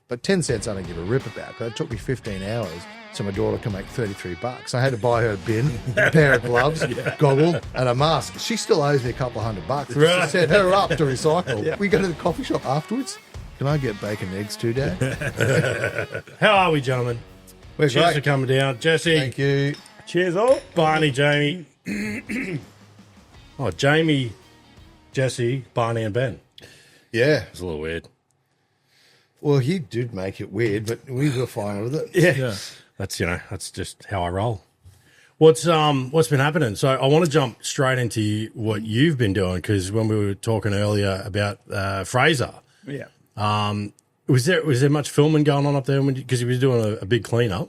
But 10 cents I don't give a rip about. It took me 15 hours so my daughter can make $33. I had to buy her a bin, a pair of gloves, goggles, and a mask. She still owes me a couple of $100. Right. To set her up to recycle. We go to the coffee shop afterwards. Can I get bacon and eggs too, Dad? How are we, gentlemen? We're Cheers great. for coming down. Jesse. Thank you. Cheers all. Barney, Jamie. Jamie, Jesse, Barney, and Ben. Yeah. It's a little weird. Well, he did make it weird, but we were fine with it. Yeah. That's just how I roll. What's been happening? So I want to jump straight into what you've been doing, because when we were talking earlier about Fraiser, was there much filming going on up there because he was doing a big cleanup?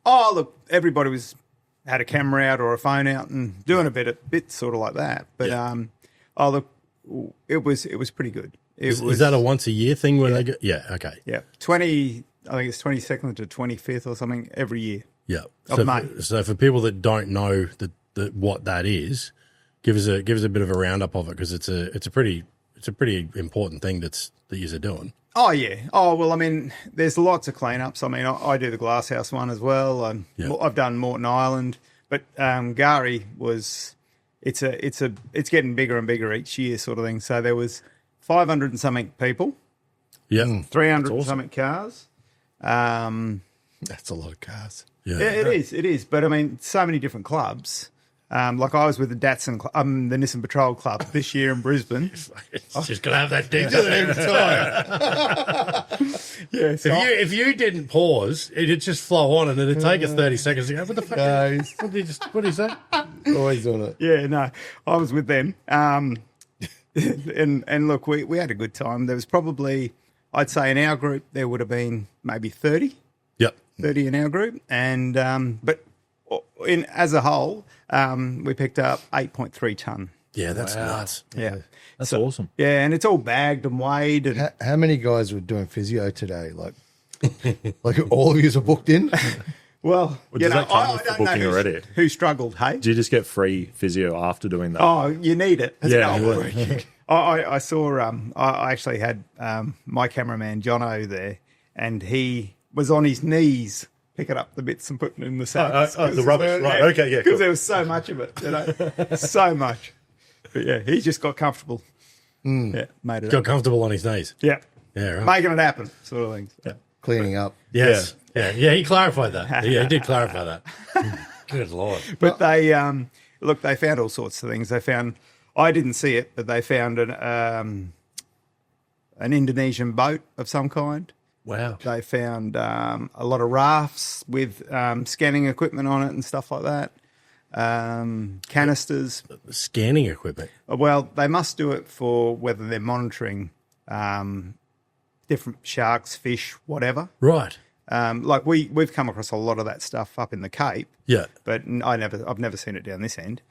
Oh, look, everybody had a camera out or a phone out and doing a bit sort of like that. But look, it was pretty good. Is that a once a year thing where they go? Yeah, okay. Yeah, I think it's 22nd to 25th or something every year. Yeah. Of May. So for people that don't know what that is, give us a bit of a roundup of it, because it's a pretty important thing that you're doing. Oh yeah. Oh well, I mean, there's lots of cleanups. I mean, I do the Glasshouse one as well. I've done Morton Island, but Gari was it's getting bigger and bigger each year, sort of thing. So there was 500 and something people. Yeah. 300 and something cars. That's a lot of cars. Yeah. It is. But I mean, so many different clubs. Like I was with the the Nissan Patrol Club this year in Brisbane. It's just gonna have that ding. Every time. Yeah. So If you didn't pause, it'd just flow on, and it'd take us 30 seconds to go, what the fuck? What did he say? Always doing it. yeah, no, I was with them. And look, we had a good time. There was probably, I'd say in our group, there would have been maybe 30 Yep. in our group. And, but as a whole, we picked up 8.3 tonne. Yeah, that's nuts. Yeah. That's awesome. Yeah, and it's all bagged and weighed. And How many guys were doing physio today? Like all of you are booked in? well, Does that come with the don't know booking already? who struggled, hey? Do you just get free physio after doing that? Oh, you need it. It's Yeah, not yeah. working. I saw, I actually had my cameraman, Jono, there, and he was on his knees picking up the bits and putting it in the sacks. the rubbish. Right, okay, yeah, Because cool. there was so much of it, so much. But yeah, he just got comfortable. Yeah, made it Got up. comfortable on his knees. Yeah. Yeah, right. Making it happen, sort of things. Yeah. Cleaning up. Yes. Yeah, he clarified that. Yeah, he did clarify that. Good Lord. But they, look, they found all sorts of things. They found, I didn't see it, but they found an Indonesian boat of some kind. Wow. They found a lot of rafts with scanning equipment on it and stuff like that. Canisters. Scanning equipment. Well, they must do it for whether they're monitoring different sharks, fish, whatever. Right. Like we've come across a lot of that stuff up in the Cape. Yeah. But I've never seen it down this end.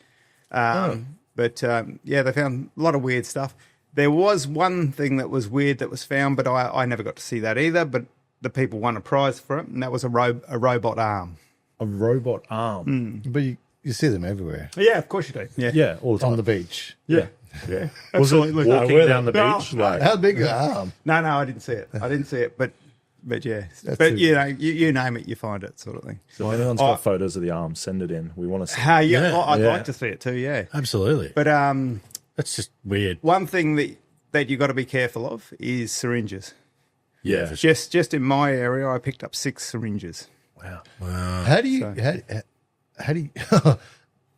But they found a lot of weird stuff. There was one thing that was weird that was found, but I never got to see that either. But the people won a prize for it, and that was a robot arm. A robot arm. But you see them everywhere. Yeah, of course you do. Yeah, Yeah, all the time. On the beach. yeah. Was it Absolutely. walking were down the they? beach? Like, How big an arm? No, I didn't see it. But yeah. That's But it. you know, you name it, you find it, sort of thing. so if anyone's got photos of the arm, send it in. We want to see it. I'd Yeah. like to see it too. Yeah. Absolutely. But That's just weird. one thing that you got to be careful of is syringes. Yeah. For sure. Just in my area, I picked up 6 syringes. Wow. How do you? How do you?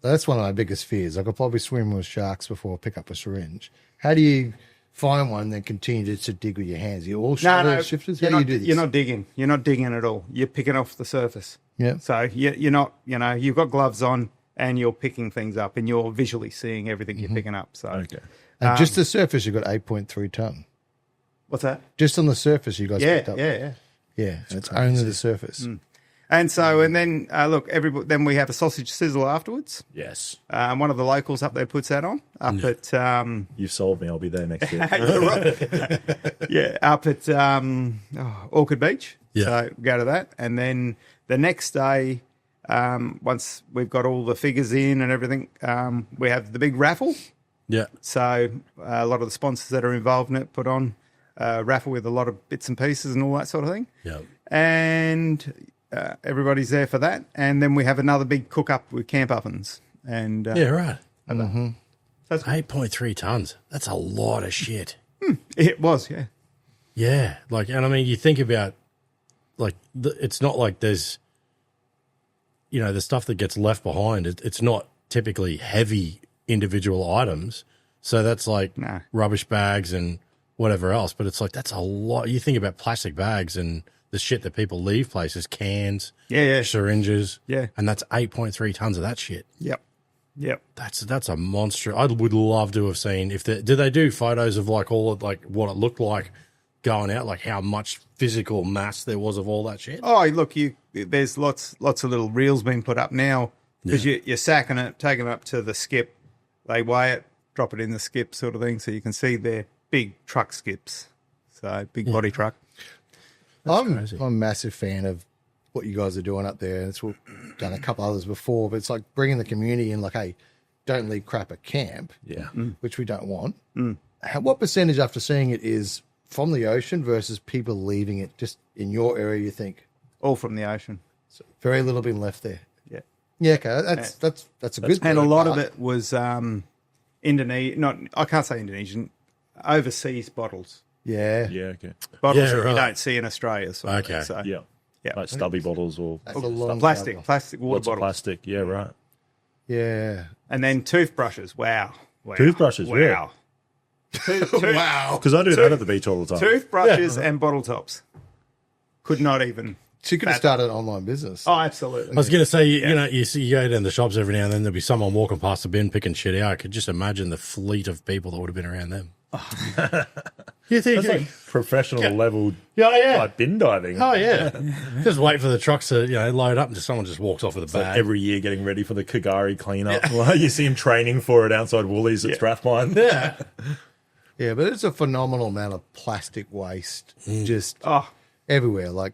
That's one of my biggest fears. I could probably swim with sharks before I pick up a syringe. How do you find one and then continue to dig with your hands? You all shifters? How do you do this? You're not digging. You're not digging at all. You're picking off the surface. Yeah. So you're not, you've got gloves on and you're picking things up and you're visually seeing everything you're picking up. So Okay. And just the surface, you got 8.3 ton. what's that? Just on the surface, you guys picked up. Yeah. Yeah, it's only the surface. And so, and then look, then we have a sausage sizzle afterwards. Yes. One of the locals up there puts that on up at You've sold me. I'll be there next year. up at Orchid Beach. Yeah. So go to that, and then the next day, once we've got all the figures in and everything, we have the big raffle. Yeah. So a lot of the sponsors that are involved in it put on raffle with a lot of bits and pieces and all that sort of thing. Yeah. And everybody's there for that. And then we have another big cook-up with camp ovens. And Yeah, right. so that's 8.3 tons. That's a lot of shit. it was, yeah. Yeah. Like, and I mean, you think about, like, it's not like there's, you know, the stuff that gets left behind, it's not typically heavy individual items. So that's like rubbish bags and whatever else. But it's like, that's a lot. You think about plastic bags and the shit that people leave places, cans, syringes. Yeah. And that's 8.3 tons of that shit. Yep. That's a monster. I would love to have seen did they do photos of like all of like what it looked like going out, like how much physical mass there was of all that shit? Oh, look, there's lots of little reels being put up now because you're sacking it, taking it up to the skip. They weigh it, drop it in the skip sort of thing, so you can see their big truck skips. So big body truck. I'm a massive fan of what you guys are doing up there. It's what we've done a couple others before, but it's like bringing the community in, like, hey, don't leave crap at camp, which we don't want. What percentage after seeing it is from the ocean versus people leaving it just in your area, you think? All from the ocean. So very little been left there. Yeah. Yeah, okay. That's a good thing. And a lot of it was Indonesian, I can't say Indonesian, overseas bottles. Yeah. Yeah, okay. Bottles Yeah, that right. you don't see in Australia. Okay. So, Yeah. Like stubby bottles or That's a long plastic cycle. water lots of bottles. plastic. Yeah, right. Yeah. And then toothbrushes. Wow. Toothbrushes, really? Wow. Wow. Because I do that at the beach all the time. Toothbrushes and bottle tops. Could not even. So you could have started an online business. Oh, absolutely. I was going to say, you know, you go down the shops every now and then, there'll be someone walking past the bin picking shit out. I could just imagine the fleet of people that would have been around them. You think? That's like professional level Yeah. like bin diving. Oh, yeah. Just wait for the trucks to, load up and someone just walks off with a It's like bag. every year getting ready for the Kagari cleanup. Like you see him training for it outside Woolies at Strathmine. Yeah. Yeah, but it's a phenomenal amount of plastic waste just everywhere. Like,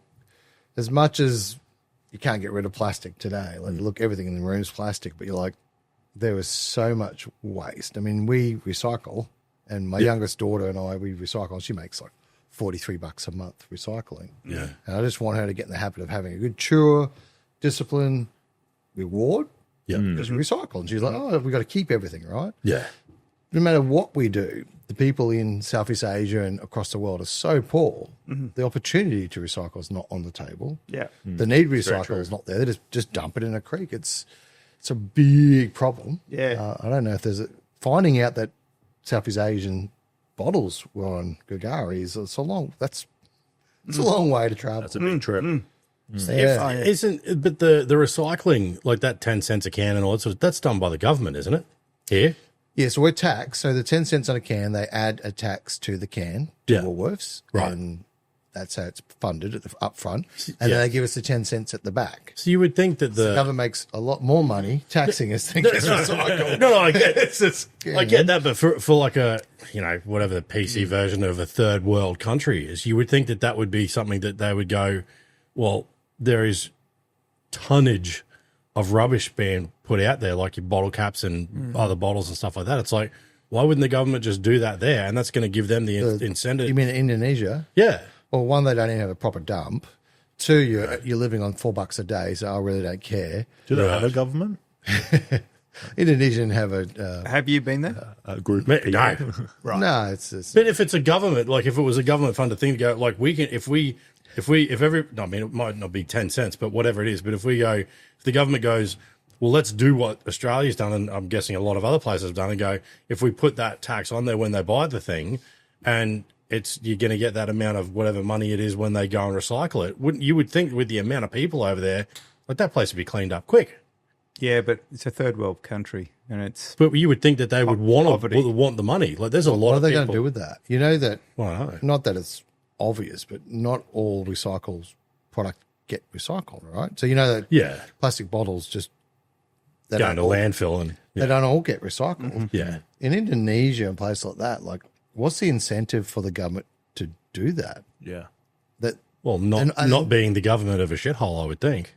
as much as you can't get rid of plastic today, like, look, everything in the room's plastic, but you're like, there is so much waste. I mean, we recycle, and my youngest daughter and I, we recycle, and she makes like $43 a month recycling. Yeah. And I just want her to get in the habit of having a good chore, discipline, reward. Yeah. Because we recycle. And she's like, oh, we got to keep everything, right? Yeah. No matter what we do, the people in Southeast Asia and across the world are so poor. The opportunity to recycle is not on the table. Yeah. The need to recycle is not there. They just dump it in a creek. It's a big problem. Yeah. I don't know if there's finding out that Southeast Asian bottles were on Gagaris. It's a long way to travel. That's a big trip. Yeah. But the recycling, like that 10 cents a can and all that sort of, that's done by the government, isn't it? Here? Yeah, so we're taxed. So the 10 cents on a can, they add a tax to the can, to Yeah. Woolworths. Right. And that's how it's funded at the up front. And then they give us the 10 cents at the back. So you would think that The government makes a lot more money taxing us than gets recycled. No, I get that, but for like a, whatever the PC version of a third world country is, you would think that would be something that they would go, well, there is tonnage of rubbish being put out there, like your bottle caps and other bottles and stuff like that. It's like, why wouldn't the government just do that there? And that's going to give them the incentive. You mean in Indonesia? Yeah. Well, one, they don't even have a proper dump. Two, you're living on $4 a day, so I really don't care. Do they have a government? Indonesian have a Have you been there? A group No. of people? Right. no. It's But if it's a government, like if it was a government funded thing to go, like we can, if it might not be 10 cents, but whatever it is. But if the government goes, well, let's do what Australia's done, and I'm guessing a lot of other places have done, and go, if we put that tax on there when they buy the thing, and you're going to get that amount of whatever money it is when they go and recycle it. You would think with the amount of people over there, like that place would be cleaned up quick. Yeah, but it's a third world country, and it's But you would think that they would want the money. Like there's a lot what are of they people. going to do with that? You know that, Well, I know. not that it's obvious, but not all recycled product get recycled, right? So you know that Yeah. plastic bottles just they Going to don't all- landfill and They don't all get recycled. yeah. In Indonesia and places like that, like, what's the incentive for the government to do that? Yeah. That Well, not And- not being the government of a shithole, I would think.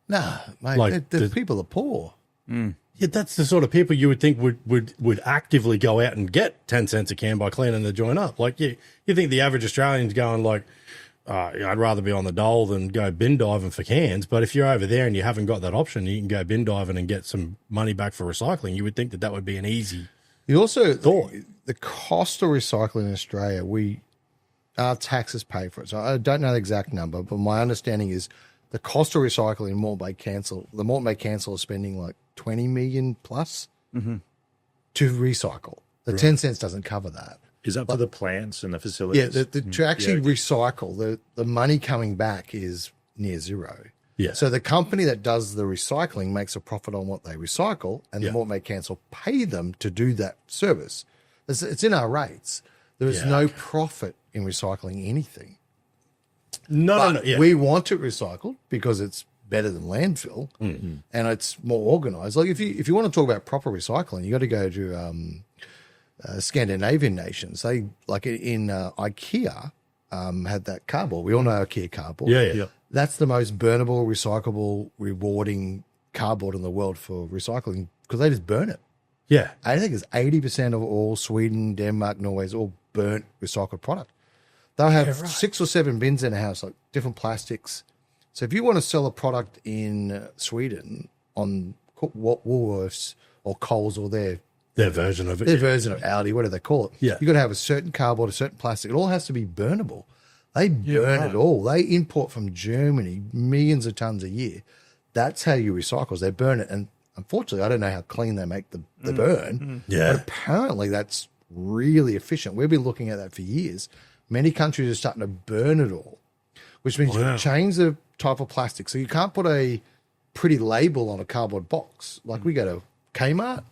nah, mate, Like the the- people are poor. Yeah, that's the sort of people you would think would actively go out and get 10 cents a can by cleaning the joint up. Like you think the average Australian's going like, I'd rather be on the dole than go bin diving for cans. But if you're over there and you haven't got that option, you can go bin diving and get some money back for recycling. You would think that would be an easy You also thought. The cost of recycling in Australia, our taxes pay for it. So I don't know the exact number, but my understanding is the cost of recycling in Moreton Bay Council, the Moreton Bay Council is spending like 20 million plus to recycle. The 10 cents doesn't cover that. Is that for the plants and the facilities? Yeah, to actually recycle, the money coming back is near zero. Yeah. So the company that does the recycling makes a profit on what they recycle, and the Moreton Bay Council pay them to do that service. It's in our rates. There is no profit in recycling anything. No. We want it recycled because it's better than landfill, and it's more organised. Like if you want to talk about proper recycling, you got to go to Scandinavian nations. They like in IKEA had that cardboard. We all know IKEA cardboard. Yeah. That's the most burnable, recyclable, rewarding cardboard in the world for recycling because they just burn it. Yeah. I think it's 80% of all Sweden, Denmark, Norway is all burnt recycled product. They'll have 6 or 7 bins in a house, like different plastics. So if you want to sell a product in Sweden on Woolworths or Coles or their version of it. Their version of Aldi, what do they call it? Yeah. You've got to have a certain cardboard, a certain plastic. It all has to be burnable. They burn it all. They import from Germany millions of tons a year. That's how you recycle. They burn it. And unfortunately, I don't know how clean they make the burn. Yeah. But apparently that's really efficient. We've been looking at that for years. Many countries are starting to burn it all, which means you change the type of plastic. So you can't put a pretty label on a cardboard box. Like we go to Kmart,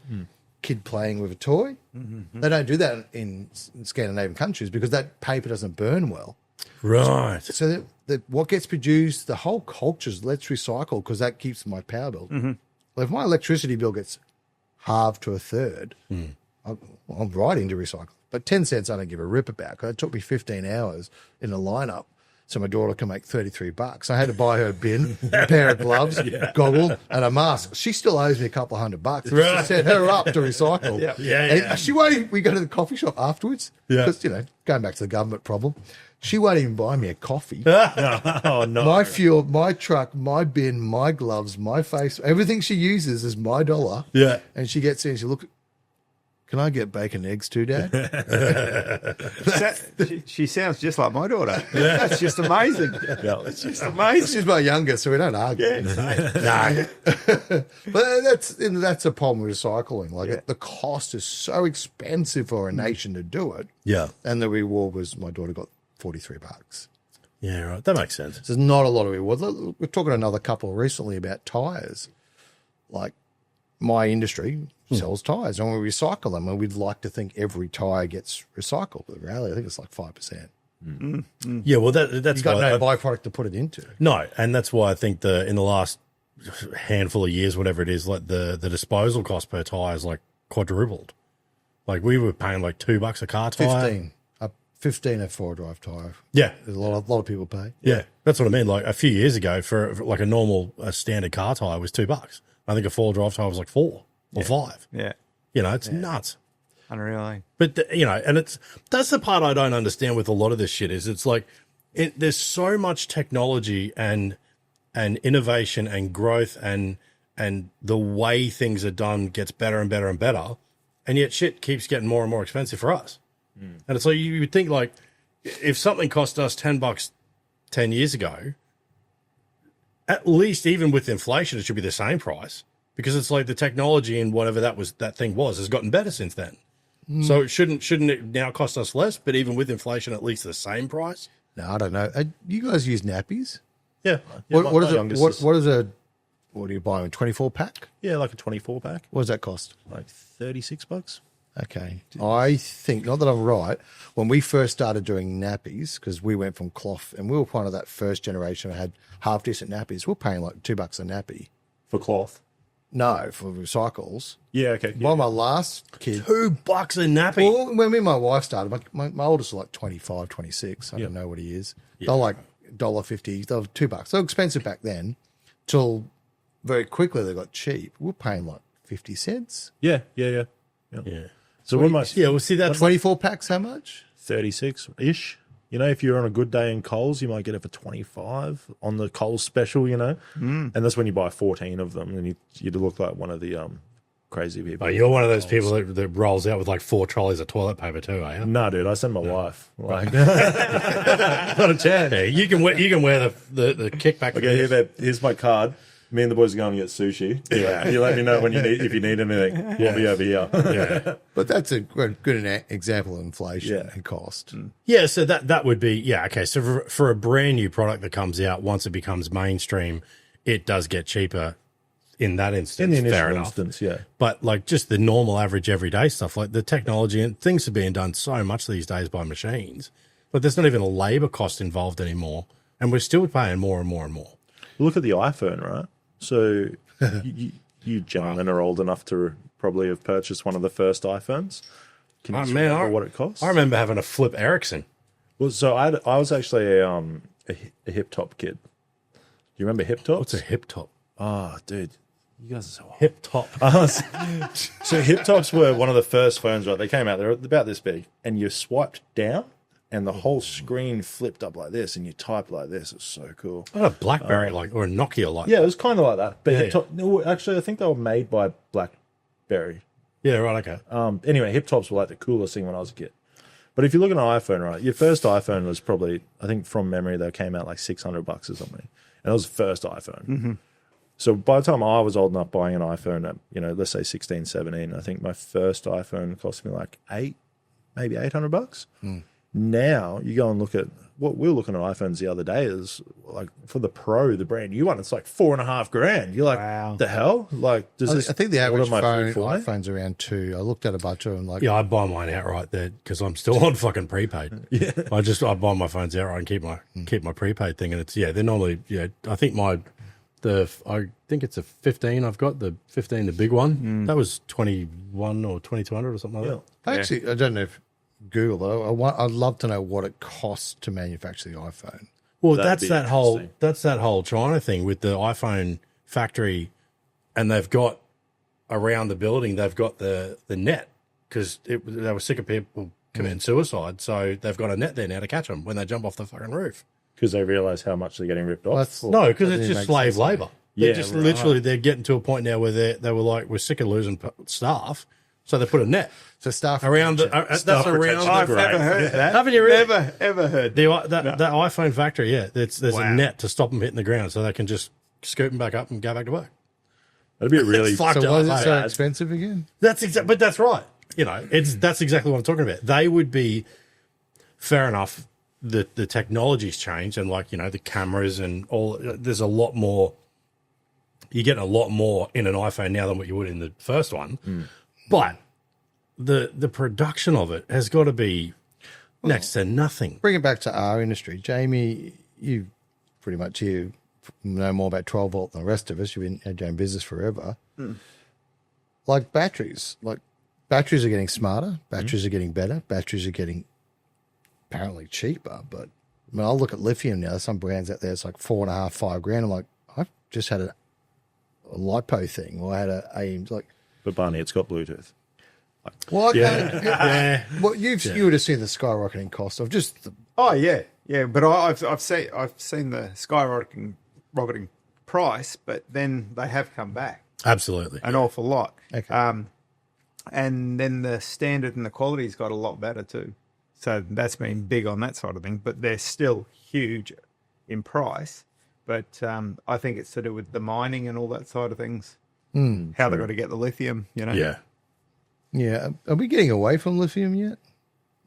kid playing with a toy. They don't do that in Scandinavian countries because that paper doesn't burn well. Right. So what gets produced, the whole culture's let's recycle because that keeps my power bill. Well, if my electricity bill gets halved to a third, I'm right into recycling. But 10 cents I don't give a rip about because it took me 15 hours in a lineup so my daughter can make $33. I had to buy her a bin, a pair of gloves, goggle, and a mask. She still owes me a couple $100. I set her up to recycle. And she won't even, we go to the coffee shop afterwards because, going back to the government problem, she won't even buy me a coffee. Oh, no. My fuel, my truck, my bin, my gloves, my face, everything she uses is my dollar. Yeah. And she gets in and she looks, can I get bacon and eggs too, Dad? She sounds just like my daughter. That's just amazing. It's just amazing. She's my younger, so we don't argue. No. But that's a problem with recycling. Like the cost is so expensive for a nation to do it. Yeah. And the reward was my daughter got $43. Yeah, right. That makes sense. There's not a lot of reward. We're talking to another couple recently about tyres. Like my industry sells tyres and we recycle them, and we'd like to think every tyre gets recycled. But really, I think it's like 5%. Yeah, well, that's You've got no byproduct to put it into. No, and that's why I think in the last handful of years, whatever it is, like the disposal cost per tyre is like quadrupled. Like we were paying like $2 a car tyre. 15 a 4-drive tyre. Yeah. There's a lot of people pay. Yeah, that's what I mean. Like a few years ago, for like a standard car tyre was $2. I think a 4-drive tyre was like $4 or $5. Yeah. It's nuts. Unreal. But and that's the part I don't understand with a lot of this shit is it's like there's so much technology and innovation and growth and the way things are done gets better and better and better, and yet shit keeps getting more and more expensive for us. And it's like you would think like if something cost us $10 10 years ago, at least even with inflation it should be the same price, because it's like the technology and whatever that thing was has gotten better since then. So shouldn't it now cost us less, but even with inflation at least the same price? No, I don't know. You guys use nappies? Yeah. What do you buy, a 24 pack? Yeah, like a 24 pack. What does that cost? Like $36. Okay. I think, not that I'm right, when we first started doing nappies, because we went from cloth and we were part of that first generation that had half decent nappies, we were paying like $2 a nappy. For cloth? No, for recycles. Yeah, okay. By my last kid. $2 a nappy. Well, when me and my wife started, my oldest was like 25, 26. I don't know what he is. They're like $1.50. They were $2. They were expensive back then till very quickly they got cheap. We're paying like 50 cents. Yeah. So what much? Yeah, well, see, that's 24 packs, how much? 36-ish. You know, if you're on a good day in Coles, you might get it for 25 on the Coles special, you know. And that's when you buy 14 of them, and you look like one of the crazy people. Oh, you're one of those people that rolls out with like 4 trolleys of toilet paper too, are you? No, dude, I send my wife. Like, not a chance. Yeah, you can wear the kickback. Okay, here's my card. Me and the boys are going to get sushi. Yeah, you let me know if you need anything. I'll be over here. Yeah. But that's a good example of inflation and cost. Yeah, so that would be, okay. So for a brand new product that comes out, once it becomes mainstream, it does get cheaper in that instance. In the fair initial enough. instance, yeah. But like just the normal average everyday stuff, like the technology and things are being done so much these days by machines, but there's not even a labor cost involved anymore. And we're still paying more and more and more. Look at the iPhone, right? So you gentlemen are old enough to probably have purchased one of the first iPhones. Can you remember what it cost? I remember having a Flip Ericsson. Well, so I was actually a hip top kid. You remember hip tops? What's a hip top? Oh, dude, you guys are so old. Hip top. So hip tops were one of the first phones, right? They came out, they're about this big, and you swiped down, and the whole screen flipped up like this, and you type like this. It's so cool. What a BlackBerry or a Nokia like. Yeah, it was kind of like that. But Yeah. hip top, no, actually, I think they were made by BlackBerry. Yeah, right. Okay. Anyway, hip tops were like the coolest thing when I was a kid. But if you look at an iPhone, right, your first iPhone was probably, I think from memory, they came out like $600 or something. And it was the first iPhone. Mm-hmm. So by the time I was old enough buying an iPhone at, let's say 16, 17, I think my first iPhone cost me like maybe $800. Now you go and look at what we were looking at iPhones the other day is like for the Pro, the brand new one, it's like $4,500. You're like, Wow. the hell? Like, I think the average phone iPhone's around 2. I looked at a bunch of them. Like, Yeah, I buy mine outright there because I'm still on fucking prepaid. Yeah, I buy my phones outright and keep my prepaid thing, and it's they're normally I think I think it's a 15. I've got the 15, the big one. That was 21 or 2200 or something like that. actually, I don't know if Google though. I'd love to know what it costs to manufacture the iPhone. Well, That'd that's be that whole China thing with the iPhone factory, and they've got around the building they've got the net because they were sick of people committing suicide, so they've got a net there now to catch them when they jump off the fucking roof. Because they realise how much they're getting ripped off. No, because that it's didn't just make slave sense. labour. Yeah, They're just literally they're getting to a point now where they were like, we're sick of losing staff, so they put a net So staff around the that's around. I've The, never heard that. Haven't you really? Never, ever heard that iPhone factory, there's Wow. a net to stop them hitting the ground, so they can just scoop them back up and go back to work. That'd be a really Fucked So up, why is it mate. so expensive again? But that's right. That's exactly what I'm talking about. They would be fair enough. The technology's changed, and the cameras and all. There's a lot more. You're getting a lot more in an iPhone now than what you would in the first one, but the production of it has got to be next to nothing. Bring it back to our industry, Jamie. You pretty much here know more about 12 volt than the rest of us. You've been doing business forever. Like batteries are getting smarter. Batteries are getting better. Batteries are getting apparently cheaper. But I mean, I'll look at lithium now. Some brands out there, it's like $4.5, $5,000. I'm like, I've just had a LiPo thing, or I had a AIM. Like, But Barney, it's got Bluetooth. well, Yeah. well, you would have seen the skyrocketing cost of just the. Oh yeah. But I've seen the skyrocketing price, but then they have come back Absolutely. an awful lot. Okay. And then the standard and the quality's got a lot better too. So that's been big on that side of things, but they're still huge in price. But I think it's to do with the mining and all that side of things. How they've got to get the lithium, Yeah. Yeah. Are we getting away from lithium yet?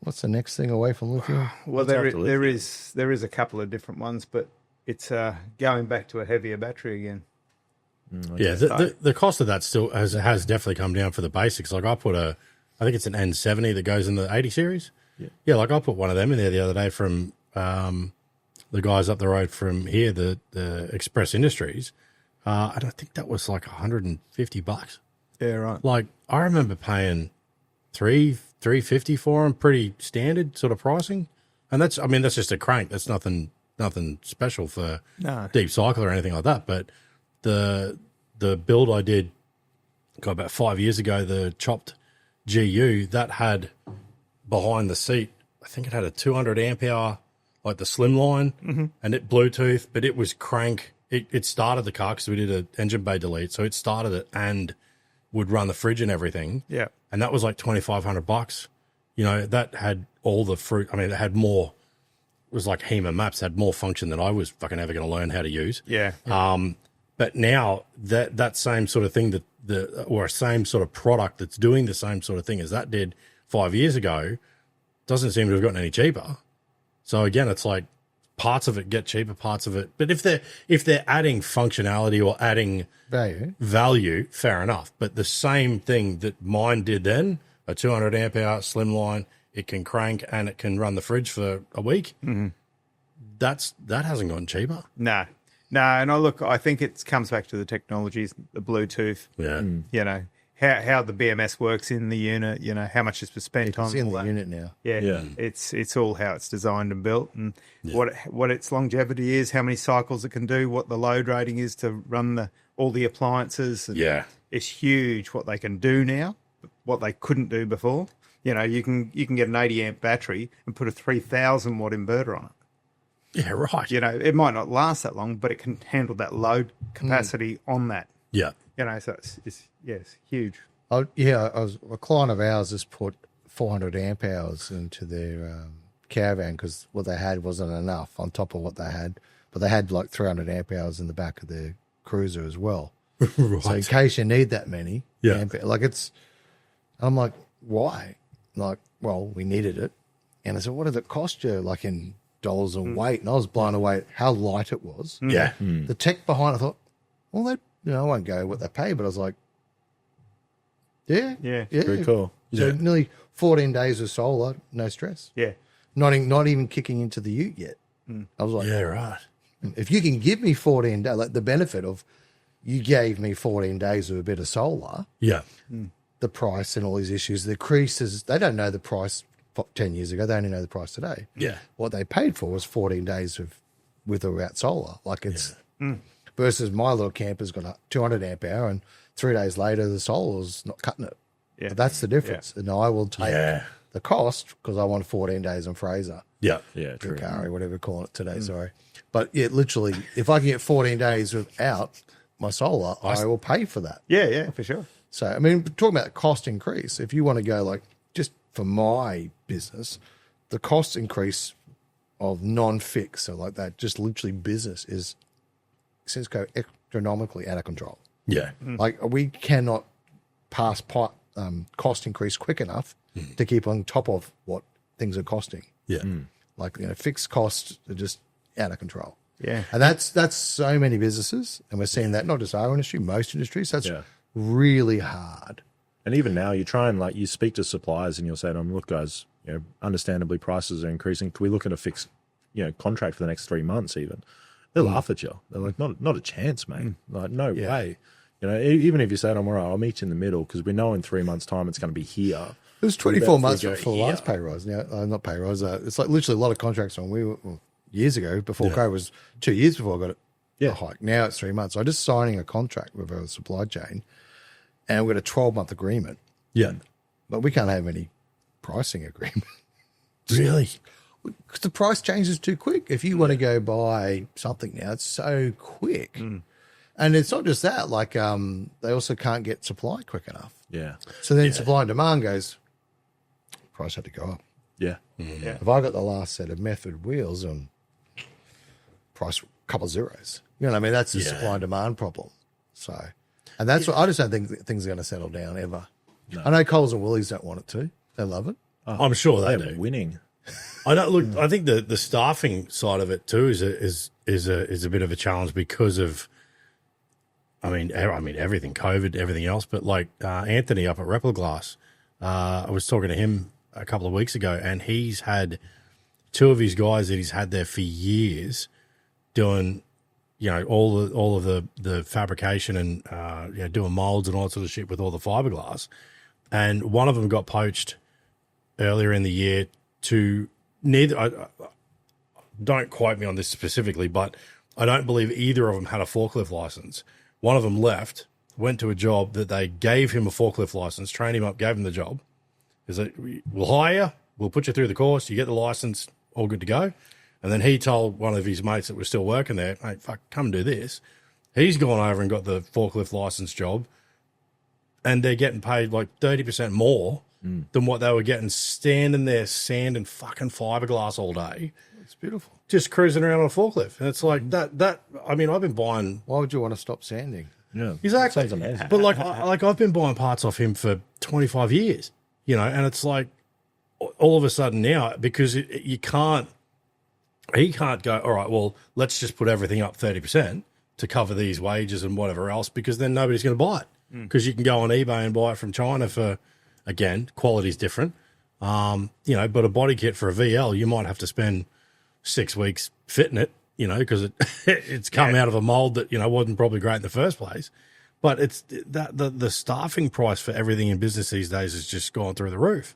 What's the next thing away from lithium? Well, What's after there is a couple of different ones, but it's going back to a heavier battery again. Yeah, the cost of that still has definitely come down for the basics. Like I think it's an N70 that goes in the 80 series. Yeah, like I put one of them in there the other day from the guys up the road from here, the Express Industries. And I think that was like $150. Yeah, right. Like I remember paying $350 for them, pretty standard sort of pricing. And that's just a crank. That's nothing special for No. deep cycle or anything like that. But the build I did about 5 years ago, the chopped GU, that had behind the seat, I think it had a 200 amp hour, like the slimline, and it Bluetooth, but it was crank. It started the car because we did an engine bay delete, so it started it and would run the fridge and everything. Yeah. And that was like $2,500. You know, that had all the fruit. I mean, it had more. It was like HEMA maps, had more function than I was fucking ever going to learn how to use. Yeah. But now that same sort of thing or a same sort of product that's doing the same sort of thing as that did 5 years ago doesn't seem to have gotten any cheaper. So again, it's like parts of it get cheaper, parts of it. But if they're adding functionality or adding value, fair enough. But the same thing that mine did then, a 200 amp hour slimline, it can crank and it can run the fridge for a week. That hasn't gotten cheaper. No, and I think it comes back to the technologies, the Bluetooth. Yeah. You know, how the BMS works in the unit, you know, how much is spent on It's in the that. unit now. Yeah. It's all how it's designed and built, and what its longevity is, how many cycles it can do, what the load rating is to run all the appliances. And it's huge what they can do now, what they couldn't do before. You know, you can get an 80 amp battery and put a 3,000 watt inverter on it. Yeah, right. You know, it might not last that long, but it can handle that load capacity on that. Yeah. You know, so it's huge. A client of ours just put 400 amp hours into their caravan because what they had wasn't enough on top of what they had. But they had like 300 amp hours in the back of their cruiser as well. Right. So in case you need that many, I'm like, why? Like, well, we needed it. And I said, what did it cost you? Like in dollars and weight. And I was blown away at how light it was. Yeah. The tech behind it, I thought, well, I won't go what they pay, but I was like, yeah. Very cool. So nearly 14 days of solar, no stress. Yeah. Not even kicking into the ute yet. I was like, Yeah, right. if you can give me 14 days, like the benefit of you gave me 14 days of a bit of solar, Yeah. the price and all these issues, the creases, they don't know the price 10 years ago. They only know the price today. Yeah. What they paid for was 14 days with or without solar. Like it's versus my little camper's got a 200 amp hour and 3 days later the solar's not cutting it. Yeah. But that's the difference. And I will take Yeah. the cost because I want 14 days on Fraiser. Yeah. Yeah, true. Huracan, whatever you call it today, sorry. But yeah, literally, if I can get 14 days without my solar, I will pay for that. Yeah, for sure. So, I mean, talking about cost increase, if you want to go like, just for my business, the cost increase of non-fix, so like that, just literally business is, since go astronomically out of control. Yeah. Like we cannot pass cost increase quick enough to keep on top of what things are costing. Yeah. Like, fixed costs are just out of control. Yeah. And that's so many businesses, and we're seeing that not just our industry, most industries. That's really hard. And even now, you try and you speak to suppliers and you'll say to them, look, guys, understandably prices are increasing. Can we look at a fixed, contract for the next 3 months even? They'll laugh at you. They're like, not a chance, mate. Like, no way. Even if you say to them, all right, I'll meet you in the middle because we know in 3 months' time it's going to be here. It was 24 months for the last pay rise. Now, not pay rise. It's like literally a lot of contracts on. Years ago, before COVID, was 2 years before I got a hike. Now it's 3 months. So I'm just signing a contract with a supply chain, and we've got a 12-month agreement. Yeah. But we can't have any pricing agreement. Really? Because the price changes too quick. If you want to go buy something now, it's so quick. And it's not just that. Like, they also can't get supply quick enough. Yeah. So then supply and demand goes, price had to go up. Yeah. Yeah. If I got the last set of Method wheels and price a couple of zeros, you know what I mean? That's the supply and demand problem. So, and that's what I just don't think things are going to settle down ever. No. I know Coles and Woolies don't want it to. They love it. I'm sure they They're do. winning. I don't look. I think the staffing side of it too is a bit of a challenge because of. I mean everything, COVID, everything else. But like Anthony up at Repliglass, I was talking to him a couple of weeks ago, and he's had two of his guys that he's had there for years doing, all of the fabrication and doing molds and all that sort of shit with all the fiberglass. And one of them got poached earlier in the year to don't quote me on this specifically, but I don't believe either of them had a forklift license. One of them left, went to a job that they gave him a forklift license, trained him up, gave him the job. Is that we'll hire you, we'll put you through the course, you get the license, all good to go. And then he told one of his mates that was still working there, mate, fuck, come and do this. He's gone over and got the forklift license job, and they're getting paid like 30% more than what they were getting standing there sanding fucking fiberglass all day. It's beautiful. Just cruising around on a forklift. And it's like that I mean, I've been buying. Why would you want to stop sanding? Yeah, exactly. Sounds amazing. But like I've been buying parts off him for 25 years, you know, and it's like all of a sudden now, because he can't go, all right, well, let's just put everything up 30% to cover these wages and whatever else, because then nobody's going to buy it. Because you can go on eBay and buy it from China for, again, quality's different. You know, but a body kit for a VL, you might have to spend 6 weeks fitting it, you know, because it's come out of a mold that, you know, wasn't probably great in the first place. But it's that the staffing price for everything in business these days has just gone through the roof,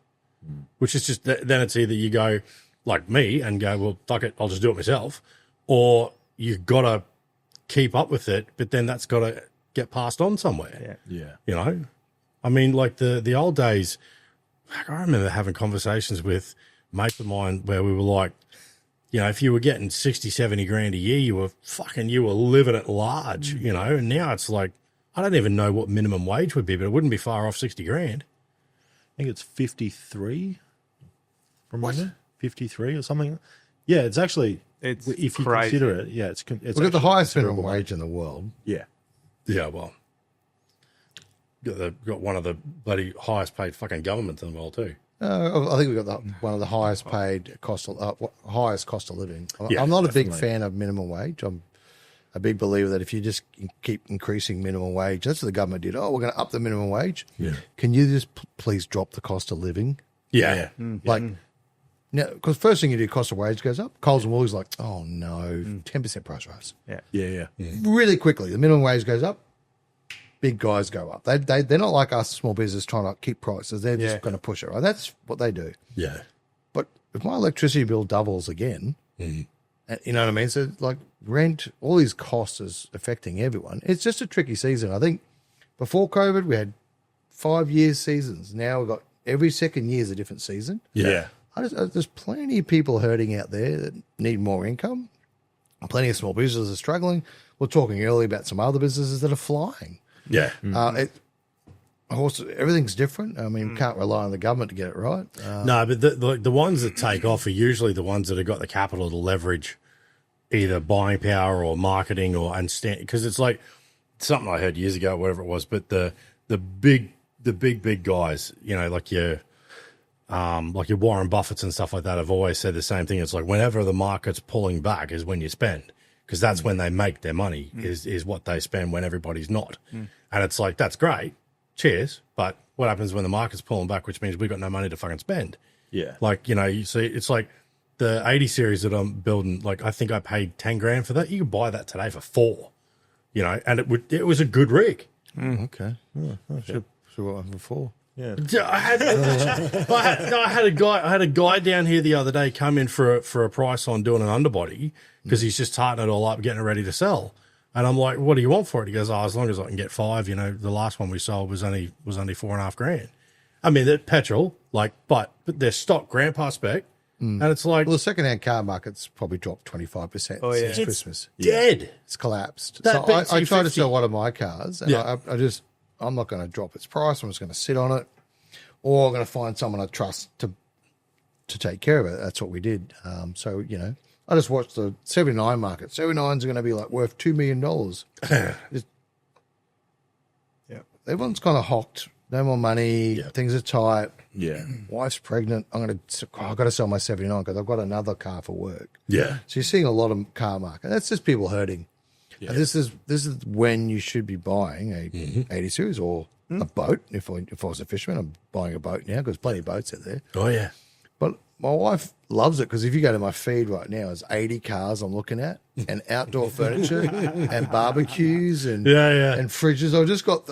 which is just, then it's either you go like me and go, well, fuck it, I'll just do it myself, or you've got to keep up with it, but then that's got to get passed on somewhere. Yeah. You know, I mean, like the old days, I remember having conversations with mates of mine where we were like, you know, if you were getting 60, 70 grand a year, you were living at large, you know, and now it's like, I don't even know what minimum wage would be, but it wouldn't be far off 60 grand. I think it's 53 from memory. 53 or something. Yeah, it's actually, It's if you crazy. consider it, yeah, it's We've got the actually highest minimum considerable. wage in the world. Yeah. Yeah, well, got one of the bloody highest paid fucking governments in the world too. I think we've got one of the highest paid highest cost of living. Yeah, I'm not a big definitely. fan of minimum wage. I'm a big believer that if you just keep increasing minimum wage, that's what the government did. Oh, we're going to up the minimum wage. Yeah. Can you just please drop the cost of living? Yeah. Like, now, because first thing you do, cost of wage goes up. Coles and Woolies like, oh no, 10% price rise. Yeah. Really quickly, the minimum wage goes up. Big guys go up. They're not like us small business trying to keep prices. They're just going to push it, right? That's what they do. Yeah. But if my electricity bill doubles again, you know what I mean? So like rent, all these costs is affecting everyone. It's just a tricky season. I think before COVID, we had 5 year seasons. Now we've got every second year is a different season. Yeah. There's plenty of people hurting out there that need more income. Plenty of small businesses are struggling. We're talking earlier about some other businesses that are flying. Yeah. Everything's different. I mean, can't rely on the government to get it right. No, but the ones that take off are usually the ones that have got the capital to leverage either buying power or marketing or because it's like something I heard years ago, whatever it was. But the big guys, you know, like your Warren Buffetts and stuff like that, have always said the same thing. It's like whenever the market's pulling back is when you spend, because that's when they make their money. Is what they spend when everybody's not. And it's like, that's great. Cheers. But what happens when the market's pulling back, which means we've got no money to fucking spend? Yeah. Like, you know, you see, it's like the 80 series that I'm building, like, I think I paid 10 grand for that. You could buy that today for 4, you know, and it was a good rig. Okay. Should what before. Yeah. I had a guy down here the other day come in for a price on doing an underbody because he's just tightening it all up, getting it ready to sell. And I'm like, what do you want for it? He goes, as long as I can get 5, you know, the last one we sold was only 4.5 grand. I mean, they're petrol, like, but they're stock grandpa spec. And it's like, Well, the second-hand car market's probably dropped 25% since Christmas. dead. It's collapsed. That So bets I you tried to 50. sell one of my cars, and Yeah. I'm not going to drop its price. I'm just going to sit on it, or I'm going to find someone I trust to take care of it. That's what we did. So, you know, I just watched the 79 market. 79s are going to be like worth $2 million. Everyone's kind of hocked. No more money. Yeah. Things are tight. Yeah. Wife's pregnant. I've got to sell my 79 because I've got another car for work. Yeah. So you're seeing a lot of car market. That's just people hurting. Yeah. And this is when you should be buying a 80 series or a boat. If I was a fisherman, I'm buying a boat now because plenty of boats out there. Oh, yeah. But my wife loves it because if you go to my feed right now, there's 80 cars I'm looking at, and outdoor furniture, and barbecues, and and fridges.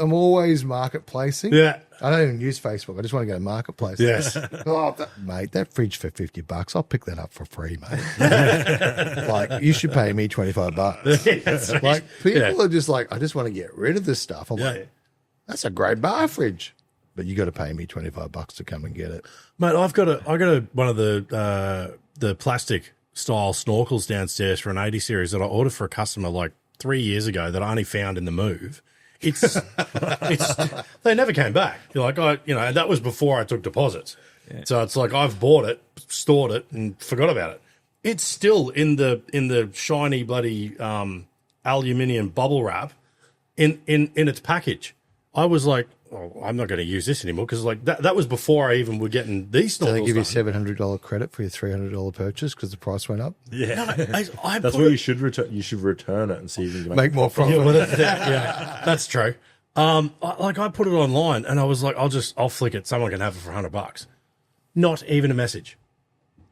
I'm always marketplacing. Yeah. I don't even use Facebook. I just want to go to marketplace. Yes. Mate, that fridge for $50, I'll pick that up for free, mate. Like, you should pay me $25. Like, people are just like, I just want to get rid of this stuff. I'm like, that's a great bar fridge, but you got to pay me $25 to come and get it. Mate, I got one of the plastic style snorkels downstairs for an 80 series that I ordered for a customer like 3 years ago that I only found in the move. It's they never came back. You're like, and that was before I took deposits. Yeah. So it's like I've bought it, stored it, and forgot about it. It's still in the shiny bloody aluminium bubble wrap in its package. I was like, oh, I'm not going to use this anymore because like that was before I even were getting these snorkels. So they give you $700 credit for your $300 purchase because the price went up? Yeah. No, that's what you should return. You should return it and see if you can make more profit. Yeah, well, that's true. I put it online and I was like, I'll flick it. Someone can have it for $100. Not even a message.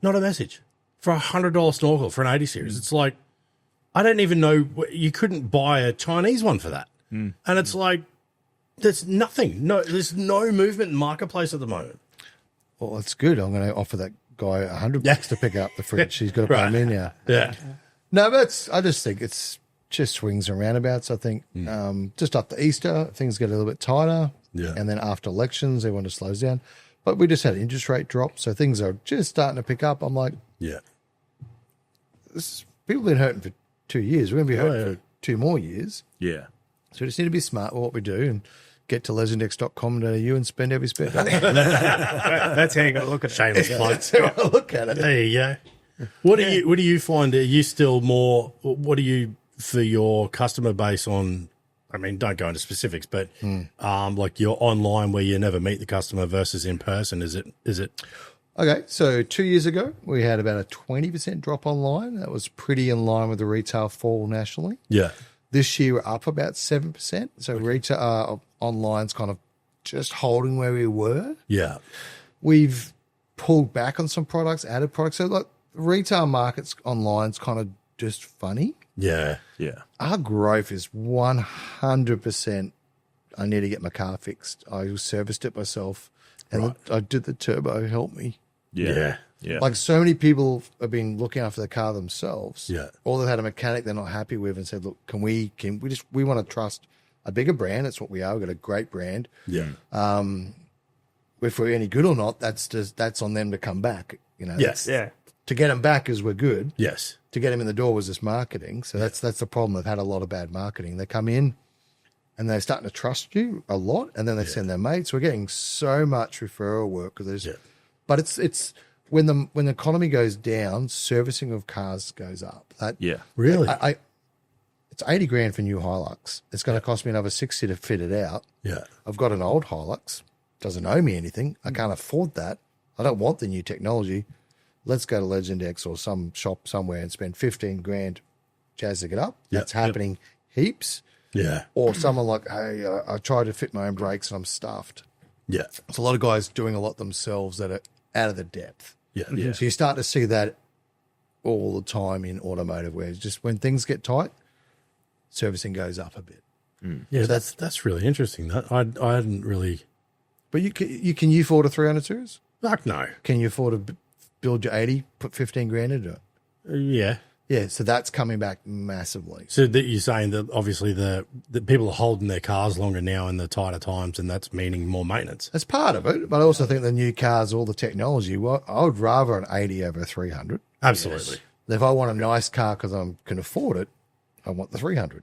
Not a message for a $100 snorkel for an 80 series. It's like, I don't even know. You couldn't buy a Chinese one for that. And it's like, there's nothing. No, there's no movement in marketplace at the moment. Well, it's good. I'm going to offer that guy $100 to pick up the fridge. He's got to pay me now. Yeah. No, but I just think it's just swings and roundabouts. I think just after Easter, things get a little bit tighter. Yeah. And then after elections, everyone just slows down. But we just had interest rate drop, so things are just starting to pick up. I'm like, people have been hurting for 2 years. We're going to be hurting for 2 more years. Yeah. So we just need to be smart with what we do and get to legendx.com.au and spend every spare dollar. That's how you got to look at it. Shameless plug. That's how I look at it. There you go. What do you find? Are you still more? What do you for your customer base on? I mean, don't go into specifics, but like your online where you never meet the customer versus in person. Is it? Okay, so 2 years ago we had about a 20% drop online. That was pretty in line with the retail fall nationally. Yeah. This year we're up about 7%. So retail online's kind of just holding where we were. Yeah. We've pulled back on some products, added products. So like retail markets online's kind of just funny. Yeah. Yeah. Our growth is 100%. I need to get my car fixed. I serviced it myself, and I did the turbo. Help me. Yeah. Yeah. Like so many people have been looking after the car themselves. Yeah. Or they've had a mechanic they're not happy with and said, look, we want to trust a bigger brand. That's what we are. We've got a great brand. Yeah. If we're any good or not, that's on them to come back. Yes. Yeah. To get them back is we're good. Yes. To get them in the door was just marketing. So that's the problem. They've had a lot of bad marketing. They come in and they're starting to trust you a lot, and then they send their mates. We're getting so much referral work because but it's when the economy goes down, servicing of cars goes up. Really? It's $80,000 for new Hilux. It's going to cost me another $60 to fit it out. Yeah. I've got an old Hilux. Doesn't owe me anything. I can't afford that. I don't want the new technology. Let's go to LegendX or some shop somewhere and spend $15,000 jazzing it up. That's happening heaps. Yeah. Or someone like, hey, I tried to fit my own brakes and I'm stuffed. Yeah. There's a lot of guys doing a lot themselves that are out of the depth. Yeah. Yeah. So you start to see that all the time in automotive, where it's just when things get tight, servicing goes up a bit. Yeah, that's really interesting. That I hadn't really. But can you afford a 300 series? Fuck no. Can you afford to build your 80, put $15,000 into it? Yeah. Yeah, so that's coming back massively. So that you're saying that obviously the people are holding their cars longer now in the tighter times, and that's meaning more maintenance. That's part of it, but I also think the new cars, all the technology. Well, I would rather an 80 over a 300. Absolutely. If I want a nice car because I can afford it, I want the 300.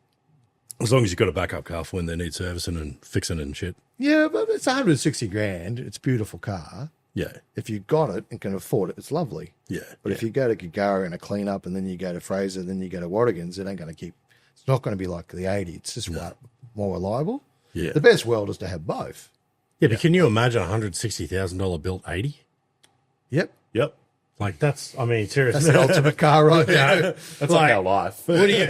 As long as you've got a backup car for when they need servicing and fixing and shit. Yeah, but it's $160,000. It's a beautiful car. Yeah. If you got it and can afford it, it's lovely. Yeah. But if you go to Gagara and a clean up, and then you go to Fraiser, then you go to Warrigan's, it ain't going to keep. It's not going to be like the 80. It's just more reliable. Yeah. The best world is to have both. Yeah, but can you imagine a $160,000 built 80? Yep. Like that's, I mean, seriously. That's the ultimate car right now. That's like our life. What are you,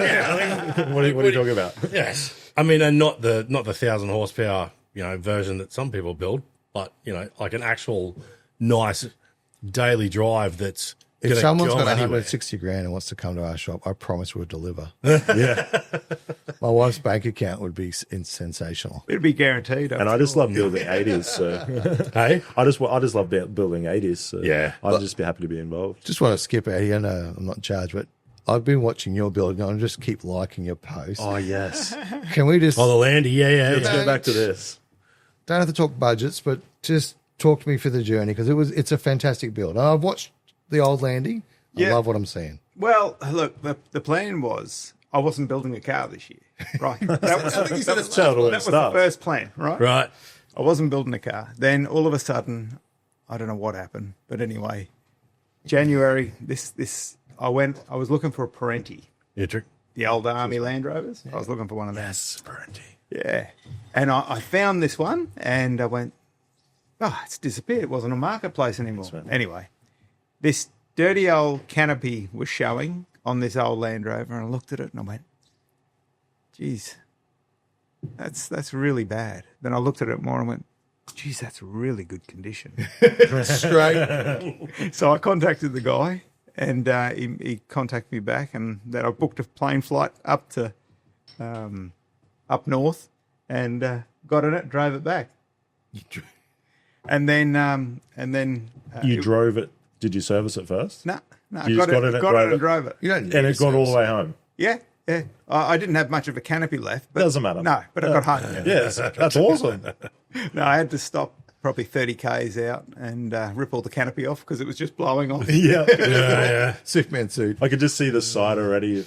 what are you talking about? Yes. I mean, and not the 1,000 horsepower, version that some people build, but, like an actual nice daily drive that's If gonna someone's go got anywhere. 160 grand and wants to come to our shop, I promise we'll deliver. Yeah. My wife's bank account would be sensational. It'd be guaranteed. And I just love building 80s. So Hey? I just love building 80s. So Yeah. I'd just be happy to be involved. Just want to skip out here. No, I'm not charged, but I've been watching your build and I just keep liking your posts. Oh, yes. Can we just Oh, the Landy, yeah. Let's go back to this. don't have to talk budgets, but just talk to me for the journey because it's a fantastic build. And I've watched the old Landy. I Yeah. love what I'm seeing. Well, look, the plan was I wasn't building a car this year, right? That was, That's how it always that was the starts. first plan, right? Right. I wasn't building a car. Then all of a sudden, I don't know what happened, but anyway, January, I was looking for a Parenti, the old Army Land Rovers. I was looking for one of them. Yes, Parenti. Yeah. And I found this one and I went, oh, it's disappeared. It wasn't a marketplace anymore. right. Anyway, this dirty old canopy was showing on this old Land Rover and I looked at it and I went, geez, that's really bad. Then I looked at it more and went, geez, that's really good condition. Straight. So I contacted the guy and he contacted me back and then I booked a plane flight up to up north and got in it, drove it back. And then You drove it. Did you service it first? no, You just got in it, got drove it it. and drove it. You don't need And it to got all service the way home. Yeah. I didn't have much of a canopy left. But Doesn't matter. No, but I got home. Yes, that's awesome. No, I had to stop probably 30 Ks out and rip all the canopy off because it was just blowing off. Yeah. Superman suit. I could just see the side already,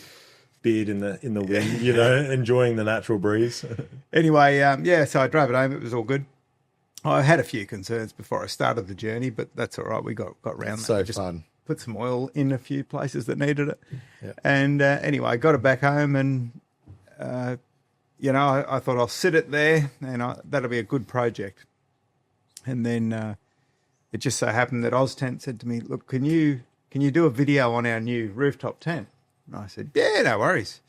beard in the wind, enjoying the natural breeze. Anyway, so I drove it home. It was all good. I had a few concerns before I started the journey, but that's all right. We got round that. So Just fun. put some oil in a few places that needed it. Yeah. And anyway, I got it back home and, I thought I'll sit it there and that'll be a good project. And then it just so happened that Oztent said to me, look, can you do a video on our new rooftop tent? And I said, yeah, no worries.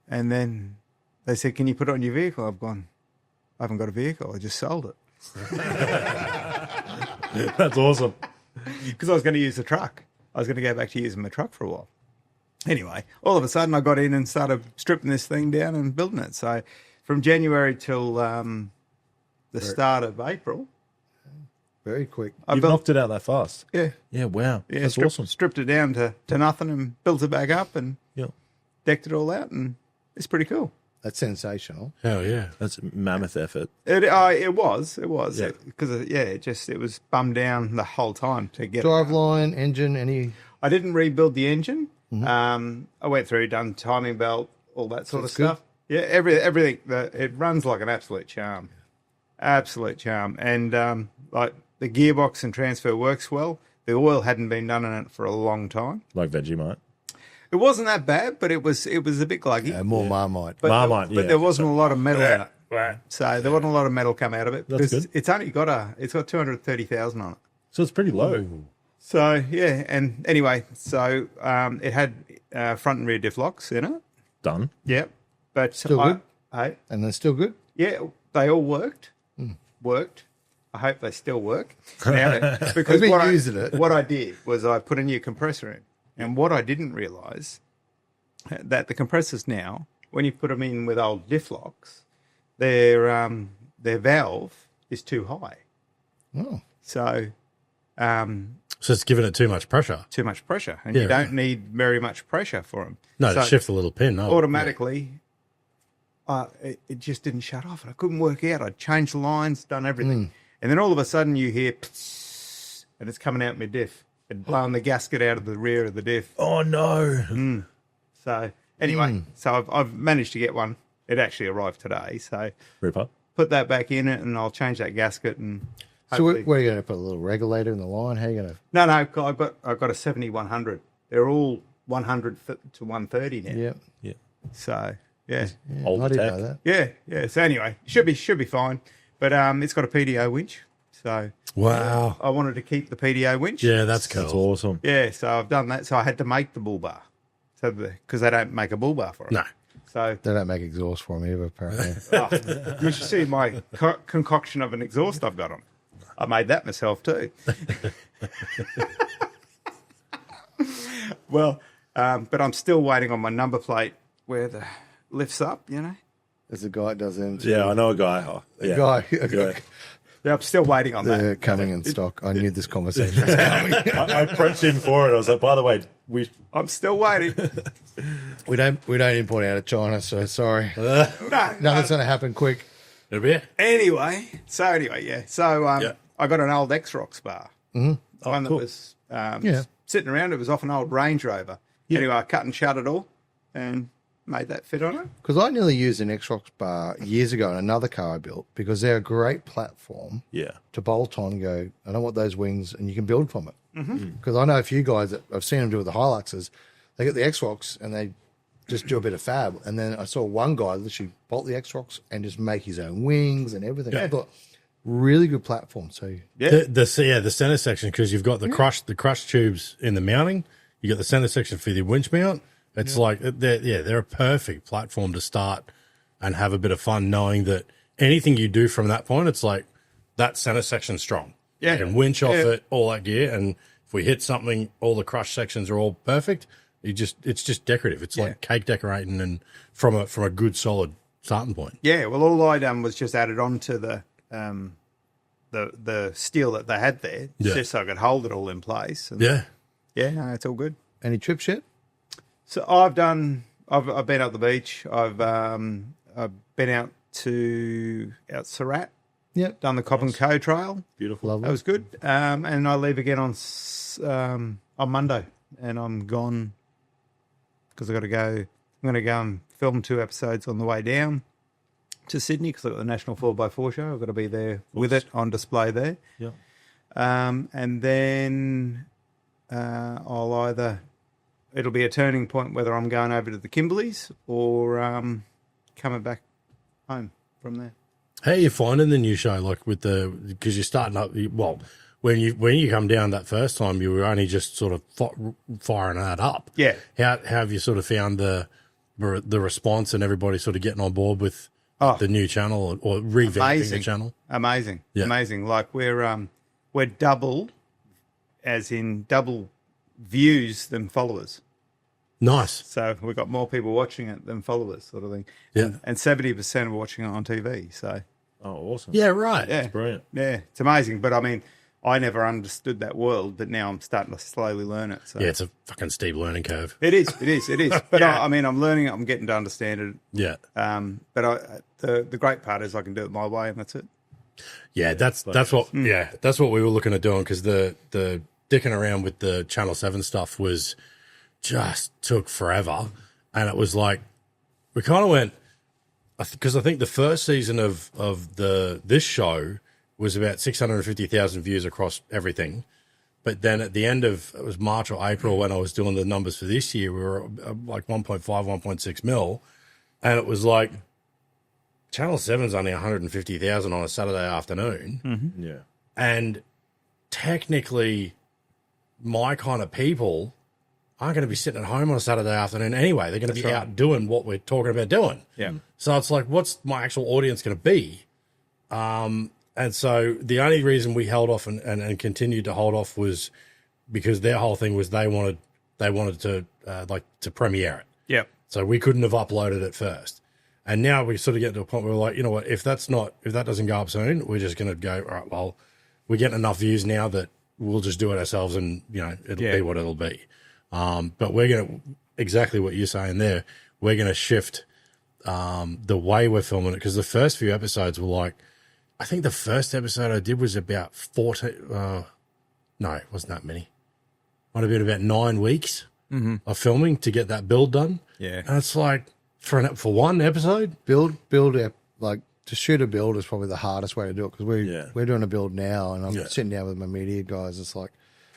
And then they said, can you put it on your vehicle? I've gone, I haven't got a vehicle. I just sold it. That's awesome. Because I was going to use the truck. I was going to go back to using my truck for a while. Anyway, all of a sudden I got in and started stripping this thing down and building it. So from January till the start of April, Very quick. I You built, knocked it out that fast. yeah, Yeah, wow. yeah, That's awesome. stripped it down to nothing and built it back up and Yeah. decked it all out, and it's pretty cool. That's sensational. Hell yeah. That's mammoth effort. It was Yeah. because it was bummed down the whole time to get it. Driveline, engine, any. I didn't rebuild the engine. I went through, done timing belt, all that sort of That's good. stuff. Yeah, everything. It runs like an absolute charm, and like the gearbox and transfer works well. The oil hadn't been done in it for a long time. Like Vegemite. It wasn't that bad, but it was a bit gluggy. More Marmite. But Marmite, but yeah. there wasn't a lot of metal in it. So there wasn't a lot of metal come out of it. That's because good. It's only got it's got 230,000 on it. So it's pretty low. So yeah, and anyway, so it had front and rear diff locks in it. Done. Yep, but Still good? Hey, And they're still good? yeah, they all worked. Worked. I hope they still work. Now, because been what using it. what I did was I put a new compressor in, and what I didn't realise that the compressors now, when you put them in with old diff locks, their valve is too high. Oh. So So it's giving it too much pressure. too much pressure, and Yeah, you don't need very much pressure for them. No, so to shift the little pin. Oh, automatically, it just didn't shut off, and I couldn't work out. I'd changed the lines, done everything, and then all of a sudden you hear, pss, and it's coming out my diff, and blowing the gasket out of the rear of the diff. Oh, no. So anyway, so I've managed to get one. It actually arrived today, so Ripper. put that back in it, and I'll change that gasket and. So hopefully- where are you going to put a little regulator in the line? How are you going to? No, I've got a 70-100. They're all 100 to 130 now. Yeah. Yeah. So yeah, Old I didn't tech. know that. yeah. So anyway, should be fine. But it's got a PDO winch, so wow. I wanted to keep the PDO winch. Yeah, that's cool. That's awesome. Yeah, so I've done that. So I had to make the bull bar, so because they don't make a bull bar for it. No. So They don't make exhaust for them either, apparently. you should see my concoction of an exhaust I've got on. I made that myself too. Well, but I'm still waiting on my number plate where the lifts up, you know. There's a guy that does them. Too. Yeah, I know a guy. Oh, yeah. Guy. Yeah, I'm still waiting on They're that. coming in stock. I knew this conversation was coming. I pressed in for it. I was like, by the way, I'm still waiting. We don't import out of China, so sorry. No, Nothing's going to happen quick. It'll be it. Anyway, yeah. So I got an old X-Rox bar. Mm-hmm. One that was sitting around. It was off an old Range Rover. Yeah. Anyway, I cut and shut it all and made that fit on it. Because I nearly used an X-Rox bar years ago in another car I built because they're a great platform to bolt on and go, I don't want those wings, and you can build from it. Because I know a few guys that I've seen them do with the Hiluxes. They get the X-Rox and they just do a bit of fab. And then I saw one guy literally bolt the X-Rox and just make his own wings and everything. Yeah. I thought, really good platform. So the center section, because you've got the crush tubes in the mounting. You got the center section for the winch mount. It's like they're a perfect platform to start and have a bit of fun, knowing that anything you do from that point, it's like that center section's strong. Yeah, you can winch off it, all that gear, and if we hit something, all the crush sections are all perfect. It's just decorative. It's like cake decorating, and from a good solid starting point. Yeah, well, all I done was just added on to the steel that they had there, just so I could hold it all in place. And no, it's all good. Any trips yet? So I've been out the beach. I've been out Surat. Yep. Done the Cop and Co Trail. beautiful. Lovely. That was good. And I leave again on Monday, and I'm gone because I've got to go. I'm going to go and film 2 episodes on the way down to Sydney because I've got the National 4x4 show. I've got to be there with it on display there. Yeah. And then it'll be a turning point whether I'm going over to the Kimberleys or coming back home from there. How are you finding the new show? Like because you're starting up. Well, when you come down that first time, you were only just sort of firing that up. Yeah. How have you sort of found the response and everybody sort of getting on board with the new channel or revamping the channel? Amazing. Yeah. Amazing. Like we're double, as in double views than followers. Nice. So we've got more people watching it than followers, sort of thing. Yeah. And 70% are watching it on TV. So awesome. Yeah, right. yeah, It's brilliant. Yeah, it's amazing. But I mean, I never understood that world, but now I'm starting to slowly learn it. So Yeah, it's a fucking steep learning curve. it is. But I mean, I'm learning it. I'm getting to understand it. Yeah. But the great part is I can do it my way, and that's it. Yeah, that's what we were looking at doing, because the dicking around with the Channel 7 stuff was just took forever, and it was like we kind of went, because I think the first season of this show was about 650,000 views across everything, but then at the end of it was March or April when I was doing the numbers for this year, we were like 1.5, 1.6 mil, and it was like Channel 7's only 150,000 on a Saturday afternoon. Mm-hmm. Yeah. And technically, my kind of people aren't going to be sitting at home on a Saturday afternoon anyway. They're going to be out doing what we're talking about doing. Yeah. So it's like, what's my actual audience going to be? And so the only reason we held off and continued to hold off was because their whole thing was they wanted to to premiere it. Yeah. So we couldn't have uploaded it first. And now we sort of get to a point where we're like, you know what, if that doesn't go up soon, we're just going to go, all right, well, we're getting enough views now that we'll just do it ourselves, and, you know, it'll be what it'll be. But we're going to, exactly what you're saying there, we're going to shift the way we're filming it, because the first few episodes were like, I think the first episode I did was about 14, no, it wasn't that many. Might have been about 9 weeks of filming to get that build done. Yeah. And it's like, for one episode? Build like to shoot a build is probably the hardest way to do it, because we're doing a build now, and I'm sitting down with my media guys. It's like,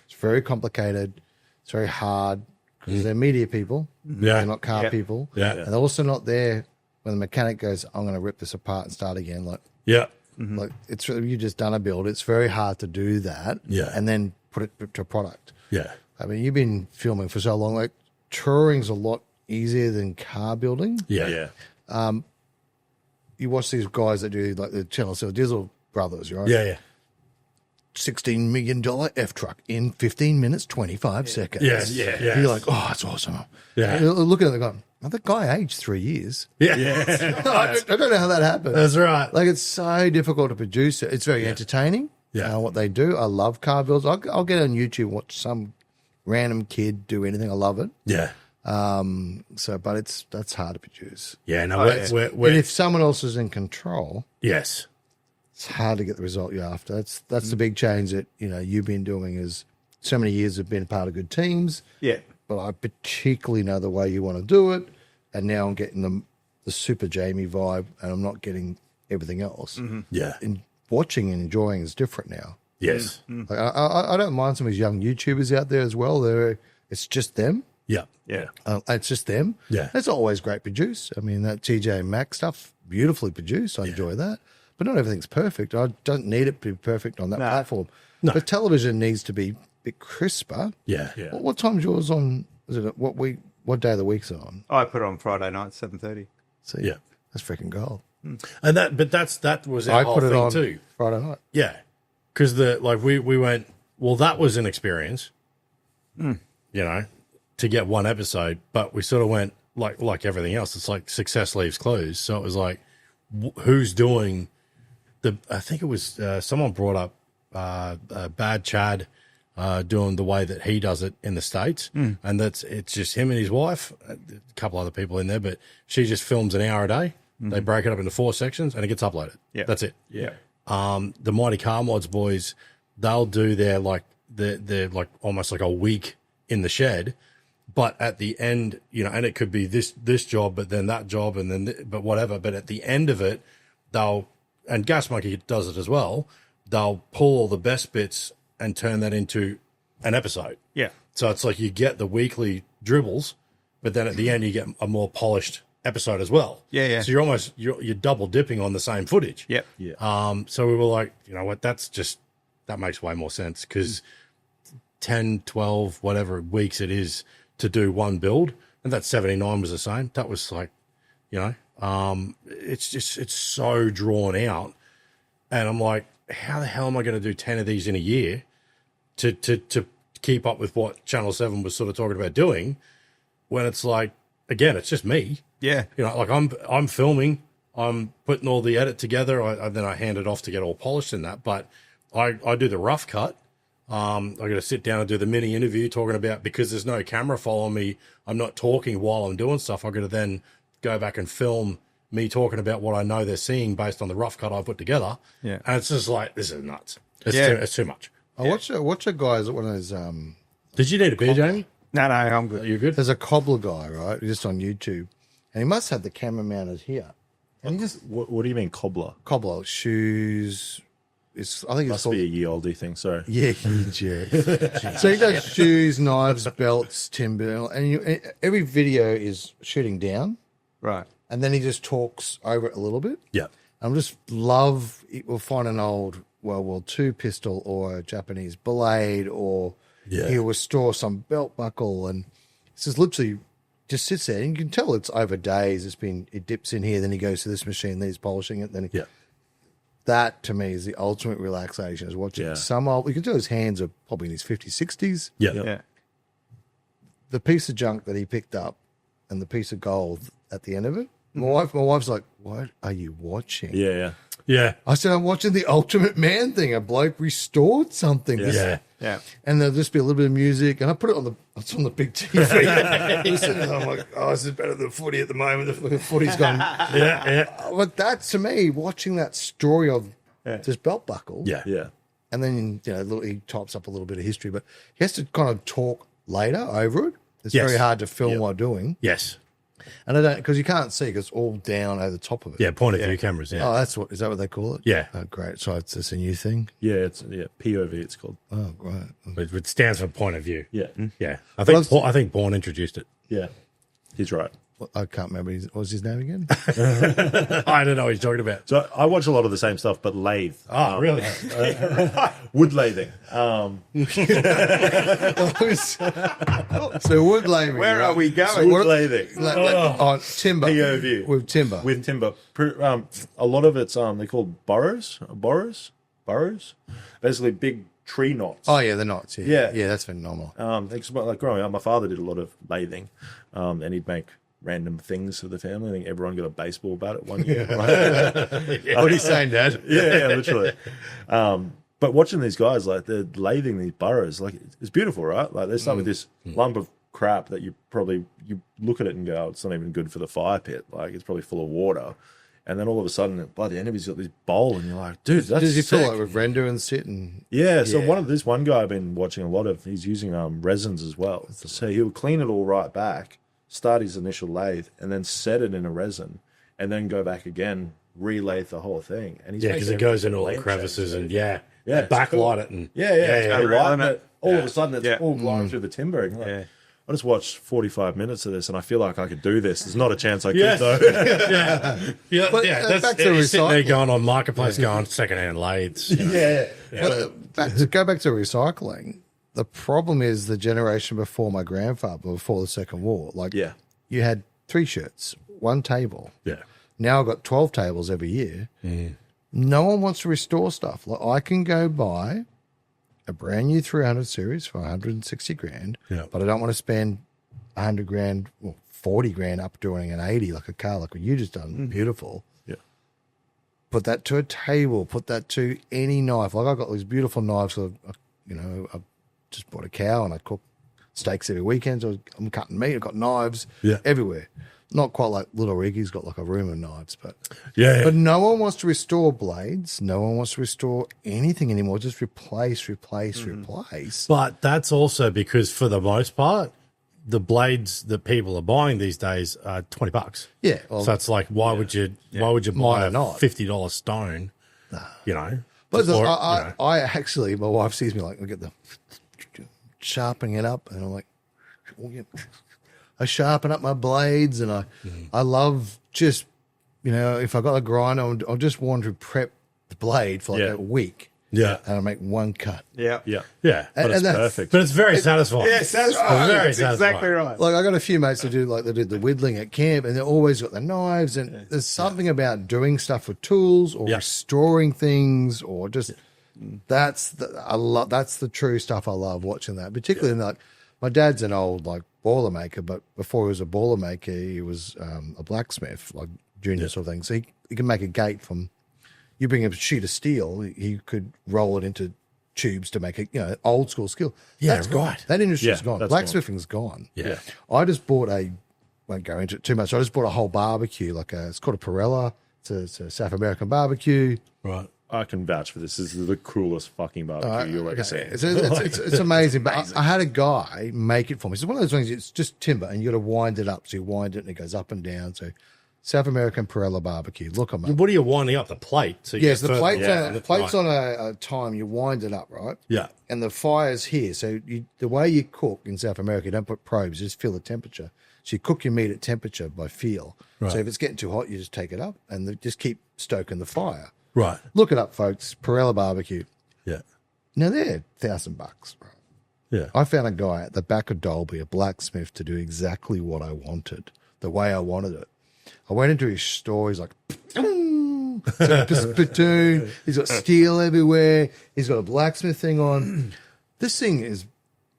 it's very complicated. It's very hard because they're media people. They're not car people. Yeah. And they're also not there when the mechanic goes, I'm going to rip this apart and start again. Like, like it's you just done a build. It's very hard to do that. Yeah. And then put it to product. Yeah. I mean, you've been filming for so long. Like, touring's a lot easier than car building. Yeah. You watch these guys that do like the Channel 7 Dizzle brothers, right? Yeah. $16 million F truck in 15 minutes, 25 seconds. Yes, yeah. You're like, oh, that's awesome. Yeah. You're looking at it going, oh, that guy aged 3 years. Yeah. I don't know how that happened. That's right. Like, it's so difficult to produce it. It's very entertaining. Yeah. What they do. I love car builds. I'll get on YouTube and watch some random kid do anything. I love it. Yeah. But that's hard to produce. Yeah. No, And if someone else is in control, yes. it's hard to get the result you're after. That's the big change that you've been doing. Is so many years of being part of good teams. Yeah. But I particularly know the way you want to do it, and now I'm getting the super Jamie vibe, and I'm not getting everything else. Mm-hmm. Yeah. And watching and enjoying is different now. Yes. Like, I don't mind some of these young YouTubers out there as well. It's just them. Yeah. Yeah. It's just them. Yeah. It's always great produced. I mean, that TJ and Max stuff, beautifully produced. I enjoy that. But not everything's perfect. I don't need it to be perfect on that platform. No. But television needs to be a bit crisper. Yeah. Yeah. What time's yours on? Is it what day of the week's it on? I put it on Friday night, 7:30. See, Yeah. that's freaking gold. And that was our I whole put it thing on too. Friday night. Yeah. Because we went, well, that was an experience, to get one episode, but we sort of went like everything else. It's like success leaves clues. So it was like, who's doing I think it was someone brought up Bad Chad doing the way that he does it in the States. And it's just him and his wife, a couple other people in there, but she just films an hour a day. They break it up into 4 sections and it gets uploaded. Yeah. That's it. Yeah. The Mighty Car Mods boys, they'll do their like almost like a week in the shed, but at the end, and it could be this job, but then that job, and then but whatever. But at the end of it, and Gas Monkey does it as well. They'll pull all the best bits and turn that into an episode. Yeah. So it's like you get the weekly dribbles, but then at the end you get a more polished episode as well. Yeah, yeah. So you're double dipping on the same footage. Yep. Yeah. So we were like, you know what, that makes way more sense because 10, 12, whatever weeks it is to do one build, and that 79 was the same. That was like, it's so drawn out. And I'm like, how the hell am I going to do 10 of these in a year to keep up with what Channel 7 was sort of talking about doing when it's like, again, it's just me. Yeah. Like I'm filming, I'm putting all the edit together. Then I hand it off to get all polished in that. But I do the rough cut. I got to sit down and do the mini interview talking about, because there's no camera following me, I'm not talking while I'm doing stuff. I've got to then go back and film me talking about what I know they're seeing based on the rough cut I put together. Yeah. And it's just like, this is nuts. It's too much. I watch a guy at one of those. Did you need a beer, Jamie? No, I'm Are good. you good? There's a cobbler guy, right? Just on YouTube, and he must have the camera mounted here. And he just What do you mean cobbler? cobbler shoes. I think it's Must called. be a ye olde thing. Sorry. Yeah, yeah. So he does shoes, knives, belts, timber, and every video is shooting down, Right. and then he just talks over it a little bit. Yeah. I'm just love. We'll find an old World War II pistol or a Japanese blade, or he'll restore some belt buckle, and it's just literally just sits there, and you can tell it's over days. It dips in here, then he goes to this machine, then he's polishing it, then that to me is the ultimate relaxation, is watching some old. You can tell his hands are probably in his 50s, 60s. Yeah. Yeah. The piece of junk that he picked up and the piece of gold at the end of it. My wife's like, "What are you watching?" Yeah, yeah. Yeah. I said, "I'm watching the Ultimate Man thing. A bloke restored something." Yeah. Yeah. And there'll just be a little bit of music, and I put it on it's on the big TV. Listen, and I'm like, "Oh, this is better than footy at the moment. The footy's gone." Yeah. But that, to me, watching that story of this belt buckle, Yeah. Yeah. and then he types up a little bit of history, but he has to kind of talk later over it. It's Yes. very hard to film while doing, Yes. and I don't, because you can't see, because it's all down over the top of it. Yeah. Point of view cameras. Yeah. Oh, is that what they call it? Yeah. Oh, great. So it's just a new thing. Yeah, it's POV. It's called. Oh, right. It stands for point of view. Yeah, Yeah. I think Bourne introduced it. yeah. He's right. Well, I can't remember. What was his name again? I don't know what he's talking about. So I watch a lot of the same stuff, but lathe. Oh, really? Wood lathing. So wood laving. Where are we going? So Wood lathing. Timber. POV. With timber. With timber. A lot of it's they're called borrows. Borrows? burrows, basically big tree knots. Oh yeah, the knots. Yeah. Yeah, that's phenomenal. Like growing up, my father did a lot of lathing, and he'd make random things for the family. I think everyone got a baseball bat at one year. Right? What are you saying, Dad? Yeah, literally. But watching these guys, like, they're lathing these burrows, like, it's beautiful, right? Like, they start with this lump of crap that you look at it and go, oh, it's not even good for the fire pit. Like, it's probably full of water. And then all of a sudden, by the end of it, he's got this bowl, and you're like, dude, that's Does he sick. feel like with render and sit and Yeah, so this one guy I've been watching a lot of, he's using resins as well. So he'll clean it all right back, start his initial lathe, and then set it in a resin, and then go back again, relathe the whole thing. And he's because it goes in all the crevices and backlight it and all of a sudden it's all glowing through the timber. And like, I just watched 45 minutes of this, and I feel like I could do this. There's not a chance I could though. That's back to sitting there recycling. going on marketplace, going secondhand lathes. You know. Go back to recycling. The problem is the generation before my grandfather, before the Second War. Like, you had 3 shirts, 1 table. Yeah. Now I've got 12 tables every year. No one wants to restore stuff. Like, I can go buy a brand new 300 series for 160 grand, but I don't want to spend 100 grand, well, 40 grand up doing an 80 like a car, like what you just done. Beautiful. Yeah. Put that to a table. Put that to any knife. Like, I've got these beautiful knives. So, I just bought a cow and I cook steaks every weekend. So I'm cutting meat. I've got knives everywhere. Not quite like Little Ricky's got like a room of knives, but But no one wants to restore blades. No one wants to restore anything anymore. Just replace. But that's also because for the most part, the blades that people are buying these days are $20. Yeah. Well, So it's like, why would you buy a $50 stone? You know. but Or, I actually, my wife sees me like, I get the sharpening it up, and I'm like, I sharpen up my blades, and I love just, if I got a grinder, I'll just want to prep the blade for like a week. Yeah. And I make one cut. Yeah. But And it's that's perfect. But it's very satisfying. Yeah, satisfying. Very That's satisfying. exactly right. Like, I got a few mates that do they did the whittling at camp, and they always got the knives, and there's something about doing stuff with tools or restoring things, or just that's the true stuff I love watching that. Particularly like, my dad's an old like Boilermaker, but before he was a Boilermaker, he was a blacksmith, like junior sort of thing. So he can make a gate from, you bring a sheet of steel, he could roll it into tubes to make a old school skill. Yeah, That's right. gone. That industry's gone. that's Blacksmithing's gone. Yeah. I just bought won't go into it too much. I just bought a whole barbecue, it's called a Perella. It's a South American barbecue. Right. I can vouch for this. This is the coolest fucking barbecue you'll ever see. It's amazing. But I had a guy make it for me. It's one of those things, it's just timber, and you got to wind it up. So you wind it, and it goes up and down. So South American Perella barbecue. Look them up. What are you winding up? The plate? So you Yes, get the further- plate's on a time. You wind it up, right? Yeah. And the fire's here. So the way you cook in South America, you don't put probes, you just feel the temperature. So you cook your meat at temperature by feel. Right. So if it's getting too hot, you just take it up and just keep stoking the fire. Right. Look it up, folks. Perella barbecue. Yeah. Now they're $1,000, right? Yeah. I found a guy at the back of Dolby, a blacksmith, to do exactly what I wanted, the way I wanted it. I went into his store. He's like, spittoon. He's got steel everywhere. He's got a blacksmith thing on. This thing is,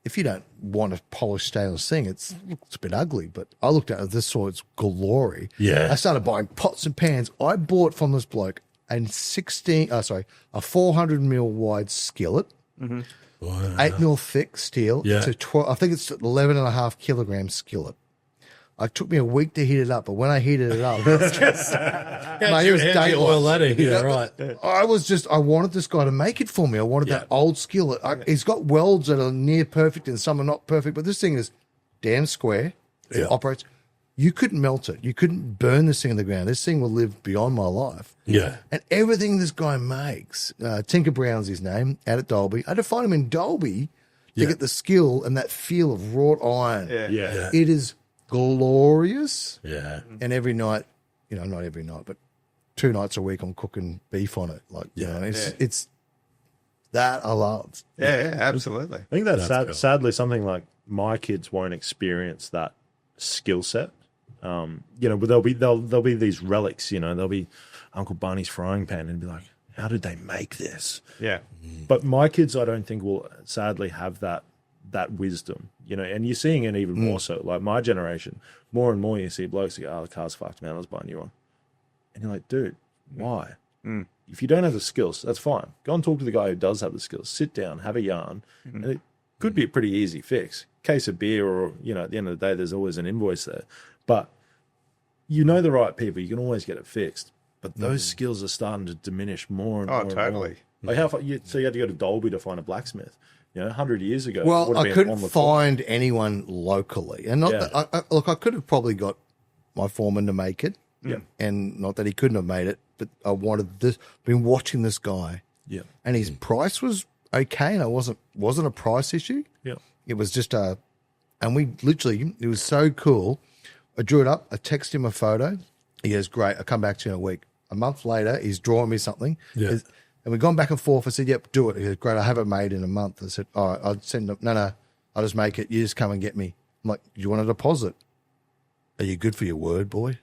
if you don't want a polished stainless thing, it's a bit ugly. But I looked at it, this saw its glory. Yeah. I started buying pots and pans. I bought from this bloke a 400 mil wide skillet, 8 mil thick steel. Yeah. To 12, I think it's 11.5 kilogram skillet. It took me a week to heat it up, but when I heated it up, mate, it was daylight. Oil that in. Yeah, right. I wanted this guy to make it for me. I wanted that old skillet. He's got welds that are near perfect and some are not perfect, but this thing is damn square. It operates. You couldn't melt it. You couldn't burn this thing in the ground. This thing will live beyond my life. Yeah. And everything this guy makes, Tinker Brown's his name, out at Dolby. I had to find him in Dolby to get the skill and that feel of wrought iron. Yeah. It is glorious. Yeah. And every night, not every night, but 2 nights a week I'm cooking beef on it. It's that I love. Yeah, absolutely. I think that's cool. sadly something like my kids won't experience that skill set. But there'll be these relics. There'll be Uncle Barney's frying pan, and be like, how did they make this? Yeah. But my kids, I don't think will sadly have that wisdom, and you're seeing it even more so. Like my generation, more and more you see blokes go, oh, the car's fucked, man, let's buy a new one. And you're like, dude, why? If you don't have the skills, that's fine. Go and talk to the guy who does have the skills. Sit down, have a yarn, and it could be a pretty easy fix. Case of beer, or at the end of the day, there's always an invoice there. But the right people, you can always get it fixed. But those skills are starting to diminish more and more. Oh, totally. And more. Like how far, so you had to go to Dolby to find a blacksmith. 100 years ago. Well, I couldn't find anyone locally, and not that. I could have probably got my foreman to make it. Yeah. And not that he couldn't have made it, but I wanted this. Been watching this guy. Yeah. And his price was okay, and it wasn't a price issue. Yeah. It was just and we literally, it was so cool. I drew it up. I texted him a photo. He goes, great. I'll come back to you in a week. A month later, he's drawing me something. Yeah. And we've gone back and forth. I said, yep, do it. He goes, great. I have it made in a month. I said, all right, I'll send him. No, I'll just make it. You just come and get me. I'm like, do you want a deposit? Are you good for your word, boy?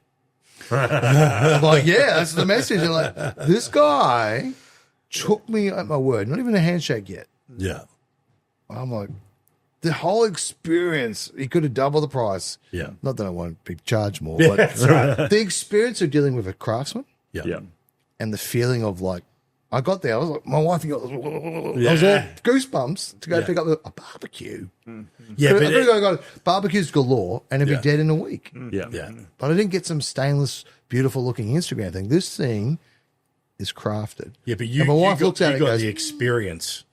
I'm like, yeah, that's the message. And like, this guy took me at my word. Not even a handshake yet. Yeah. I'm like, the whole experience, he could have doubled the price. Yeah. Not that I want to be charged more, but the experience of dealing with a craftsman Yeah. and the feeling of like, I got there, I was like, my wife got, I was all goosebumps to go pick up a barbecue. Yeah, I could have got barbecues galore and it'd be dead in a week. Yeah. But I didn't get some stainless, beautiful looking Instagram thing. This thing is crafted. Yeah, but And my wife looks at it and got goes, the experience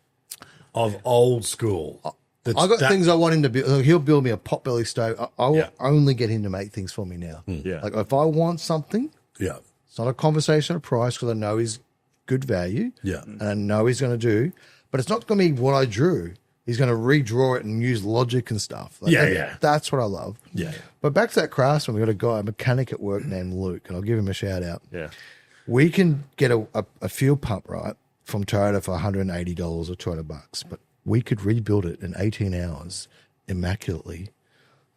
of old school. I got things I want him to build. He'll build me a potbelly stove. I will only get him to make things for me now. Yeah. Like if I want something, Yeah. it's not a conversation of price because I know he's good value. Yeah. And I know he's going to do, but it's not going to be what I drew. He's going to redraw it and use logic and stuff. Like that's what I love. Yeah. But back to that craftsman, we got a guy, a mechanic at work named Luke, and I'll give him a shout out. Yeah. We can get a fuel pump, right, from Toyota for $180 or $200, but we could rebuild it in 18 hours immaculately.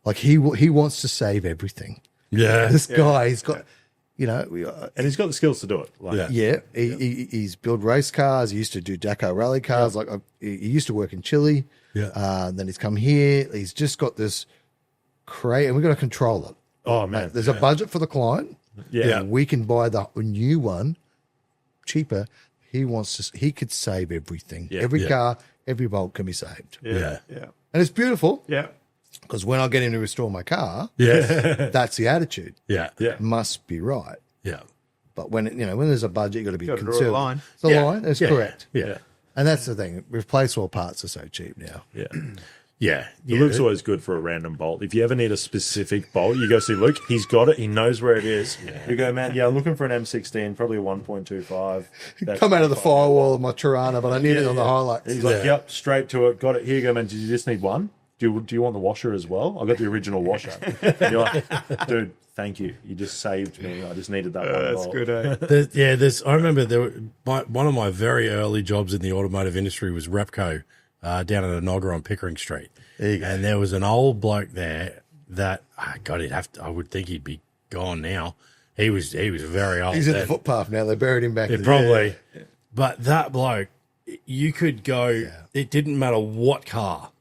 Like he wants to save everything. Yeah. This guy, he's got, and he's got the skills to do it. Like, he's built race cars. He used to do Dakar rally cars. Like he used to work in Chile. Yeah. Then he's come here. He's just got this and we've got to control it. Oh man, There's a budget for the client. Yeah. And we can buy the new one cheaper. He could save everything. Yeah. Every car, every bolt can be saved. Yeah. And it's beautiful. Yeah. Because when I get him to restore my car, Yeah. that's the attitude. Yeah. Yeah. Must be right. Yeah. But when when there's a budget, you've got to be Gotta draw a conservative. line. It's a Yeah. line. That's Yeah. correct. Yeah. And that's the thing. Replaceable parts are so cheap now. Yeah. Yeah. Luke's always good for a random bolt. If you ever need a specific bolt, you go see Luke. He's got it. He knows where it is. You go, man, I'm looking for an M16, probably a 1.25. Come out of the firewall of my Tirana, but I need it on the highlights. He's like, yep, straight to it. Got it. Here you go, man. Did you just need one? Do you want the washer as well? I got the original washer. And you're like, dude, thank you. You just saved me. I just needed that one That's bolt. good, eh? I remember one of my very early jobs in the automotive industry was Repco down at Enoggera on Pickering Street. There you go. And there was an old bloke there that, I would think he'd be gone now. He was very old. He's in the then. footpath now. They buried him back. Yeah, there. probably. But that bloke, you could go, it didn't matter what car.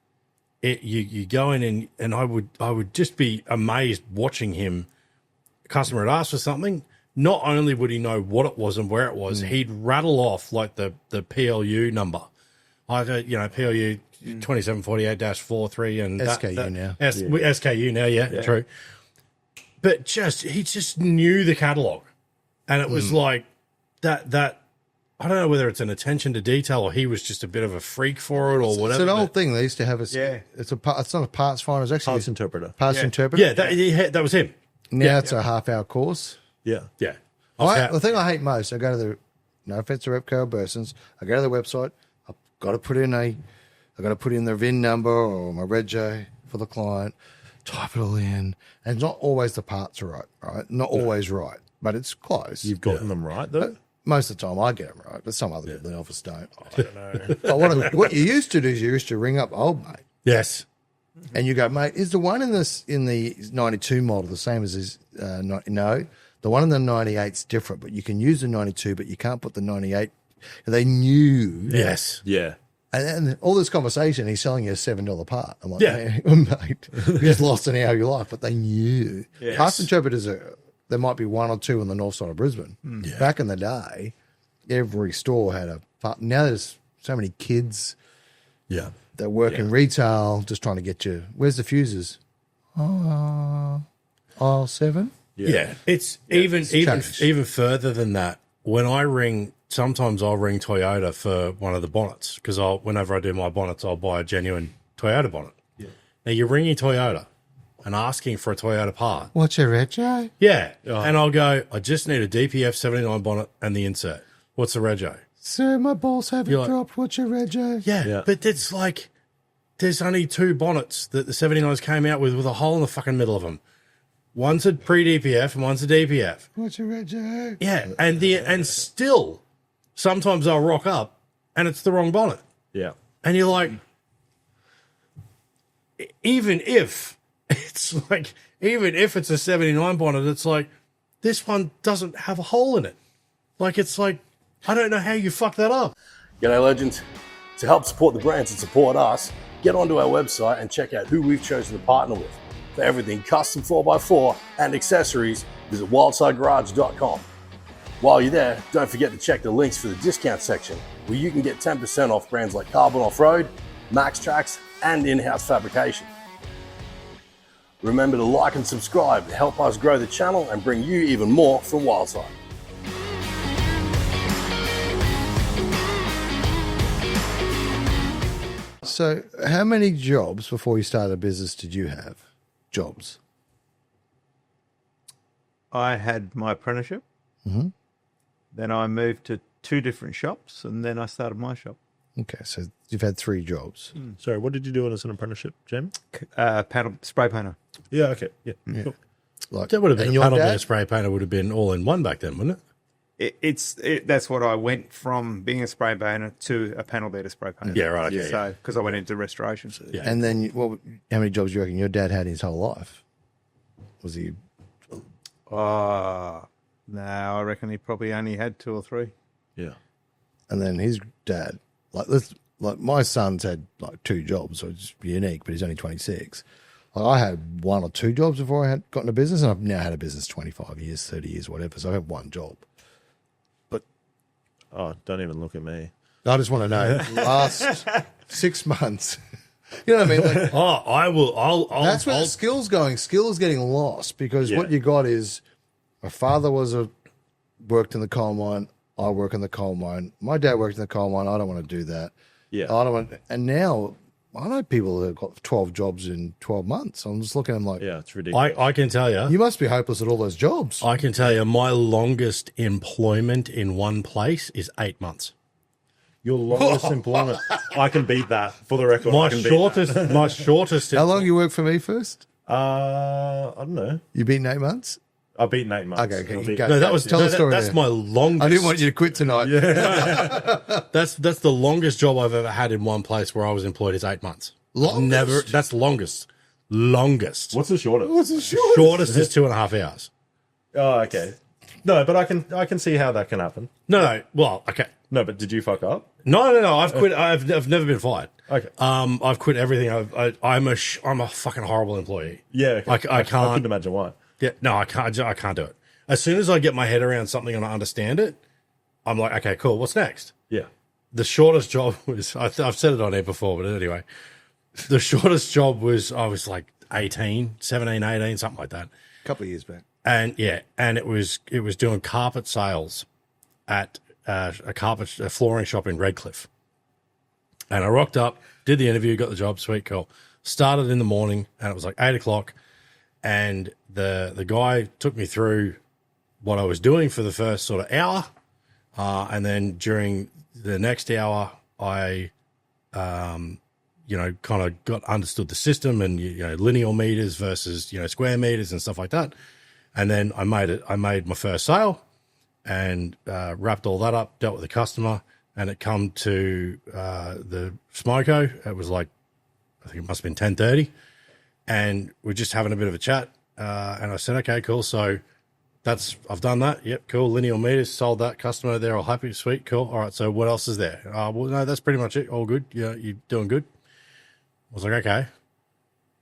You go in and I would just be amazed watching him. A customer had asked for something. Not only would he know what it was and where it was, he'd rattle off like the PLU number. PLU 2748-43 and SKU now. SKU now, true. But he just knew the catalog. And it was like that I don't know whether it's an attention to detail or he was just a bit of a freak for it or whatever. It's an old thing. They used to have it's not a parts finder. It's actually Parts interpreter. Parts interpreter. Yeah, that was him. Now it's a half-hour course. Yeah. Yeah. The thing I hate most, I go to the, no offense to Repco or Bursons, I go to the website, I've got to put in the VIN number or my rego for the client, type it all in, and it's not always the parts are right? Not always right, but it's close. You've gotten them right, though? Most of the time I get them right, but some other people in the office don't. I don't know. But what you used to do is you used to ring up old mate, Yes. and you go, mate, is the one in the 92 model the same as his? No, the one in the 98's different, but you can use the 92, but you can't put the 98 They knew. Yes. Yeah. And all this conversation, he's selling you a $7 part. I'm like, Yeah. mate, you just lost an hour of your life. But they knew. Yes. Parts interpreters, there might be one or two on the north side of Brisbane. Yeah. Back in the day, every store had a part. Now there's so many kids Yeah. that work in retail just trying to get you. Where's the fuses? Aisle 7? Yeah. It's changed. even further than that. When I ring, sometimes I'll ring Toyota for one of the bonnets because whenever I do my bonnets, I'll buy a genuine Toyota bonnet. Yeah. Now you're ringing Toyota and asking for a Toyota part. What's your rego? Yeah. And I'll go, I just need a DPF 79 bonnet and the insert. What's the rego? Sir, my balls haven't You're like- dropped. What's your rego? Yeah. But it's like, there's only 2 bonnets that the 79s came out with a hole in the fucking middle of them. One's a pre-DPF and one's a DPF. What's your rego? Yeah, and still, sometimes I'll rock up and it's the wrong bonnet. Yeah. And you're like, even if it's a 79 bonnet, it's like, this one doesn't have a hole in it. Like, it's like, I don't know how you fuck that up. G'day legends. To help support the brands and support us, get onto our website and check out who we've chosen to partner with. For everything custom 4x4 and accessories, visit wildsidegarage.com. While you're there, don't forget to check the links for the discount section, where you can get 10% off brands like Carbon Off-Road, MAXTRAX, and In-House Fabrication. Remember to like and subscribe to help us grow the channel and bring you even more from Wildside. So, how many jobs before you started a business did you have? Jobs. I had my apprenticeship. Mm-hmm. Then I moved to 2 different shops, and then I started my shop. Okay, so you've had 3 jobs. Sorry, what did you do as an apprenticeship, Jamie? Spray painter. Yeah, okay. Yeah. Cool. Like, That would have been and a your panel dad? beer spray painter would have been all in one back then, wouldn't it? That's what I went from being a spray painter to a panel beater spray painter. Yeah, right. Okay, So because I went into restoration. Yeah. And then, how many jobs do you reckon your dad had his whole life? Was he? No, I reckon he probably only had 2 or 3. Yeah. And then his dad, like my son's had like 2 jobs, so it's unique, but he's only 26. Like I had 1 or 2 jobs before I had got into business, and I've now had a business 25 years, 30 years, whatever. So I have 1 job. Oh, don't even look at me. I just want to know last 6 months. You know what I mean? Like, I will. that's where the skill's going. Skill is getting lost because what you got is my father worked in the coal mine. I work in the coal mine. My dad worked in the coal mine. I don't want to do that. Yeah. I don't want. And now I know people that have got 12 jobs in 12 months. I'm just looking at them like, Yeah, it's ridiculous. I can tell you. you must be hopeless at all those jobs. I can tell you, my longest employment in one place is 8 months. Your longest employment. I can beat that, for the record. I can beat My shortest. How long you work for me first? that. I don't know. You been 8 months? I've beaten 8 months. Okay, I've you beaten- go. No, that was Tell the story that's there. my longest. I didn't want you to quit tonight. That's the longest job I've ever had in one place where I was employed is 8 months. Longest? Never. That's longest. Longest. What's the shortest? What's the short? Shortest is 2.5 hours. Oh, okay. No, but I can see how that can happen. No. Well, okay. No, but did you fuck up? No. I've quit. I've never been fired. Okay. I've quit everything. I'm a fucking horrible employee. Yeah, okay. I can't. I couldn't imagine why. Yeah, no, I can't do it. As soon as I get my head around something and I understand it, I'm like, okay, cool. What's next? Yeah. The shortest job was, I've said it on here before, but anyway, the shortest job was, I was like 17, 18, something like that. A couple of years back. And yeah, and it was doing carpet sales at a flooring shop in Redcliffe. And I rocked up, did the interview, got the job, sweet, cool. Started in the morning and it was like 8 o'clock. And the guy took me through what I was doing for the first sort of hour. And then during the next hour, I, kind of understood the system and, linear meters versus, square meters and stuff like that. And then I made my first sale and wrapped all that up, dealt with the customer, and it come to the Smoko. It was like, I think it must have been 10:30. And we're just having a bit of a chat. And I said, okay, cool. So I've done that. Yep, cool. Lineal meters, sold that. Customer, they're all happy. Sweet, cool. All right, so what else is there? Well, no, that's pretty much it. All good. Yeah, you're doing good. I was like, okay.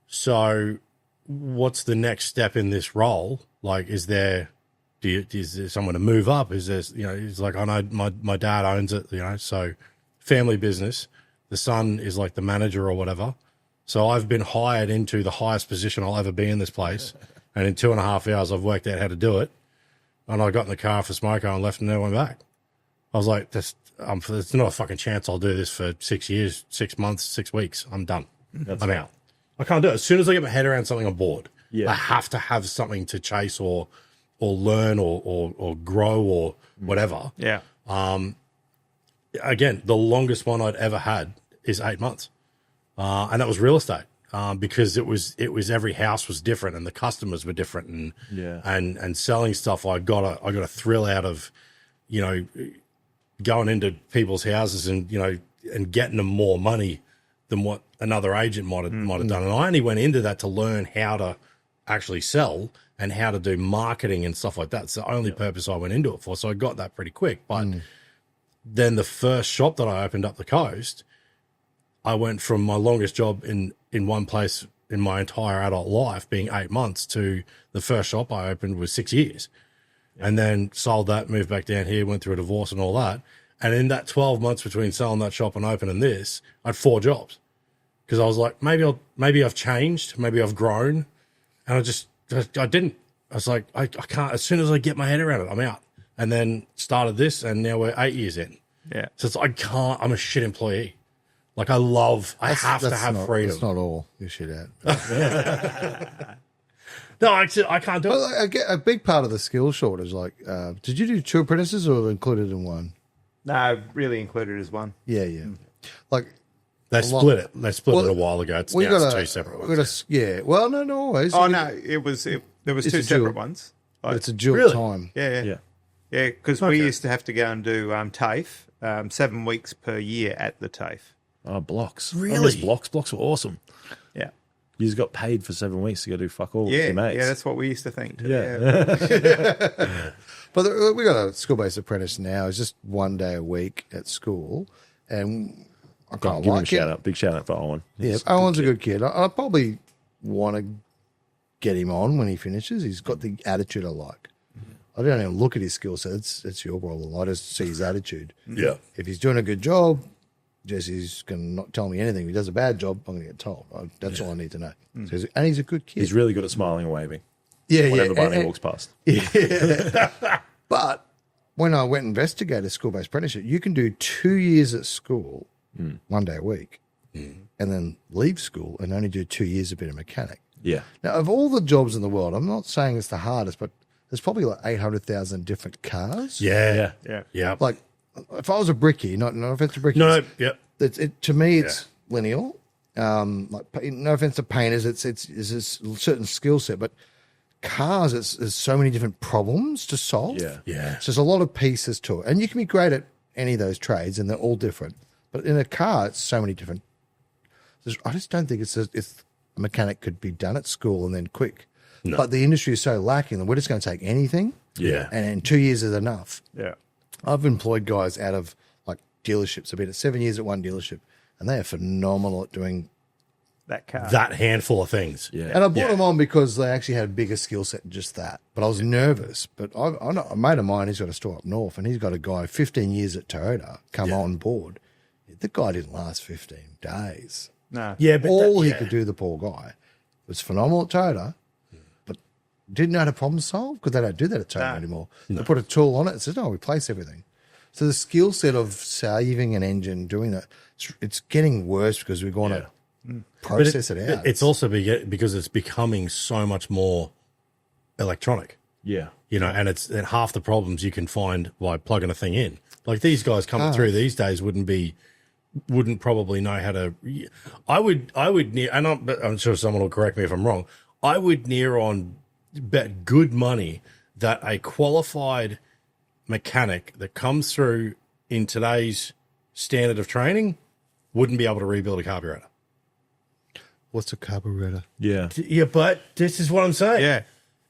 So what's the next step in this role? Like, is there someone to move up? Is there, he's like, I know my dad owns it, so family business. The son is like the manager or whatever. So I've been hired into the highest position I'll ever be in this place. And in 2.5 hours, I've worked out how to do it. And I got in the car for Smoko and left and never went back. I was like, there's not a fucking chance I'll do this for 6 years, 6 months, 6 weeks. I'm done. I'm out. I can't do it. As soon as I get my head around something, I'm bored. Yeah. I have to have something to chase or learn or grow or whatever. Yeah. Again, the longest one I'd ever had is 8 months. And that was real estate. Because it was every house was different and the customers were different and selling stuff. I got a thrill out of, going into people's houses and getting them more money than what another agent might have done. And I only went into that to learn how to actually sell and how to do marketing and stuff like that. It's the only purpose I went into it for. So I got that pretty quick. But then the first shop that I opened up the coast, I went from my longest job in one place in my entire adult life being 8 months to the first shop I opened was 6 years. And then sold that, moved back down here, went through a divorce and all that. And in that 12 months between selling that shop and opening this, I had 4 jobs. Because I was like, maybe I've changed, maybe I've grown. And I didn't. I was like, I can't, as soon as I get my head around it, I'm out. And then started this and now we're 8 years in. Yeah. So I'm a shit employee. Like I have to have freedom. That's not all you should have. No, I can't do it. Well, I get a big part of the skill shortage. Like, did you do 2 apprentices or included in one? No, really included as one. Yeah. Like they split it. They split it a while ago. It's 2 separate ones. Well, not always. Oh no, there was 2 separate ones. Like, it's a dual time. Yeah. Because we used to have to go and do TAFE 7 weeks per year at the TAFE. Oh, blocks. Really? I miss blocks. Blocks were awesome. Yeah. You just got paid for 7 weeks to go do fuck all with your mates. Yeah, that's what we used to think too. Yeah. But we got a school-based apprentice now. It's just 1 day a week at school. And I can't give him like a shout out. Big shout out for Owen. Yeah, Owen's a good kid. I probably want to get him on when he finishes. He's got the attitude I like. I don't even look at his skill set. It's your problem. I just see his attitude. Yeah. If he's doing a good job, Jesse's going to not tell me anything. If he does a bad job, I'm going to get told. That's all I need to know. So and he's a good kid. He's really good at smiling and waving. Yeah, whenever Barney walks past. Yeah. But when I went and investigated school-based apprenticeship, you can do 2 years at school, 1 day a week, and then leave school and only do 2 years of being a mechanic. Yeah. Now, of all the jobs in the world, I'm not saying it's the hardest, but there's probably like 800,000 different cars. Yeah. Like, if I was a brickie, no offense to brickies. No, yep. To me, it's lineal. Like, no offense to painters, it's a certain skill set, but cars, there's so many different problems to solve. Yeah. So there's a lot of pieces to it. And you can be great at any of those trades, and they're all different. But in a car, it's so many different. I just don't think it's a mechanic could be done at school and then quick. No. But the industry is so lacking that we're just going to take anything. Yeah. And in 2 years is enough. Yeah. I've employed guys out of like dealerships. I've been at 7 years at one dealership, and they are phenomenal at doing that handful of things. Yeah. And I brought them on because they actually had a bigger skill set than just that. But I was nervous. But I know a mate of mine, he's got a store up north, and he's got a guy 15 years at Toyota come on board. The guy didn't last 15 days. No. Yeah, but all he could do, the poor guy, was phenomenal at Toyota, but didn't know how to problem solve because they don't do that at Toyota anymore. No. They put a tool on it and says, no, replace everything. So the skill set of saving an engine, doing that, it's getting worse because we're going to process it out. It's also because it's becoming so much more electronic. Yeah. And it's half the problems you can find by plugging a thing in. Like these guys coming through these days wouldn't probably know how to. I would near, and I'm sure someone will correct me if I'm wrong. I would near on bet good money that a qualified mechanic that comes through in today's standard of training wouldn't be able to rebuild a carburetor. What's a carburetor? Yeah. Yeah, but this is what I'm saying. Yeah.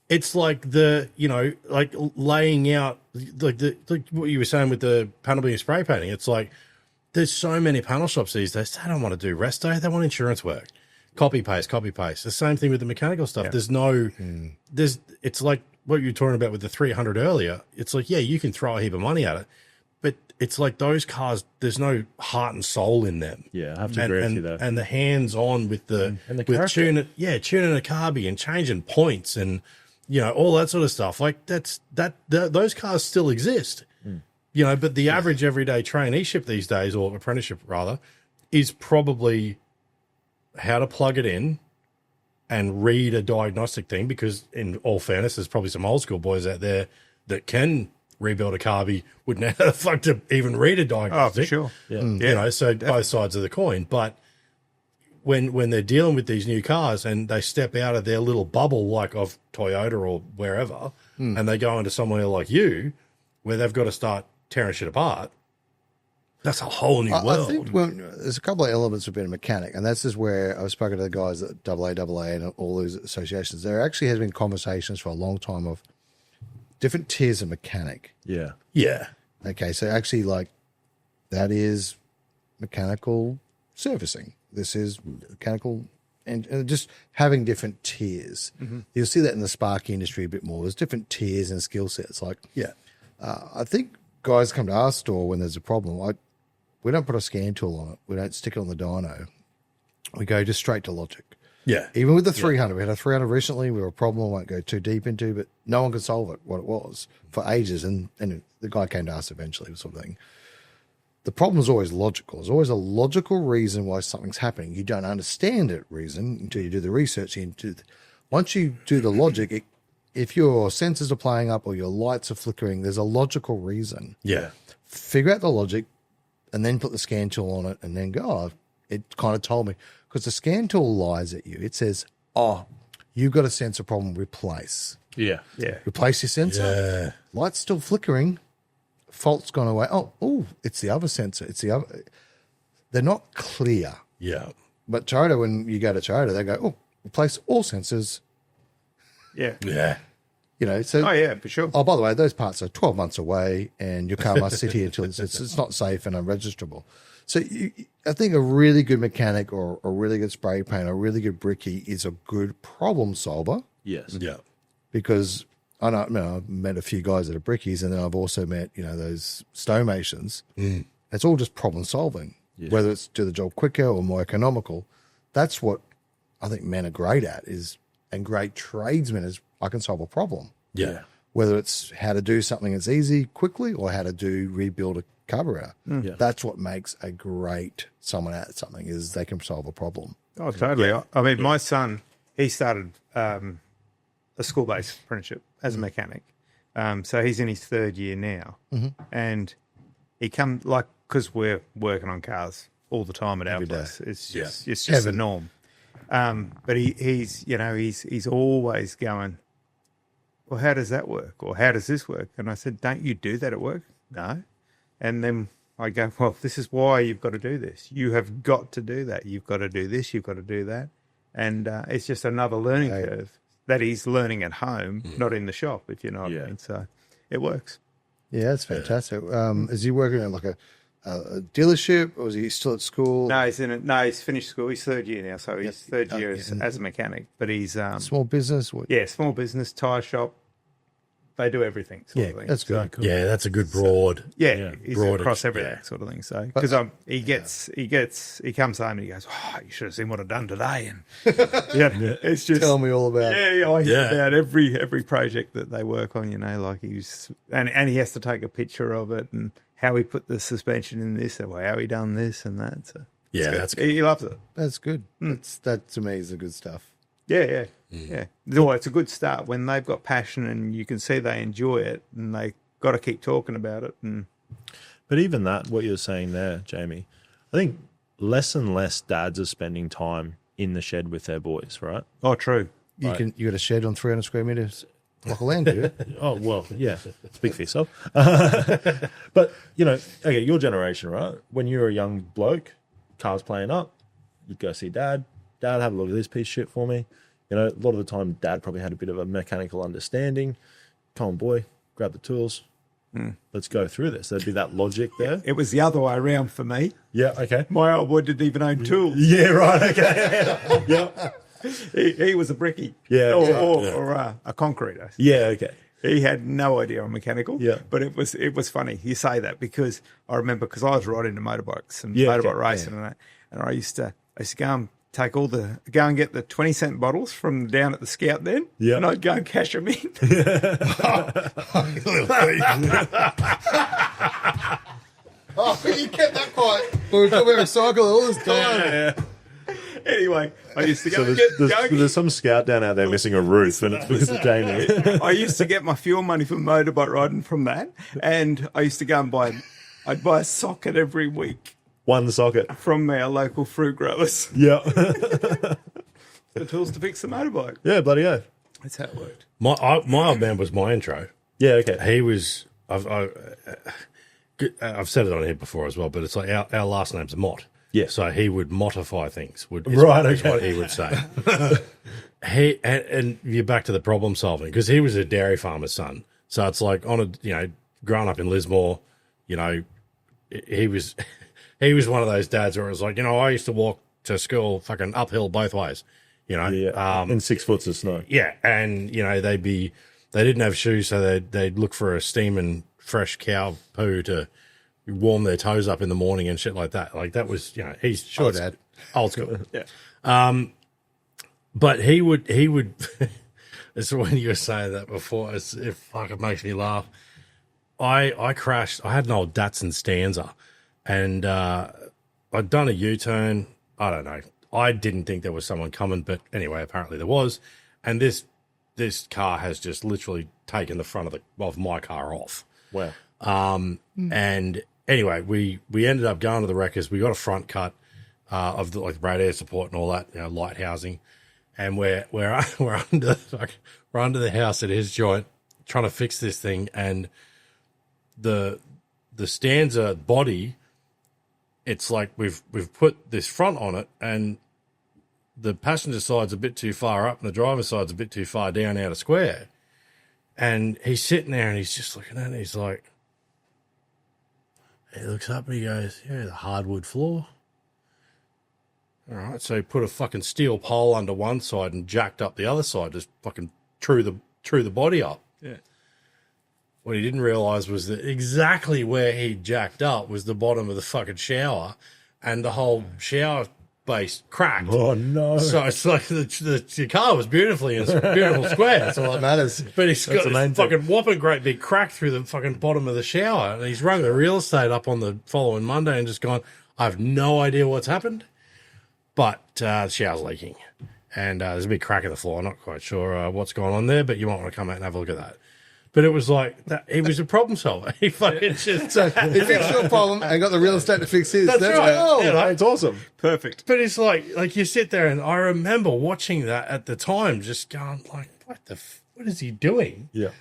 it's like like laying out like what you were saying with the panel being spray painting. It's like there's so many panel shops these days. They don't want to do resto. They want insurance work. Copy paste. The same thing with the mechanical stuff. Yeah. It's like what you were talking about with the 300 earlier. It's like, yeah, you can throw a heap of money at it, but it's like those cars, there's no heart and soul in them. Yeah, I have to agree with you there. And the hands-on with the tuning a carby and changing points and, all that sort of stuff. Like those cars still exist, but the average everyday traineeship these days, or apprenticeship rather, is probably how to plug it in and read a diagnostic thing, because in all fairness, there's probably some old school boys out there that can rebuild a carby, wouldn't know how the fuck to even read a diagnostic. Oh, for sure. Yeah. So definitely. Both sides of the coin. But when they're dealing with these new cars and they step out of their little bubble, like of Toyota or wherever, and they go into somewhere like you, where they've got to start tearing shit apart, that's a whole new world. I think there's a couple of elements of being a mechanic, and that's just where I've spoken to the guys at AAA and all those associations. There actually has been conversations for a long time of different tiers of mechanic. Yeah. Yeah. Okay, so actually, like, that is mechanical servicing. This is mechanical, and just having different tiers. Mm-hmm. You'll see that in the spark industry a bit more. There's different tiers and skill sets. Like, I think guys come to our store when there's a problem. We don't put a scan tool on it. We don't stick it on the dyno. We go just straight to logic. Yeah. Even with the 300, we had a 300 recently. We were a problem I won't go too deep into, but no one could solve it, what it was, for ages. And the guy came to us eventually, sort of thing. The problem is always logical. There's always a logical reason why something's happening. You don't understand that reason until you do the research. Once you do the logic, if your sensors are playing up or your lights are flickering, there's a logical reason. Yeah. Figure out the logic and then put the scan tool on it and then go, oh, it kind of told me. Because the scan tool lies at you. It says, oh, you've got a sensor problem, replace. Yeah. Replace your sensor. Yeah. Light's still flickering. Fault's gone away. Oh, it's the other sensor. It's the other. They're not clear. Yeah. But Toyota, when you go to Toyota, they go, oh, replace all sensors. Yeah. Yeah. So. Oh, yeah, for sure. Oh, by the way, those parts are 12 months away and your car must sit here until it's not safe and unregisterable. So I think a really good mechanic or a really good spray paint or a really good brickie is a good problem solver. Yes. Yeah. Because I've met a few guys that are brickies, and then I've also met, those stonemasons. It's all just problem solving, whether it's do the job quicker or more economical. That's what I think men are great at and great tradesmen is I can solve a problem. Yeah. Whether it's how to do something that's easy quickly or how to rebuild a carburetor. Yeah. That's what makes a great someone at something is they can solve a problem. Oh, totally. I mean, my son, he started a school-based apprenticeship as a mechanic. So he's in his third year now. Mm-hmm. And he come because we're working on cars all the time at our place. It's just the norm. But he's always going, well, how does that work? Or how does this work? And I said, don't you do that at work? No. And then I go, well, this is why you've got to do this. You have got to do that. You've got to do this. You've got to do that. And it's just another learning curve that he's learning at home, not in the shop, if you know what I mean. So it works. Yeah, that's fantastic. Is he working in like a dealership, or is he still at school? No, he's finished school. He's third year now, so he's third year as a mechanic. But he's small business. Small business, tyre shop. They do everything. Sort of thing. That's good. Cool. Yeah, that's a good broad. He's broad across everything, sort of thing. So because he comes home and he goes, oh, you should have seen what I've done today, and it's just tell me all about it. I hear about every project that they work on. Like he's and he has to take a picture of it and how he put the suspension in this, or how he done this and that. So that's good. He loves it. That's good. That to me is the good stuff. Yeah. Well, it's a good start when they've got passion and you can see they enjoy it and they got to keep talking about it. But even that, what you're saying there, Jamie, I think less and less dads are spending time in the shed with their boys, right? Oh, true. You got a shed on 300 square meters, like a land, do you? Oh, well, yeah. Speak for yourself. But, your generation, right? When you were a young bloke, cars playing up, you'd go see dad. Dad, have a look at this piece of shit for me. You know, a lot of the time, Dad probably had a bit of a mechanical understanding. Come on, boy, grab the tools. Let's go through this. There'd be that logic there. It was the other way around for me. Yeah, okay. My old boy didn't even own tools. Yeah, right, okay. Yeah. He was a brickie. Yeah. Or a concreter. Yeah, okay. He had no idea on mechanical. Yeah. But it was funny. You say that because I remember because I was right into motorbikes and Yeah, motorbike okay. racing and that. And I used to go and go and get the 20-cent bottles from down at the Scout then. Yeah. And I'd go and cash them in. Oh, you kept that quiet. We were talking about recycle all this time. Anyway, I used to go So and there's some scout down out there missing a roof, and it's because of Jamie. I used to get my fuel money from motorbike riding from that. And I used to go and I'd buy a socket every week One socket. from our local fruit growers. Yeah. The tools to fix the motorbike. Yeah, bloody oath. That's how it worked. My old man was my intro. Yeah, okay. He was. I've said it on here before as well, but it's like our last name's Mott. Yeah. So he would modify things. Is okay. what he would say. And you're back to the problem solving because he was a dairy farmer's son. So it's like growing up in Lismore, he was one of those dads where it was like, I used to walk to school fucking uphill both ways, Yeah. In 6 foot of snow. Yeah, and they didn't have shoes, so they'd look for a steaming fresh cow poo to warm their toes up in the morning and shit like that. Like that was, he's Sure, Dad. old school. Yeah. But he would. It's when you were saying that before. It makes me laugh. I crashed. I had an old Datsun Stanza, and I'd done a U-turn. I don't know. I didn't think there was someone coming, but anyway, apparently there was. And this car has just literally taken the front of my car off. Wow. And anyway, we ended up going to the wreckers. We got a front cut of the radiator support and all that, light housing, and we're under the house at his joint trying to fix this thing, and the Stanza body, it's like we've put this front on it, and the passenger side's a bit too far up and the driver's side's a bit too far down out of square. And he's sitting there and he's just looking at it. He's like, he looks up and he goes, yeah, the hardwood floor. All right. So he put a fucking steel pole under one side and jacked up the other side, just fucking drew the body up. Yeah. What he didn't realize was that exactly where he jacked up was the bottom of the fucking shower, and the whole shower base cracked. Oh, no. So it's like the car was beautiful square. That's all that matters. But he's got this fucking whopping great big crack through the fucking bottom of the shower, and he's rung the real estate up on the following Monday and just gone, I have no idea what's happened, but the shower's leaking, and there's a big crack in the floor. I'm not quite sure what's going on there, but you might want to come out and have a look at that. But it was like that. He was a problem solver. He fucking just So he fixed your problem and got the real estate to fix his. That's right. Oh, It's awesome. Perfect. But it's like you sit there, and I remember watching that at the time, just going like, what is he doing? Yeah.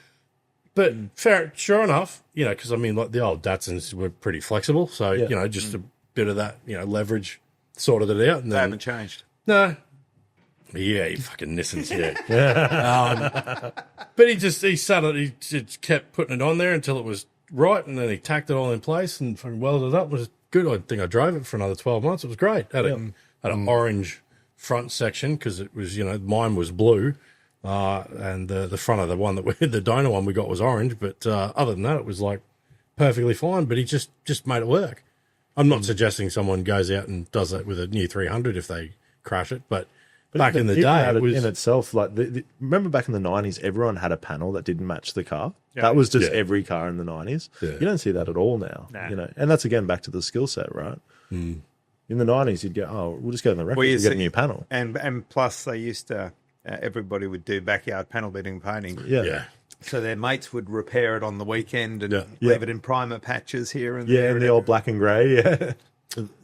But sure enough, because like the old Datsuns were pretty flexible, so just a bit of that leverage sorted it out. And They then, haven't changed. no. Yeah, you fucking Nissans, yeah. But he just kept putting it on there until it was right, and then he tacked it all in place and fucking welded it up. It was good. I think I drove it for another 12 months. It was great. Had an orange front section because it was, mine was blue, and the front of the one the donor one we got was orange. But other than that, it was like perfectly fine. But he just made it work. I'm not suggesting someone goes out and does that with a new 300 if they crash it, but back in the day, it was in itself, like remember back in the 90s, everyone had a panel that didn't match the car. That was just every car in the 90s. Yeah. You don't see that at all now. Nah. And that's again back to the skill set, right? In the 90s, you'd go, oh, we'll just go to the reference and get a new panel. And plus, they used to, everybody would do backyard panel beating and painting. yeah. So their mates would repair it on the weekend and leave it in primer patches here and Yeah, there. and the old black and grey. Yeah,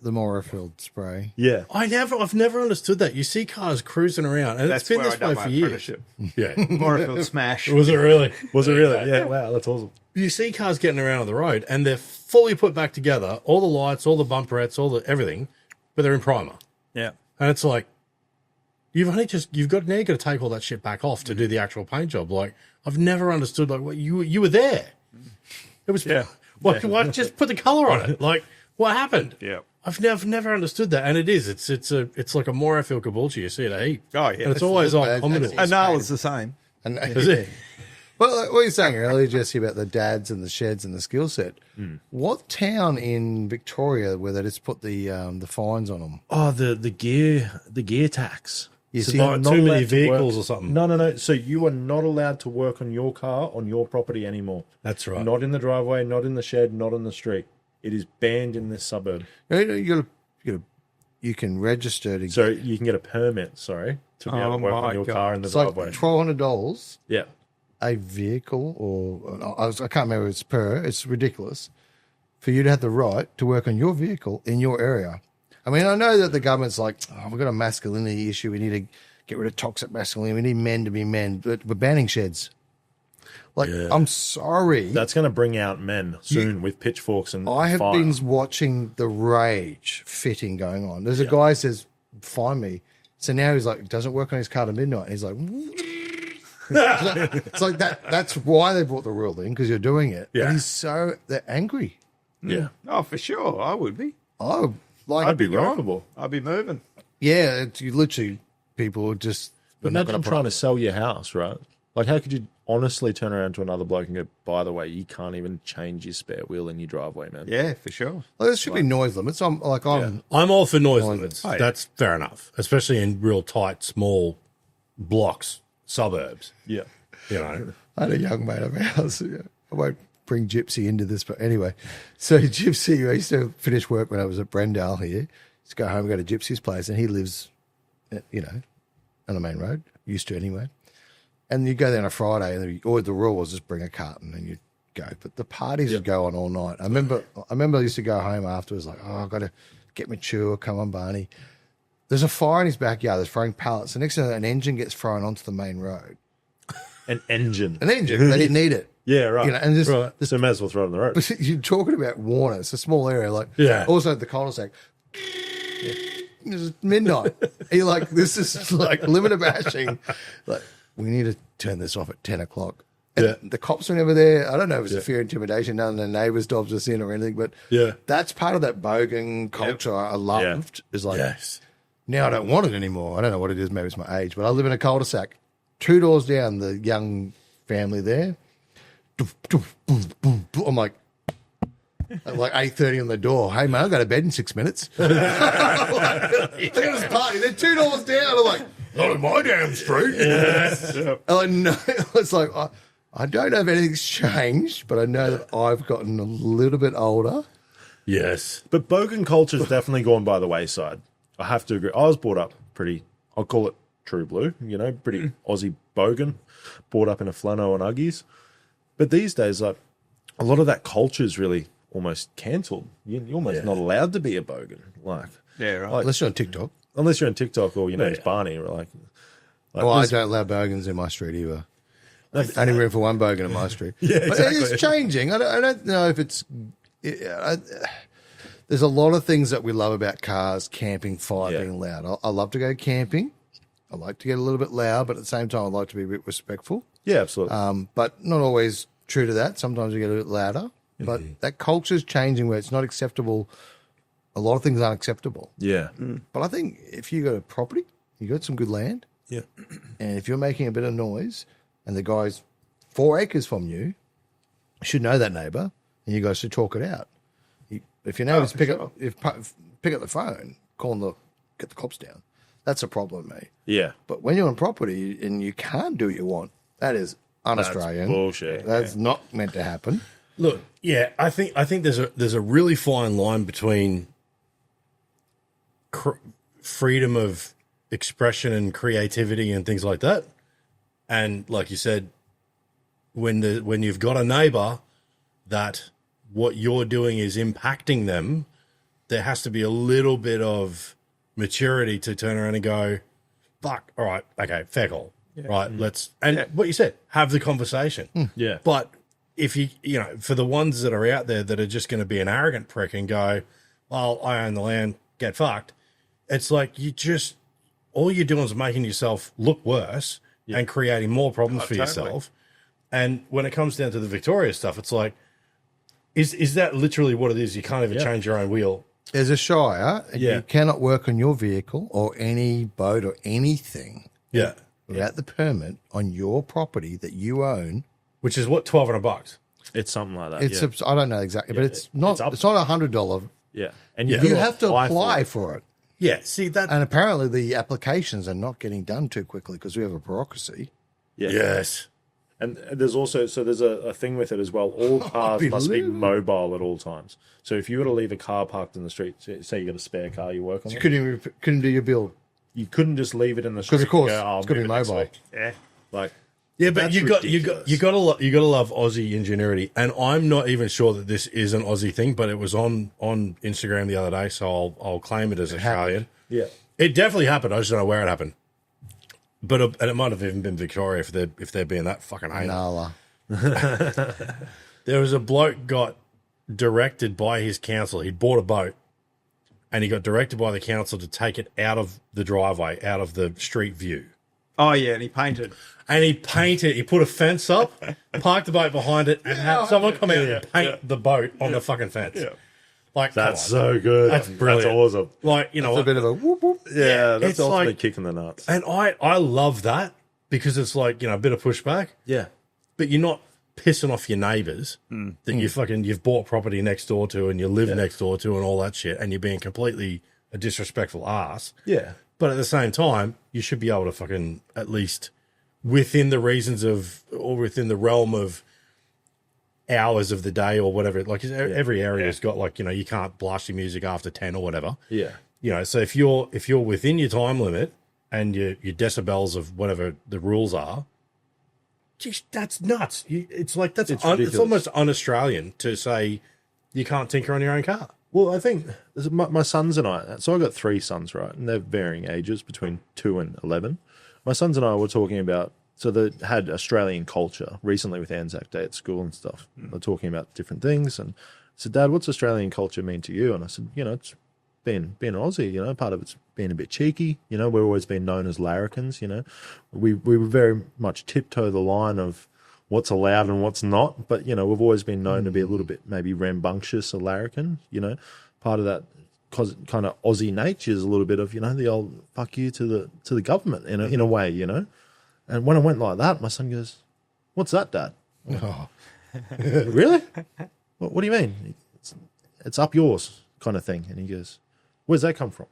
the Morrowfield spray. yeah. I've never understood that. You see cars cruising around, and That's it's been where this I done way my for years. apprenticeship. Yeah, Morrowfield Smash. was it really? Was it really? Yeah, wow, that's awesome. You see cars getting around on the road, and they're fully put back together, all the lights, all the bumperettes, all the everything, but they're in primer, Yeah. and it's like, You've got to take all that shit back off to do the actual paint job. Like, I've never understood, like, what you were there. It was, why just put the color on it? Like, what happened? Yeah. I've never understood that, and it's like a Morafil Caboolture. You see it a heap. Oh, yeah. And it's always on bad. Commodore. And Nile is the same. And Is it? well, like what you were saying earlier, Jesse, about the dads and the sheds and the skill set. What town in Victoria where they just put the fines on them? Oh, the gear tax. You So see, you're Too not many allowed to vehicles work- or something. No. So you are not allowed to work on your car on your property anymore. That's right. Not in the driveway, not in the shed, not in the street. It is banned in this suburb. you can register to. So you can get a permit, to be able to work my on your God. car in the It's like driveway. $1,200 Yeah. a vehicle, or I can't remember. It's per. It's ridiculous for you to have the right to work on your vehicle in your area. I mean, I know that the government's like, we've got a masculinity issue. We need to get rid of toxic masculinity. We need men to be men. But we're banning sheds. Like, I'm sorry. That's going to bring out men soon with pitchforks and I have fire. been watching the rage fitting going on. There's a guy who says, find me. So now he's like, doesn't work on his car to midnight. And he's like, it's like that. That's why they brought the rule in, because you're doing it. Yeah. And they're angry. Yeah. Oh, for sure. I would be. Oh, like, I'd be rockable. I'd be moving. yeah, you literally, people would just, But they're not imagine gonna trying to sell your house, right? Like, how could you honestly turn around to another bloke and go, by the way, you can't even change your spare wheel in your driveway, man? Yeah, for sure. Well, there should be noise limits. I'm I'm all for noise Noise limits. limits. Oh, yeah. That's fair enough, especially in real tight, small blocks, suburbs. Yeah. You know, I had a young mate of ours. I won't bring Gypsy into this, but anyway. So Gypsy, I used to finish work when I was at Brendale here. Just go home, go to Gypsy's place, and he lives, on the main road. Used to anyway. And you go there on a Friday, and the rule was just bring a carton and you go. But the parties would go on all night. I remember I used to go home afterwards, like, I've got to get mature. Come on, Barney. There's a fire in his backyard. There's throwing pallets. The next thing, an engine gets thrown onto the main road. An engine. An engine. They didn't need it. Yeah, right. And just, Right. So may as well throw it on the road. But you're talking about Warner. It's a small area. Like, Yeah. Also, the cul-de-sac. It's midnight. You're like, this is like limit of bashing. Like, we need to turn this off at 10 o'clock. And Yeah. the cops were never there. I don't know if it was a fear of intimidation. None of the neighbours' dogs were in or anything. But Yeah. that's part of that bogan culture I loved. Is like, yes. now I don't want it anymore. I don't know what it is. Maybe it's my age. But I live in a cul-de-sac. 2 doors down, the young family there. I'm like, at like 8:30 on the door. Hey, man, I'll go to bed in 6 minutes. Look at this party. They're 2 doors down. I'm like, not in my damn street. And I know, it's like, I don't know if anything's changed, but I know that I've gotten a little bit older. Yes. But bogan culture's definitely gone by the wayside. I have to agree. I was brought up pretty, I'll call it true blue, pretty Aussie bogan, brought up in a flannel and Uggies. But these days, like, a lot of that culture is really almost cancelled. You're almost not allowed to be a bogan. Like, Yeah, right. Unless you're on TikTok. unless you're on TikTok or your name's Barney, or like Well, I there's- don't allow bogans in my street either. Only room for one bogan in my street. Yeah, But exactly. it's changing. I don't know if it's... there's a lot of things that we love about cars, camping, fire, being loud. I love to go camping. I like to get a little bit loud, but at the same time, I like to be a bit respectful. yeah, absolutely. But not always true to that. Sometimes we get a bit louder. But that culture's changing where it's not acceptable. A lot of things aren't acceptable. yeah, But I think if you got a property, you got some good land, yeah, and if you're making a bit of noise and the guy's 4 acres from you, you should know that neighbour and you guys should talk it out. If your neighbours pick up the phone, call them, get the cops down. That's a problem, mate. yeah. But when you're on property and you can't do what you want, that is un-Australian. That's bullshit. That's not meant to happen. Look, yeah, I think there's a really fine line between freedom of expression and creativity and things like that, and like you said, when you've got a neighbour that what you're doing is impacting them, there has to be a little bit of maturity to turn around and go, fuck, all right, okay, fair call. Right, let's, and what you said, have the conversation. Yeah. But if for the ones that are out there that are just going to be an arrogant prick and go, well, I own the land, get fucked. It's like, all you're doing is making yourself look worse and creating more problems for yourself. And when it comes down to the Victoria stuff, it's like, is that literally what it is? You can't even change your own wheel. There's a shire, and you cannot work on your vehicle or any boat or anything without the permit on your property that you own. Which is what, $1,200? It's something like that. It's I don't know exactly, but it's not $100. Yeah. And You have to apply for it. Yeah, see that. And apparently the applications are not getting done too quickly because we have a bureaucracy. Yeah. Yes. And there's also, there's a thing with it as well. All cars must be mobile at all times. So if you were to leave a car parked in the street, say you got a spare car, you work on You it. couldn't do your build. You couldn't just leave it in the street. Because of course, and go, it's got to be mobile. Yeah. Like, Yeah, but that's you gotta love Aussie ingenuity, and I'm not even sure that this is an Aussie thing, but it was on Instagram the other day, so I'll claim it as Australian. yeah. It definitely happened. I just don't know where it happened. But and it might have even been Victoria if they're being that fucking anal. Nala. There was a bloke got directed by his council. He'd bought a boat, and he got directed by the council to take it out of the driveway, out of the street view. Oh, yeah, and he painted. And he put a fence up, parked the boat behind it, and had someone come out and paint the boat on the fucking fence. Yeah. Like, That's so good. That's brilliant. That's awesome. Like, you know, It's a bit of a whoop whoop. Yeah, that's it's ultimately like- kicking the nuts. and I love that because it's like, you know, a bit of pushback, Yeah. but you're not pissing off your neighbours that you've bought property next door to and you live next door to and all that shit, and you're being completely a disrespectful ass. Yeah. But at the same time, you should be able to fucking, at least within the reasons of, or within the realm of hours of the day or whatever, like every area's got, like, you know, you can't blast your music after 10 or whatever. Yeah. You know, so if you're within your time limit and your decibels of whatever the rules are, geez, that's nuts. It's like, it's ridiculous. almost un-Australian to say you can't tinker on your own car. Well, I think my sons and I, so I've got 3 sons, right? And they're varying ages between 2 and 11. My sons and I were talking about, so they had Australian culture recently with Anzac Day at school and stuff. They're talking about different things. And I said, Dad, what's Australian culture mean to you? And I said, you know, it's being Aussie, you know, part of it's being a bit cheeky. You know, we've always been known as larrikins, you know. We were very much tiptoe the line of what's allowed and what's not. But, you know, we've always been known to be a little bit maybe rambunctious, a larrikin, you know. Part of that kind of Aussie nature is a little bit of, you know, the old fuck you to the government in a way, you know. And when I went like that, my son goes, "What's that, Dad?" Oh. Really? What do you mean? It's up yours kind of thing. And he goes, "Where's that come from?"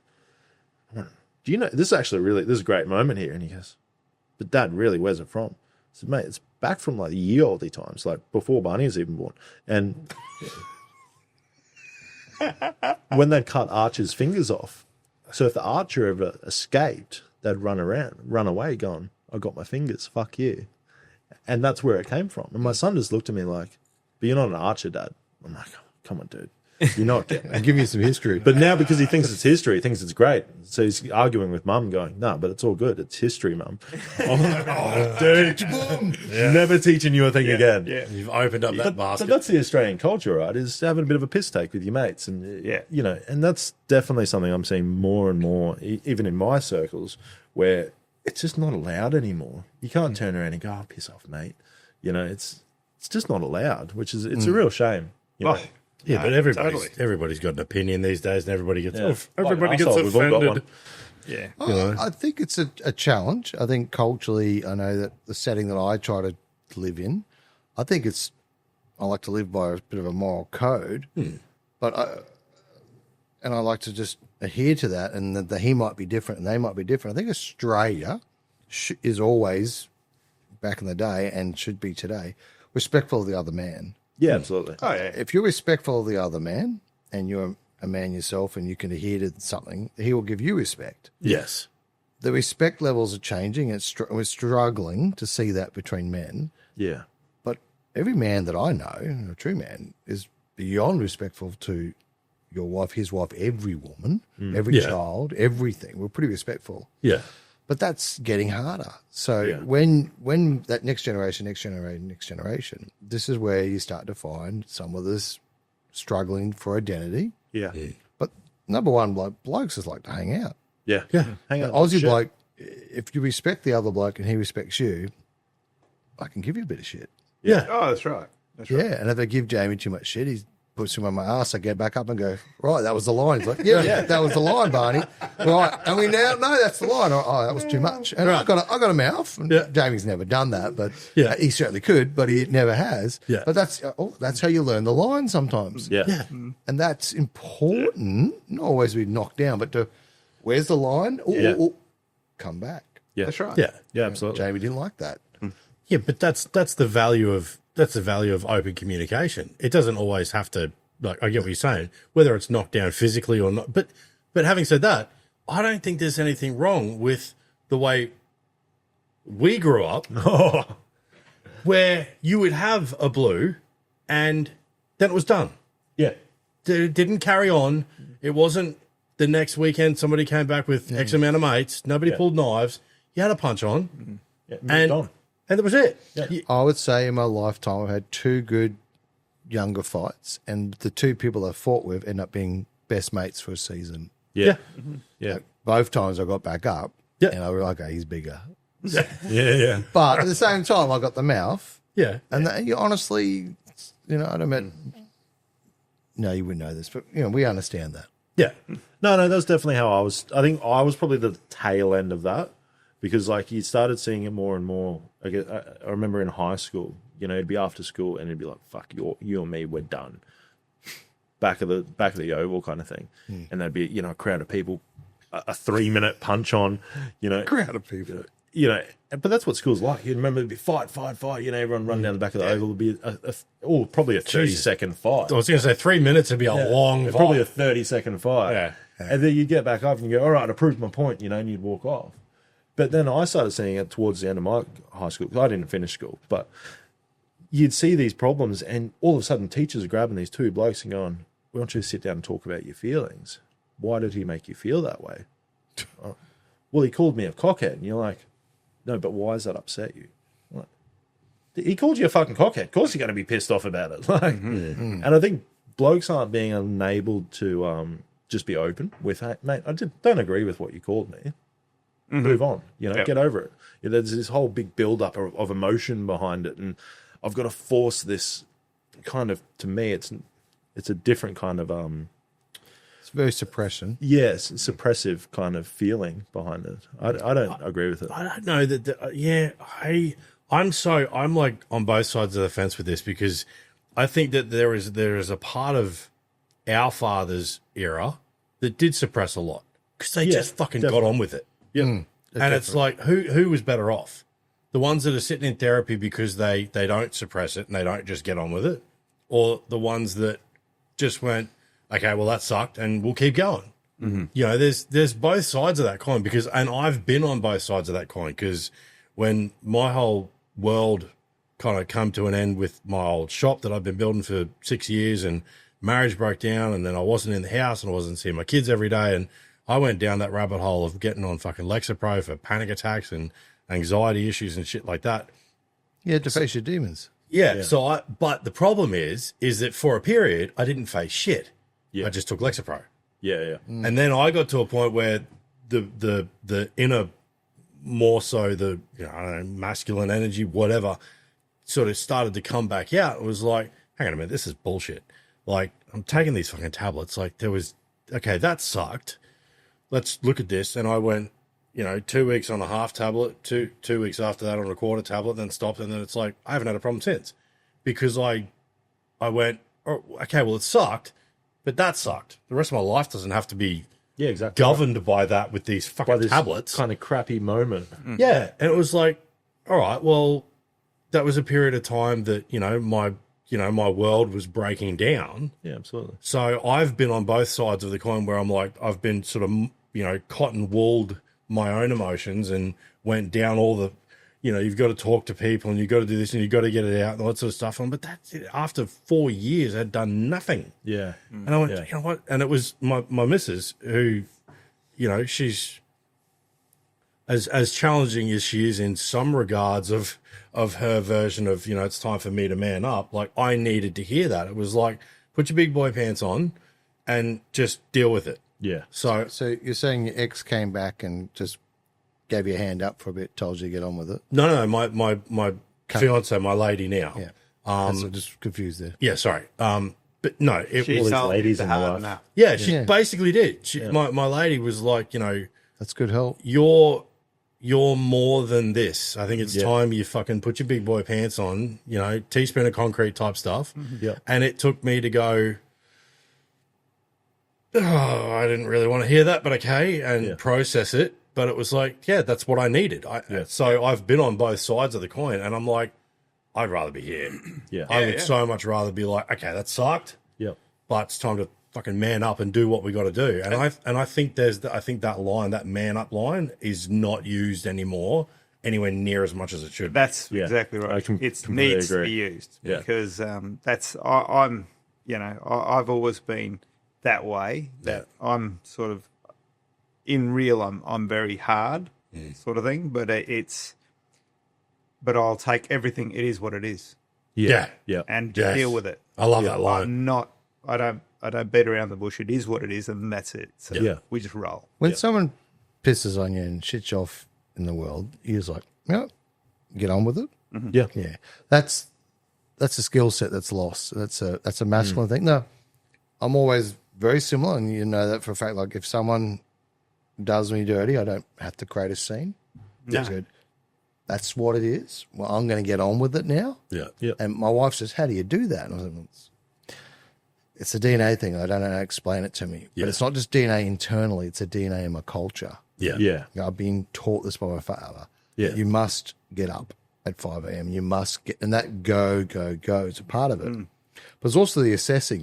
I went, "Do you know, this is a great moment here." And he goes, "But Dad, really, where's it from?" I said, "Mate, it's back from like the ye olde times, like before Barney was even born." And when they'd cut Archer's fingers off, so if the Archer ever escaped, they'd run away going, "I got my fingers, fuck you." And that's where it came from. And my son just looked at me like, "But you're not an archer, Dad." I'm like, "Come on, dude. You're not getting And give you some history. But now because he thinks it's history, he thinks it's great. So he's arguing with Mum going, "No, but it's all good. It's history, Mum." Dude, never teaching you a thing again. Yeah. You've opened up that So basket. that's the Australian culture, right? Is having a bit of a piss take with your mates. And, you know, and that's definitely something I'm seeing more and more, even in my circles, where it's just not allowed anymore. You can't turn around and go, "Oh, piss off, mate." You know, it's just not allowed, which is, it's a real shame. You know? Yeah, but everybody's got an opinion these days, and everybody gets Like an arsehole, we've all got one. Yeah. I think it's a challenge. I think culturally, I know that the setting that I try to live in, I think I like to live by a bit of a moral code, but I like to just adhere to that, and that he might be different and they might be different. I think Australia is always, back in the day and should be today, respectful of the other man. Yeah, absolutely. Oh, yeah. If you're respectful of the other man and you're a man yourself and you can adhere to something, he will give you respect. Yes. The respect levels are changing. We're struggling to see that between men. Yeah. But every man that I know, a true man, is beyond respectful to your wife, his wife, every woman, every child, everything. We're pretty respectful. Yeah. But that's getting harder. So Yeah. when that next generation, this is where you start to find some of this struggling for identity. Yeah. But number one, blokes just like to hang out. Yeah. Hang on. Aussie Shit. bloke, if you respect the other bloke and he respects you, I can give you a bit of shit. Yeah. Oh, that's right. That's right. Yeah, and if I give Jamie too much shit, he puts him on my ass. I get back up and go, right, that was the line. He's like, yeah, that was the line, Barney. Right, and we now know that's the line. Oh, that was too much. And I got a mouth. And Jamie's never done that, but he certainly could, but he never has. Yeah. But that's how you learn the line sometimes. Yeah. And that's important. Not always be knocked down, but where's the line? Come back. Yeah. That's right. Yeah. Yeah, absolutely. Jamie didn't like that. Yeah, but that's the value of open communication. It doesn't always have to, like, I get what you're saying, whether it's knocked down physically or not. But having said that, I don't think there's anything wrong with the way we grew up, where you would have a blue and then it was done. Yeah. It didn't carry on. It wasn't the next weekend somebody came back with X amount of mates. Nobody pulled knives. You had a punch on. Yeah. And that was it. Yeah. I would say in my lifetime, I've had 2 good younger fights, and the 2 people I fought with end up being best mates for a season. Yeah. Both times I got back up, and I realized, okay, he's bigger. Yeah. But at the same time, I got the mouth. Yeah. And you honestly, I don't mean, no, you wouldn't know this, but, we understand that. Yeah. No, that's definitely how I was. I think I was probably the tail end of that because, like, you started seeing it more and more. I remember in high school, it'd be after school and it'd be like, fuck, you and me, we're done. Back of the oval kind of thing. And there'd be, a crowd of people, a 3-minute punch on, Crowd of people. But that's what school's like. You remember it'd be fight, everyone run down the back of the oval. It'd be probably a 30-second fight. I was going to say 3 minutes would be a long fight. Probably a 30-second fight. Yeah. And then you'd get back up and you go, all right, I proved my point, and you'd walk off. But then I started seeing it towards the end of my high school, because I didn't finish school, but you'd see these problems and all of a sudden teachers are grabbing these 2 blokes and going, we want you to sit down and talk about your feelings. Why did he make you feel that way? Well, he called me a cockhead. And you're like, no, but why does that upset you? Like, he called you a fucking cockhead. Of course you're going to be pissed off about it. And I think blokes aren't being enabled to just be open with, hey, mate, I don't agree with what you called me. Move on, get over it. There's this whole big build-up of emotion behind it, and I've got to force this kind of, to me, it's a different kind of It's very suppression. yes, suppressive kind of feeling behind it. I don't agree with it. I don't know that. I'm like on both sides of the fence with this, because I think that there is a part of our father's era that did suppress a lot because they just fucking got on with it. Yeah, And it's like, who was better off? The ones that are sitting in therapy because they don't suppress it and they don't just get on with it, or the ones that just went, okay, well, that sucked and we'll keep going. There's both sides of that coin, and I've been on both sides of that coin, because when my whole world kind of come to an end with my old shop that I've been building for 6 years, and marriage broke down, and then I wasn't in the house and I wasn't seeing my kids every day, and I went down that rabbit hole of getting on fucking Lexapro for panic attacks and anxiety issues and shit like that. Yeah, to face your demons. Yeah. So but the problem is that for a period, I didn't face shit. Yeah. I just took Lexapro. Yeah. And then I got to a point where the inner, more so the, I don't know, masculine energy, whatever, sort of started to come back out. It was like, hang on a minute, this is bullshit. Like, I'm taking these fucking tablets. Like, okay, that sucked. Let's look at this. And I went, 2 weeks on a half tablet, two weeks after that on a quarter tablet, then stopped. And then it's like, I haven't had a problem since, because I went, oh, okay, well, it sucked, but that sucked. The rest of my life doesn't have to be exactly governed by that with these fucking tablets. Kind of crappy moment. Yeah. And it was like, all right, well, that was a period of time that, my world was breaking down. Yeah, absolutely. So I've been on both sides of the coin, where I'm like, I've been sort of, cotton wooled my own emotions and went down all the, you've got to talk to people and you've got to do this and you've got to get it out and all that sort of stuff. But that's it. After 4 years, I'd done nothing. Yeah. And I went, you know what? And it was my missus who, she's as challenging as she is in some regards of her version of, it's time for me to man up. Like, I needed to hear that. It was like, put your big boy pants on and just deal with it. Yeah. So So you're saying your ex came back and just gave you a hand up for a bit, told you to get on with it? no, my fiance, my lady now. Yeah. I'm just confused there. Yeah, sorry. But no, it She was. told ladies me in to the harden life. up. Yeah, she Yeah. basically did. My lady was like, That's good help. you're more than this. I think it's time you fucking put your big boy pants on, teaspoon of concrete type stuff. Yeah. And it took me to go, oh, I didn't really want to hear that, but okay, and process it. But it was like, yeah, that's what I needed. So I've been on both sides of the coin, and I'm like, I'd rather be here. Yeah. I would so much rather be like, okay, that sucked, Yep. but it's time to fucking man up and do what we got to do. And I think I think that line, that man up line, is not used anymore anywhere near as much as it should. That's Yeah. exactly I right. It completely needs to agree. be used Yeah. because I'm I've always been that way. That I'm sort of in real. I'm very hard, sort of thing. But I'll take everything. It is what it is, Yeah. Yeah. and Yes. deal with it. I love that line. I don't beat around the bush. It is what it is, and that's it. So Yeah. we just roll. When someone pisses on you and shits you off in the world, you're just like, get on with it. Yeah. Yeah, that's a skill set that's lost. That's a masculine thing. No, I'm always very similar, and you know that for a fact. Like if someone does me dirty, I don't have to create a scene. No. Good. That's what it is. Well, I'm going to get on with it now. Yeah. Yeah. And my wife says, "How do you do that?" And I was like, "It's a DNA thing. I don't know how to explain it to me. Yeah. But it's not just DNA internally; it's a DNA in my culture. Yeah. Yeah. You know, I've been taught this by my father. Yeah. You must get up at 5 a.m. You must get, and that go. It's a part of it. But it's also the assessing.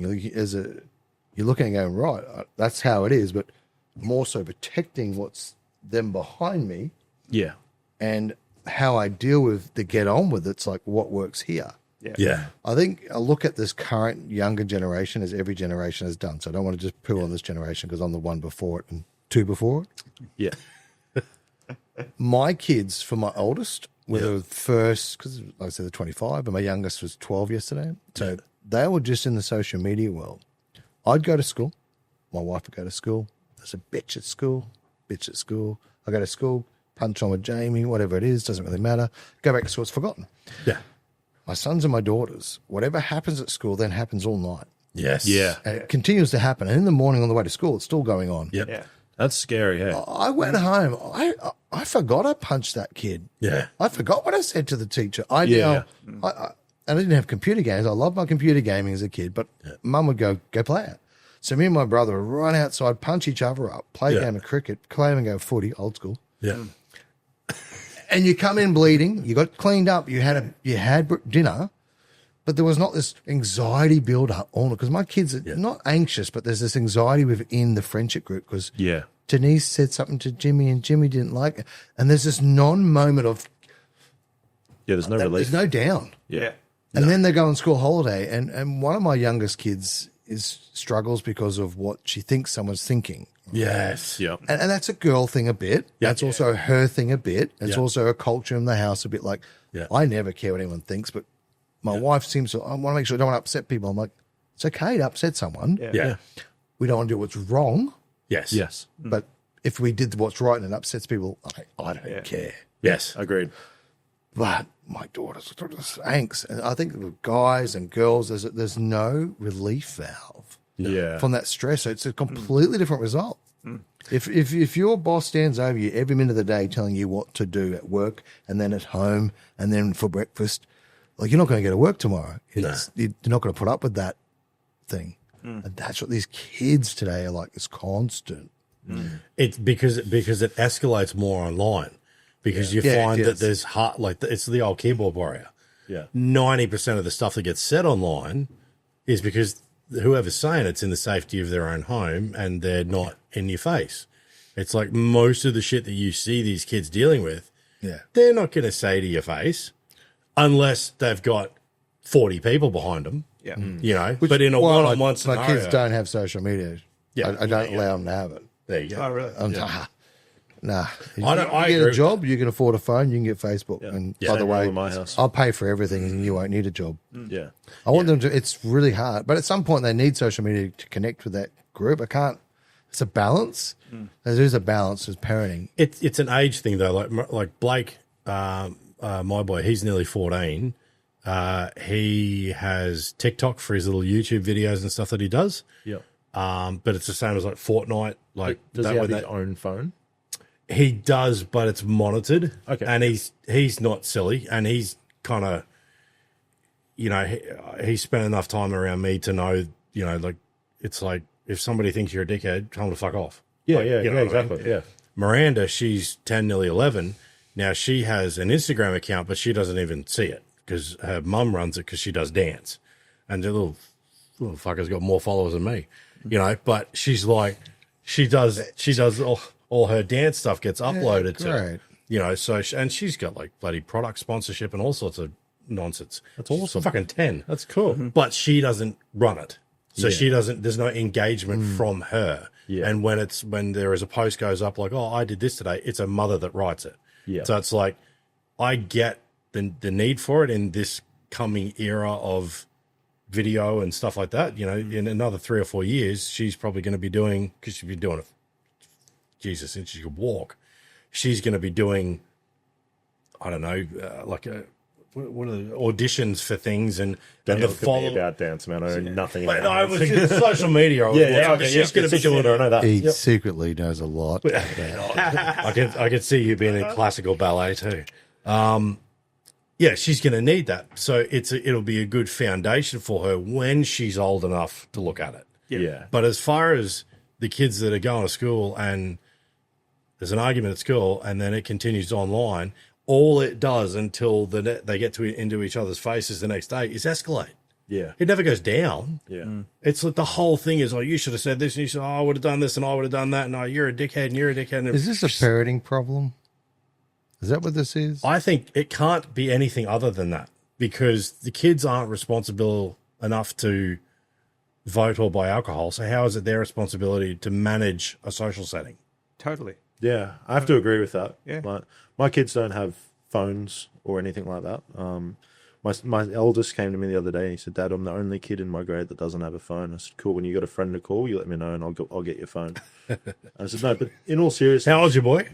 You're looking and going, right, that's how it is, but more so protecting what's them behind me Yeah. and how I deal with the get on with it's like what works here. Yeah. I think I look at this current younger generation as every generation has done. So I don't want to just poo on this generation because I'm the one before it and two before it. Yeah. My kids, for my oldest, were the first, because like I said, they're 25, and my youngest was 12 yesterday. So they were just in the social media world. I'd go to school. My wife would go to school. There's a bitch at school. I go to school, punch on with Jamie, whatever it is, doesn't really matter. Go back to school, it's forgotten. Yeah. My sons and my daughters, whatever happens at school then happens all night. Yes. Yeah. And it continues to happen. And in the morning on the way to school, it's still going on. Yep. Yeah. That's scary, hey? I went home. I forgot I punched that kid. Yeah. I forgot what I said to the teacher. I didn't have computer games. I loved my computer gaming as a kid, but Mum would go play it. So me and my brother would run outside, punch each other up, play a game of cricket, play and go footy, old school. Yeah. And you come in bleeding. You got cleaned up. You had dinner, but there was not this anxiety build up on it because my kids are not anxious, but there's this anxiety within the friendship group because Yeah. Denise said something to Jimmy and Jimmy didn't like it, and there's this non-moment of Yeah, there's no relief. there's no down. Yeah. And then they go on school holiday, and one of my youngest kids struggles because of what she thinks someone's thinking. Yes. Yeah. And that's a girl thing a bit. Yeah. That's also her thing a bit. It's Yeah. also a culture in the house a bit like, Yeah. I never care what anyone thinks, but my wife seems to, I want to make sure I don't want to upset people. I'm like, it's okay to upset someone. Yeah. We don't want to do what's wrong, Yes. Yes. but if we did what's right and it upsets people, I don't care. Yes. Agreed. But my daughter's this angst. And I think with guys and girls, there's no relief valve Yeah. from that stress. So it's a completely different result. If your boss stands over you every minute of the day telling you what to do at work and then at home and then for breakfast, like you're not going to get to work tomorrow. You're not going to put up with that thing. And that's what these kids today are like. It's constant. It's because it escalates more online because you Yeah, find it that is. there's it's the old keyboard warrior. Yeah. 90% of the stuff that gets said online is because whoever's saying it's in the safety of their own home and they're not in your face. It's like most of the shit that you see these kids dealing with, Yeah. they're not going to say to your face unless they've got 40 people behind them, Yeah. but in a one-on-one my scenario. kids don't have social media. Yeah. I don't allow them to have it. There you go. Oh, really? Nah. I You get agree a with job, you can afford a phone, you can get Facebook. And by Same the rule way, in my house. I'll pay for everything and you won't need a job. Yeah. I want them to, it's really hard. But at some point, they need social media to connect with that group. it's a balance. There is a balance as parenting. It's an age thing though. Like Blake, my boy, he's nearly 14. He has TikTok for his little YouTube videos and stuff that he does. Yeah. But it's the same as like Fortnite. Like, does he have his own phone? He does, but it's monitored. Okay. And he's not silly, and he's kind of, you know, he spent enough time around me to know, you know, like, it's like if somebody thinks you're a dickhead, tell them to fuck off. Yeah, like, yeah, you know yeah, what I mean? exactly. Yeah. Miranda, she's 10, nearly 11. Now she has an Instagram account, but she doesn't even see it because her mum runs it because she does dance. And the little fucker's got more followers than me, you know, but she's like, she does all her dance stuff gets uploaded to, you know, so, and she's got like bloody product sponsorship and all sorts of nonsense. That's awesome. Fucking 10. That's cool. But she doesn't run it. So she doesn't, there's no engagement from her. Yeah. And when there is a post goes up like, oh, I did this today, it's a mother that writes it. Yeah. So it's like, I get the need for it in this coming era of video and stuff like that. You know, in another 3 or 4 years, she's probably going to be doing, because she's been doing it, Jesus, since she could walk, she's going to be doing, I don't know, like what are the auditions for things and Don't the follow about dance, man. I know nothing about no, it was just social media. She's going to be doing I know that. He secretly knows a lot. I could see you being in classical ballet too. Yeah, she's going to need that. So it'll be a good foundation for her when she's old enough to look at it. Yeah. But as far as the kids that are going to school and there's an argument at school and then it continues online, all it does until they get into each other's faces the next day is escalate. Yeah. It never goes down. Yeah. It's like the whole thing is, oh, you should have said this, and you said, oh, I would have done this, and I would have done that, and oh, you're a dickhead, and you're a dickhead. Is this a parenting problem? Is that what this is? I think it can't be anything other than that because the kids aren't responsible enough to vote or buy alcohol. So how is it their responsibility to manage a social setting? Totally. Yeah, I have to agree with that. Yeah. My kids don't have phones or anything like that. My eldest came to me the other day and he said, Dad, I'm the only kid in my grade that doesn't have a phone. I said, cool, when you got a friend to call, you let me know and I'll get your phone. I said, no, but in all seriousness, How old's your boy?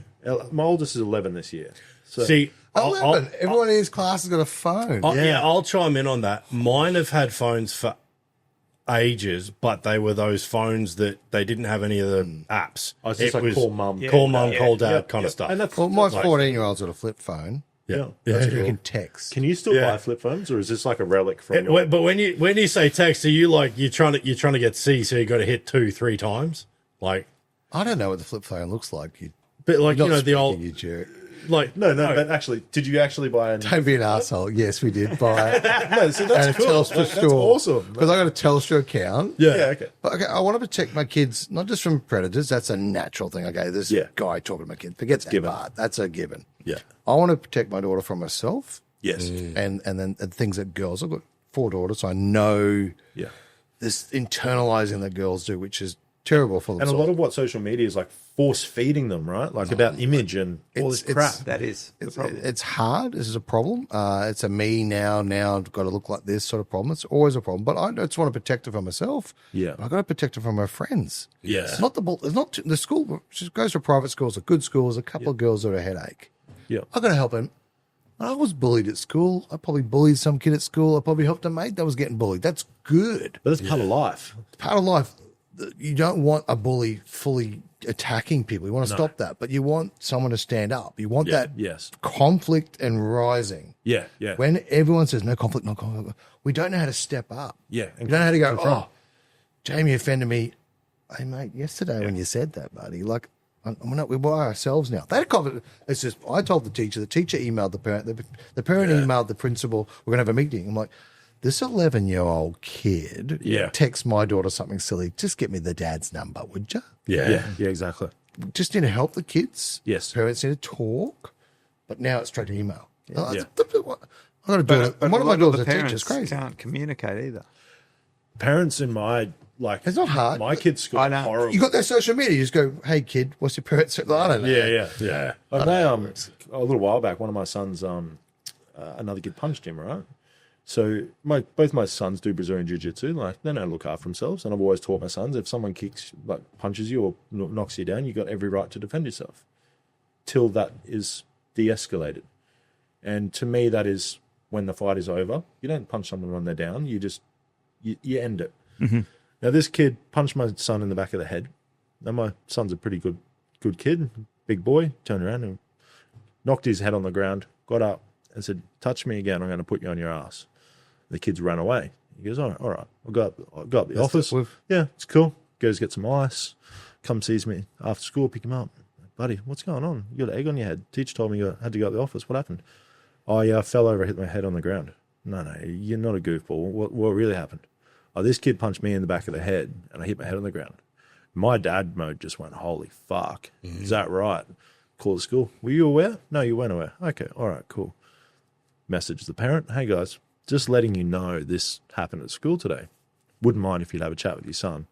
my oldest is 11 this year. So, See, 11. Everyone in his class has got a phone. I'll chime in on that. Mine have had phones for ages, but they were those phones that they didn't have any of the apps. I was just like, call mum. Call mum, call dad kind of stuff. And that's, Well, my that's 14-year-old's got a flip phone. Yeah. You can text. Can you still buy flip phones, or is this like a relic from? But when you say text, are you like you're trying to get C, so you got to hit 2-3 times? Like, I don't know what the flip phone looks like. but like Not you know the speaking, old you jerk. like No, but actually, did you actually buy any? Don't be an asshole. Yes, we did buy it. No, so that's And a cool. Telstra That's store. awesome. Because I got a Telstra account. Yeah, okay. But, okay, I want to protect my kids, not just from predators. That's a natural thing. Okay, this guy talking to my kid. Forget that given. part. That's a given. yeah. I want to protect my daughter from herself Yes. and then things that girls. I've got 4 daughters, so I know Yeah. this internalizing that girls do, which is terrible for And a themselves. lot of what social media is like force feeding them, right? Like about image and all this crap. That is the problem. It's hard. This is a problem. It's a me now I've got to look like this sort of problem. It's always a problem. But I just want to protect her from myself. Yeah. I've got to protect her from her friends. Yeah. It's not it's not the school. She goes to private schools, a good schools, a couple of girls that are a headache. Yeah. I've got to help him. I was bullied at school. I probably bullied some kid at school. I probably helped a mate that was getting bullied. That's good. But that's part of life. It's part of life. You don't want a bully fully attacking people. You want to stop that. But you want someone to stand up. You want that Yes. conflict and rising. Yeah. Yeah. When everyone says no conflict, no conflict, we don't know how to step up. Yeah. We don't know how to go, oh, Jamie offended me. Hey, mate, yesterday when you said that, buddy, like, we're by ourselves now. That conflict, it's just, I told the teacher emailed the parent, the parent emailed the principal, we're going to have a meeting. I'm like, this 11-year-old kid texts my daughter something silly. Just get me the dad's number, would you? Yeah. Yeah, exactly. Just need to help the kids. Yes. Parents need to talk. But now it's straight to email. I Yeah. got to do it. But One a of my lot daughters the a teacher. parents It's crazy. can't communicate either. Parents in my It's not hard. My kids school I know. horrible. You got their social media. You just go, hey, kid, what's your parents? I don't know. Yeah. Like they, a little while back, one of my sons, another kid punched him, right? So both my sons do Brazilian Jiu-Jitsu. Like, they don't look after themselves. And I've always taught my sons, if someone kicks, like punches you or knocks you down, you got every right to defend yourself till that is de-escalated. And to me, that is when the fight is over. You don't punch someone when they're down. You just, you end it. Mm-hmm. Now, this kid punched my son in the back of the head. Now, my son's a pretty good kid, big boy, turned around and knocked his head on the ground, got up and said, touch me again, I'm going to put you on your ass. The kids ran away. He goes, all right. I'll go up the office. Yeah, it's cool. Goes get some ice. Comes sees me after school, pick him up. Buddy, what's going on? You got an egg on your head. Teacher told me you had to go to the office. What happened? I fell over, hit my head on the ground. No, you're not a goofball. What really happened? Oh, this kid punched me in the back of the head, and I hit my head on the ground. My dad mode just went, holy fuck. Is that right? Call the school. Were you aware? No, you weren't aware. Okay, all right, cool. Message the parent. Hey, guys, just letting you know this happened at school today. Wouldn't mind if you'd have a chat with your son.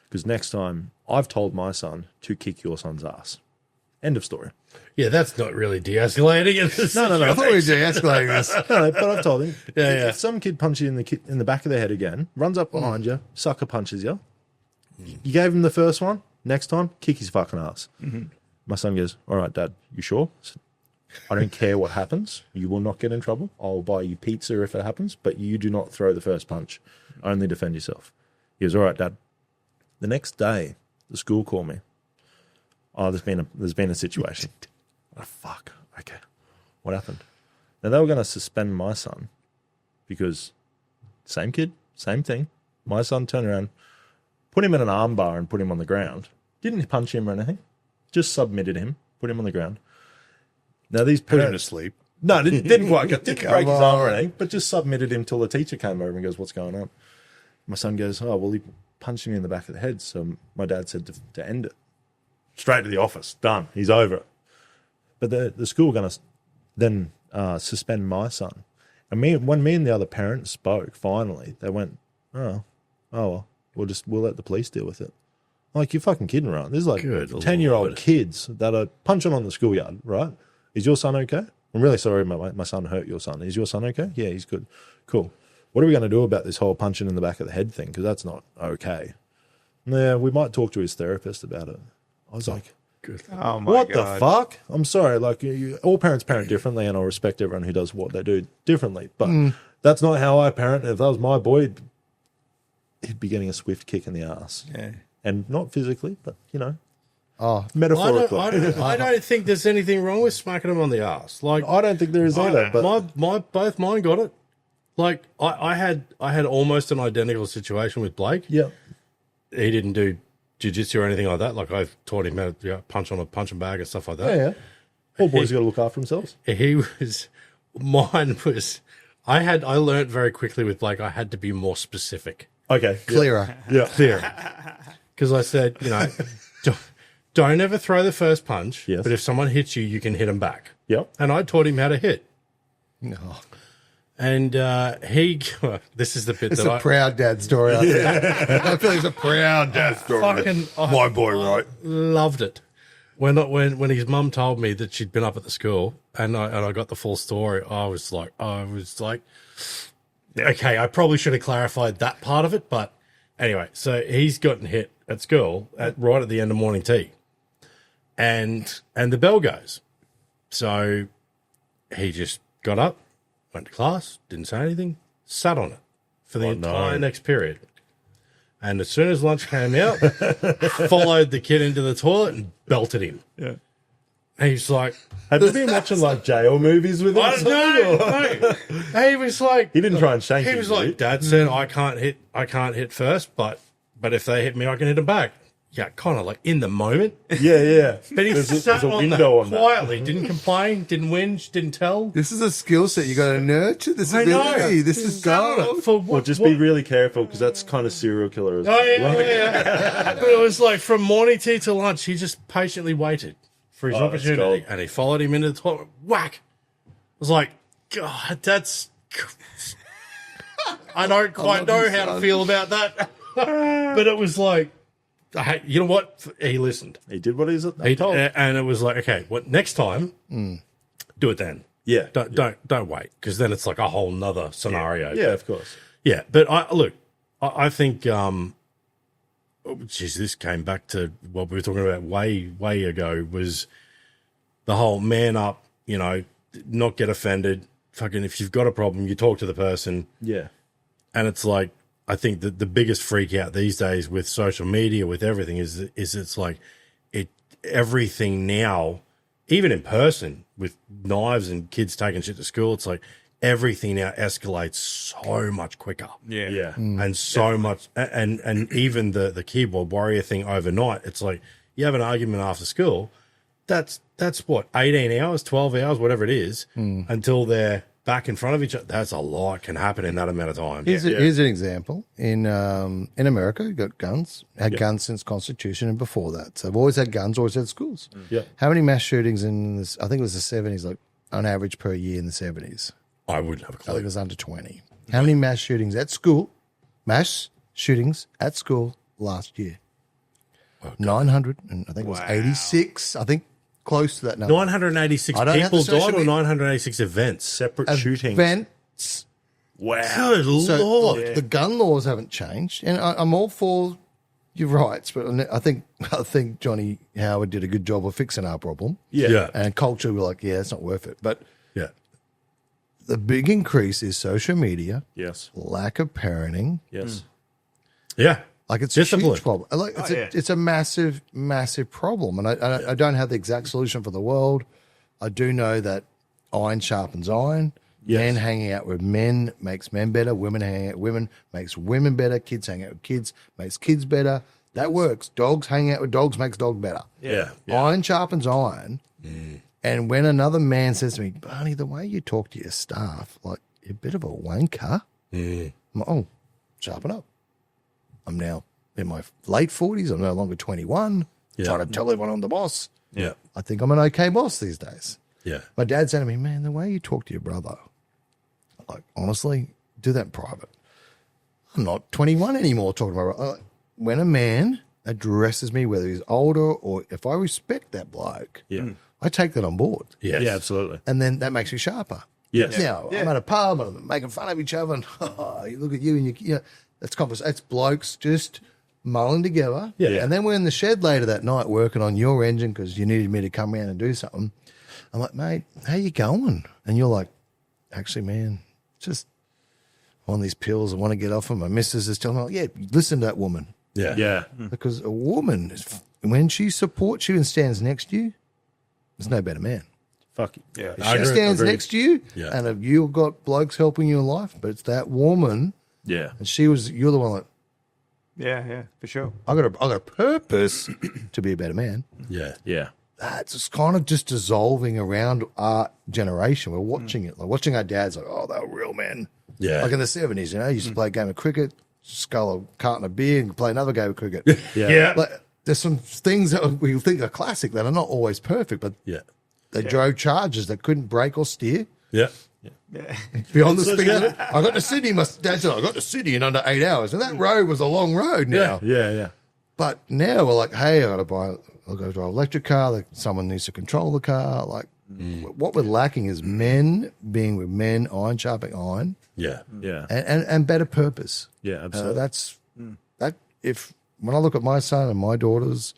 Because next time, I've told my son to kick your son's ass. End of story. Yeah, that's not really de-escalating. No. I thought we were de-escalating this. No, but I've told him. Yeah. If some kid punches you in the back of the head again, runs up behind you, sucker punches you, you gave him the first one, next time, kick his fucking ass. Mm-hmm. My son goes, all right, Dad, you sure? I don't care what happens. You will not get in trouble. I'll buy you pizza if it happens, but you do not throw the first punch. Only defend yourself. He goes, all right, Dad. The next day, the school called me. Oh, there's been a situation. Oh, fuck. Okay. What happened? Now, they were going to suspend my son because same kid, same thing. My son turned around, put him in an arm bar and put him on the ground. Didn't punch him or anything. Just submitted him, put him on the ground. Now, these Put him parents... to sleep. No, didn't quite. Didn't break his arm or anything, but just submitted him till the teacher came over and goes, what's going on? My son goes, oh, well, he punched me in the back of the head. So my dad said to end it. Straight to the office. Done. He's over it. But the school were going to then suspend my son. And when me and the other parents spoke, finally, they went, well, we'll let the police deal with it. Like, you're fucking kidding, right? There's like 10-year-old kids that are punching on the schoolyard, right? Is your son okay? I'm really sorry my son hurt your son. Is your son okay? Yeah, he's good. Cool. What are we going to do about this whole punching in the back of the head thing? Because that's not okay. Yeah, we might talk to his therapist about it. I was like, good. Oh my what God. the fuck? I'm sorry. Like, all parents parent differently, and I respect everyone who does what they do differently. But that's not how I parent. If that was my boy, he'd be getting a swift kick in the ass. Yeah. And not physically, but, Oh, metaphorically. I don't think there's anything wrong with smacking him on the ass. Like, I don't think there is either. But both mine got it. Like, I had almost an identical situation with Blake. yeah, He didn't do jiu-jitsu or anything like that. Like, I've taught him how to punch on a punching bag and stuff like that. yeah. All boys got to look after themselves. I learned very quickly with Blake, I had to be more specific. Okay, clearer. Yeah, Clear. Because I said, don't ever throw the first punch, Yes. but if someone hits you, you can hit them back. Yep. And I taught him how to hit. No. And this is the bit It's that a proud dad story. I feel it's a proud dad story. My boy, right? Loved it. When his mum told me that she'd been up at the school and I got the full story, I was like, okay, I probably should have clarified that part of it, but anyway, so he's gotten hit at school right at the end of morning tea, and the bell goes, so he just got up, went to class, didn't say anything, sat on it for the entire next period. And as soon as lunch came out, followed the kid into the toilet and belted him. Yeah. And he's like, Have you been watching like jail movies with him? I don't know. He was like, He didn't try and shank he you, was did like, he? Dad said I can't hit first, but if they hit me, I can hit them back. Yeah, kind of like in the moment. Yeah. But he There's sat a on window that on that. quietly, didn't complain, didn't whinge, didn't tell. This is a skill set you got to nurture. This I know. ability. This is Sat on gold. it for Well, what? just be really careful because that's kind of serial killer as Oh, well. yeah. But it was like from morning tea to lunch, he just patiently waited for his Oh, that's opportunity, gold. and he followed him into the toilet. Whack! I was like, God, that's. I don't quite know how to feel about that, but it was like, you know what? He listened. He did what he's He told. and it was like, okay, what next time? Do it then. Yeah. Don't wait, because then it's like a whole nother scenario. Yeah, of course. Yeah, but I think, this came back to what we were talking about way ago, was the whole man up, not get offended. Fucking, if you've got a problem, you talk to the person. Yeah. And it's like, I think that the biggest freak out these days with social media, with everything, is it's like everything now, even in person with knives and kids taking shit to school, it's like everything now escalates so much quicker. Yeah. Yeah. And so much, and even the keyboard warrior thing overnight, it's like you have an argument after school, that's what, 18 hours, 12 hours, whatever it is, until they're back in front of each other. That's a lot can happen in that amount of time. Here's an example. In America, you've got guns, had guns since Constitution and before that. So they've always had guns, always had schools. Yeah. How many mass shootings in this? I think it was the 70s, like on average per year in the 70s. I wouldn't have a I think clue. it was under 20. How many mass shootings at school? Mass shootings at school last year. 900, and I think it was 86. I think close to that number. 986 I don't have people the social died, or media- 986 events? Separate shootings. Events. Wow. Good So Lord. look, the gun laws haven't changed, and I'm all for your rights, but I think Johnny Howard did a good job of fixing our problem. Yeah. And culture, we're like, yeah, it's not worth it. But Yeah. the big increase is social media, Yes. lack of parenting. Yes. Yeah. Like it's Discipline. a huge problem. Like it's a massive, massive problem, and I don't have the exact solution for the world. I do know that iron sharpens iron. Yes. Men hanging out with men makes men better. Women hanging out with women makes women better. Kids hanging out with kids makes kids better. That works. Dogs hanging out with dogs makes dog better. Yeah. Iron sharpens iron. And when another man says to me, Barney, the way you talk to your staff, like you're a bit of a wanker. I'm like, oh, sharpen up. I'm now in my late 40s. I'm no longer 21. Trying to tell everyone I'm the boss. Yeah. I think I'm an okay boss these days. Yeah. My dad said to me, man, the way you talk to your brother, like, honestly, do that in private. I'm not 21 anymore talking to my brother. When a man addresses me, whether he's older or if I respect that bloke, I take that on board. Yes. Yeah, absolutely. And then that makes me sharper. Yes. Now, I'm at a pub and I'm making fun of each other and you look at you and that's conversation. That's blokes just mulling together. Yeah. And then we're in the shed later that night working on your engine because you needed me to come around and do something. I'm like, mate, how you going? And you're like, actually, man, just on these pills. I want to get off them. My missus is telling me, like, yeah, listen to that woman. Yeah. Yeah. Because a woman, when she supports you and stands next to you, there's no better man. Fuck. Yeah. If I she agree. stands Agreed. next to you Yeah. and if you've got blokes helping you in life, but it's that woman Yeah. and you're the one like, Yeah, for sure. I got a purpose to be a better man. Yeah. Yeah. That's just kind of just dissolving around our generation. We're watching it, like watching our dads, like, oh, they were real men. Yeah. Like in the 70s, used to play a game of cricket, scull a carton of beer, and play another game of cricket. Yeah. Like, there's some things that we think are classic that are not always perfect, but Yeah. they drove charges that couldn't brake or steer. Yeah. Beyond the speed limit. I got to Sydney, my dad said, I got to Sydney in under 8 hours. And that road was a long road now. Yeah. Yeah. But now we're like, hey, I'll go drive an electric car. Like, someone needs to control the car. Like, what we're lacking is men being with men, iron sharpening iron, Yeah. Yeah. and better purpose. Yeah. Absolutely. When I look at my son and my daughters,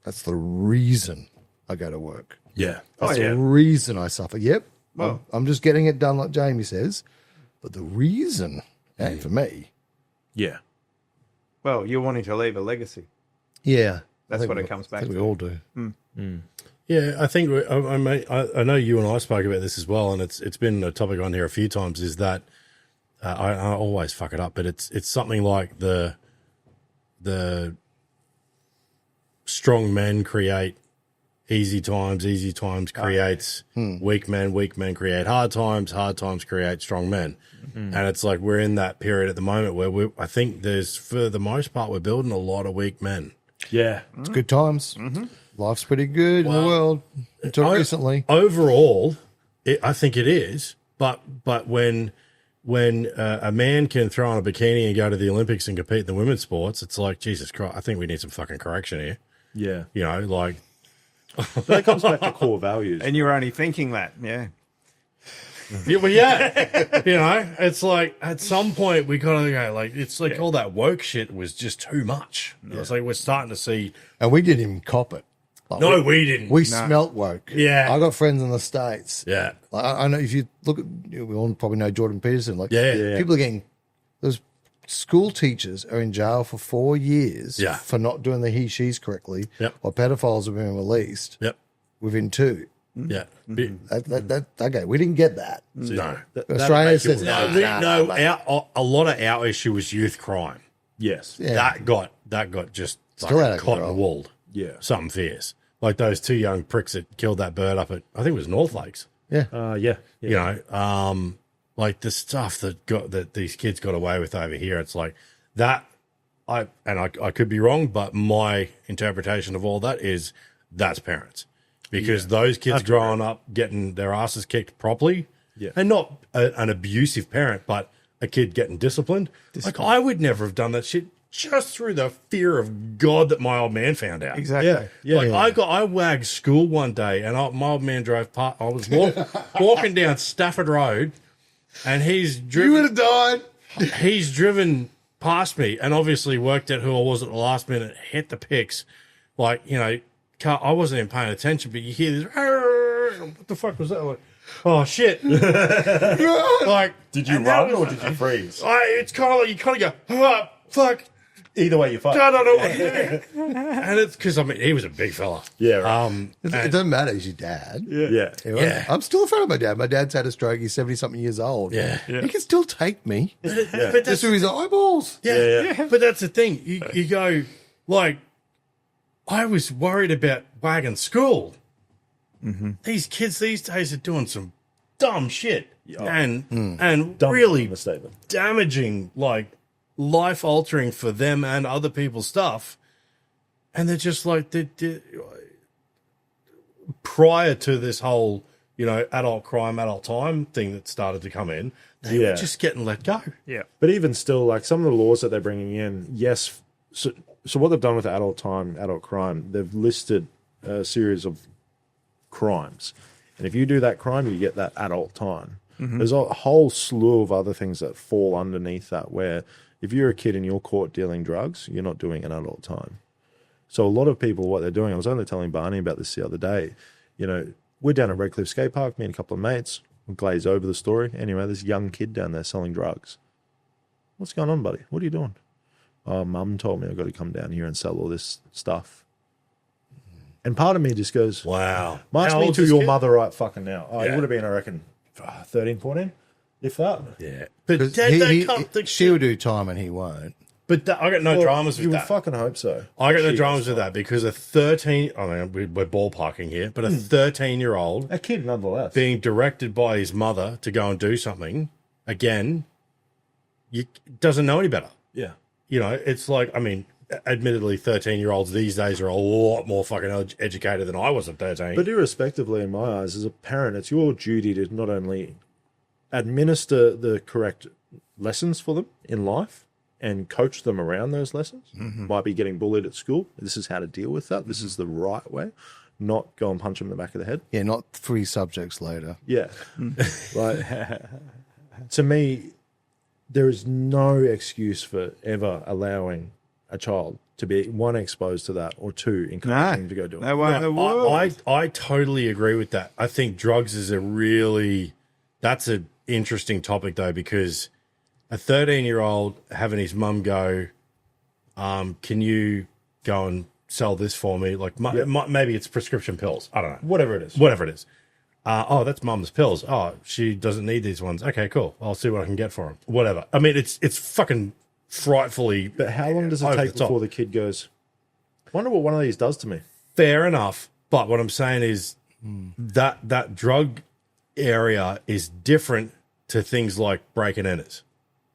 that's the reason I go to work. Yeah. That's the reason I suffer. Yep. Well, I'm just getting it done like Jamie says. But the reason ain't for me. Yeah. Well, you're wanting to leave a legacy. Yeah. That's I think what it we- comes I back think to. we all do. Yeah, I think I know you and I spoke about this as well, and it's been a topic on here a few times. Is that I always fuck it up, but it's something like the strong men create easy times creates weak men create hard times create strong men, and it's like we're in that period at the moment where I think there's, for the most part, we're building a lot of weak men. Yeah. It's good times. Life's pretty good in the world until recently. Overall, I think it is. But when a man can throw on a bikini and go to the Olympics and compete in the women's sports, it's like, Jesus Christ, I think we need some fucking correction here. Yeah. Like, That comes back to core values. And you're only thinking that, yeah. Yeah, well, yeah. You know, it's like at some point we gotta go, like, it's like all that woke shit was just too much. It's like we're starting to see. And we didn't even cop it. Like, No, we didn't. We smelt woke. Yeah. I got friends in the States. Yeah. Like, I know if you look at, we all probably know Jordan Peterson. Like, Yeah. people are getting, those school teachers are in jail for 4 years for not doing the he-she's correctly. Yep. While pedophiles are being released within 2. Yeah. Okay, we didn't get that. No. Australia says, A lot of our issue was youth crime. Yes. Yeah. That got just Still out like of cotton control. wooled. Yeah. Something fierce. Like those 2 young pricks that killed that bird up at, I think it was North Lakes. Yeah. You know, like the stuff that these kids got away with over here. It's like that. I could be wrong, but my interpretation of all that is that's parents, because those kids growing up getting their asses kicked properly, and not an abusive parent, but a kid getting disciplined. Like I would never have done that shit just through the fear of God that my old man found out. Exactly. I wagged school one day, and my old man drove past. I was walking down Stafford Road, and he's driven. You would have died. He's driven past me, and obviously worked out who I was at the last minute. Hit the picks, like, you know. I wasn't even paying attention, but you hear this. What the fuck was that? Like, oh shit! Like, Did you run or did you freeze? it's kind of like you kind of go, oh, fuck. Either way, you're fine. I don't know what to do. And it's because, I mean, he was a big fella. Yeah, right. It doesn't matter. He's your dad. Yeah. I'm still a fan of my dad. My dad's had a stroke. He's 70-something years old. Yeah. He can still take me. But Just through his eyeballs. But that's the thing. You go, like, I was worried about wagon school. Mm-hmm. These kids these days are doing some dumb shit and Dumb really misstatement. damaging, like, life altering for them and other people's stuff. And they're just like, prior to this whole, you know, adult crime, adult time thing that started to come in, they were just getting let go. Yeah. But even still, like some of the laws that they're bringing in, yes. So what they've done with adult time, adult crime, they've listed a series of crimes. And if you do that crime, you get that adult time. Mm-hmm. There's a whole slew of other things that fall underneath that, where if you're a kid and you're caught dealing drugs, you're not doing an adult time. So a lot of people, what they're doing, I was only telling Barney about this the other day, you know, we're down at Redcliffe Skate Park, me and a couple of mates, we glaze over the story. Anyway, this young kid down there selling drugs. What's going on, buddy? What are you doing? Oh, Mum told me I've got to come down here and sell all this stuff. And part of me just goes, Wow. march How me old's to this your kid? mother right fucking now. Oh, Yeah. it would have been, I reckon, 13, 14, if that. Yeah. But Because she'll do time and he won't. I got no dramas You with would that. fucking hope so. I got no She dramas is with that, because a 13, I mean, we're ballparking here, but a 13-year-old A kid, nonetheless. being directed by his mother to go and do something, again, doesn't know any better. Yeah. You know, it's like, I mean, admittedly, 13-year-olds these days are a lot more fucking educated than I was at 13. But irrespectively, in my eyes, as a parent, it's your duty to not only administer the correct lessons for them in life and coach them around those lessons. Mm-hmm. Might be getting bullied at school. This is how to deal with that. This is the right way. Not go and punch them in the back of the head. Yeah, not 3 subjects later. Yeah. Like, to me, there is no excuse for ever allowing a child to be, 1, exposed to that, or 2, encouraging them to go do it. They won't the world. I totally agree with that. I think drugs is that's an interesting topic, though, because a 13-year-old having his mum go, can you go and sell this for me? Like, maybe it's prescription pills. I don't know. Whatever it is. Oh, that's mum's pills. Oh, she doesn't need these ones. Okay, cool. I'll see what I can get for him. Whatever. I mean, it's fucking frightfully. But how long does it take before the kid goes, wonder what one of these does to me? Fair enough. But what I'm saying is that drug area is different to things like break and enters.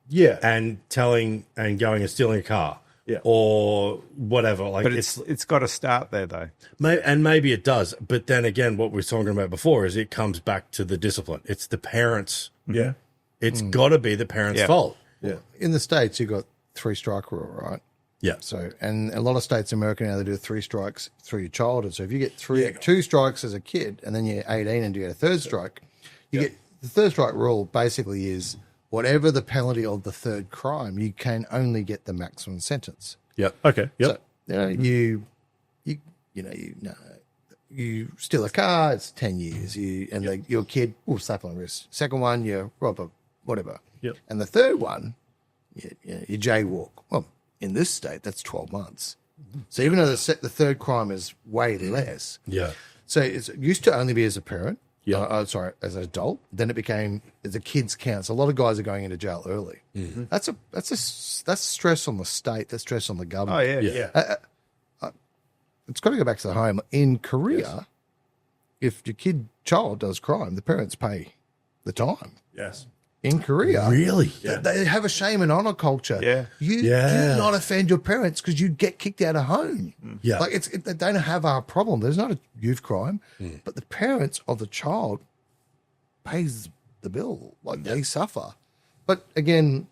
Yeah. And going and stealing a car. Yeah. Or whatever. Like, But it's got to start there, though. Maybe it does. But then again, what we were talking about before is it comes back to the discipline. It's the parents. Yeah. It's got to be the parents' fault. Yeah. In the States, you've got 3-strike rule, right? Yeah. So, and a lot of states in America now, they do 3 strikes through your childhood. So if you get 2 strikes as a kid and then you're 18 and you get a 3rd strike, you get the third strike rule basically is whatever the penalty of the third crime, you can only get the maximum sentence. Yep. Okay. Yep. So, you steal a car, it's 10 years. Your kid, slap on the wrist. Second one, you rob a whatever. Yep. And the third one, you jaywalk. Well, in this state, that's 12 months. So even though the third crime is way less, so it used to only be as a parent. As an adult. Then it became the kids count. So a lot of guys are going into jail early. Mm-hmm. That's stress on the state. That's stress on the government. Oh yeah. It's got to go back to the home. In Korea, if your child does crime, the parents pay the time. Yes. In Korea, Really? they have a shame and honor culture. Yeah. You do not offend your parents because you get kicked out of home. Yeah. Like they don't have our problem. There's not a youth crime, but the parents of the child pays the bill. Like they suffer. But again,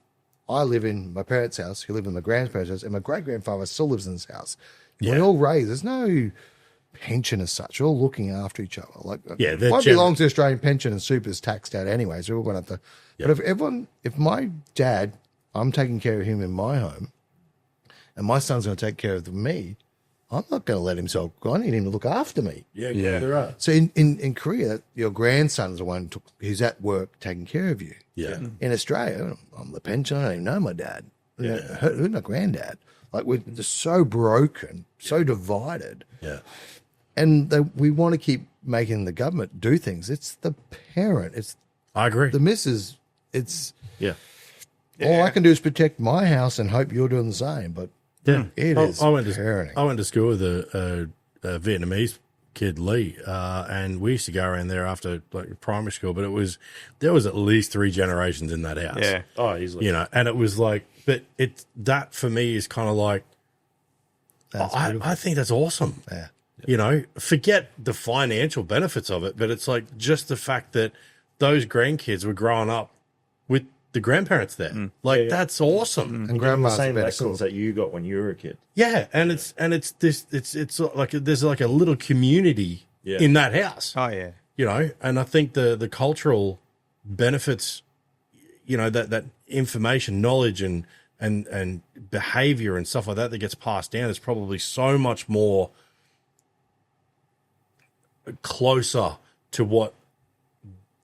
I live in my parents' house, who live in my grandparents' house, and my great-grandfather still lives in this house. Yeah. We're all raised. There's no pension as such. We're all looking after each other. Like, Yeah, what belongs to Australian pension and super is taxed out anyway, so we're going to have to. But if my dad, I'm taking care of him in my home, and my son's going to take care of me, I'm not going to let him sell. I need him to look after me. Yeah. There are. So in Korea, your grandson's the one who's at work taking care of you. Yeah. In Australia, I'm the pensioner. I don't even know my dad. Who's my granddad? Like we're just so broken, so divided. Yeah. And we want to keep making the government do things. It's the parent. It's I agree. the missus. It's Yeah. all I can do is protect my house and hope you're doing the same. But it is I went parenting. I went to school with a Vietnamese kid, Lee, and we used to go around there after like primary school. But there was at least 3 generations in that house. Yeah. Oh, easily. You know, and it was like, but that for me is kind of like, I think that's awesome. Yeah. You know, forget the financial benefits of it, but it's like just the fact that those grandkids were growing up with the grandparents there. Like that's awesome. And Getting the grandma's same better lessons cook. that you got when you were a kid. Yeah, and it's like there's like a little community in that house. Oh yeah. You know, and I think the cultural benefits, you know, that information, knowledge, and behavior and stuff like that gets passed down is probably so much more closer to what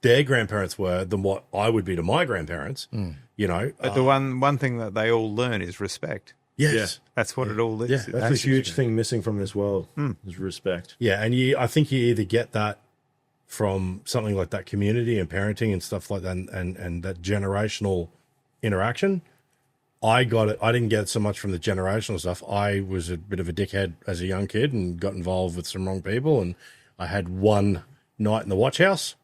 their grandparents were than what I would be to my grandparents. You know, But the one thing that they all learn is respect. yes, That's what it all is. Yeah, That's a huge thing missing from this world is respect. yeah, and I think you either get that from something like that community and parenting and stuff like that, and that generational interaction. I got it. I didn't get it so much from the generational stuff. I was a bit of a dickhead as a young kid and got involved with some wrong people. And I had one night in the watch house,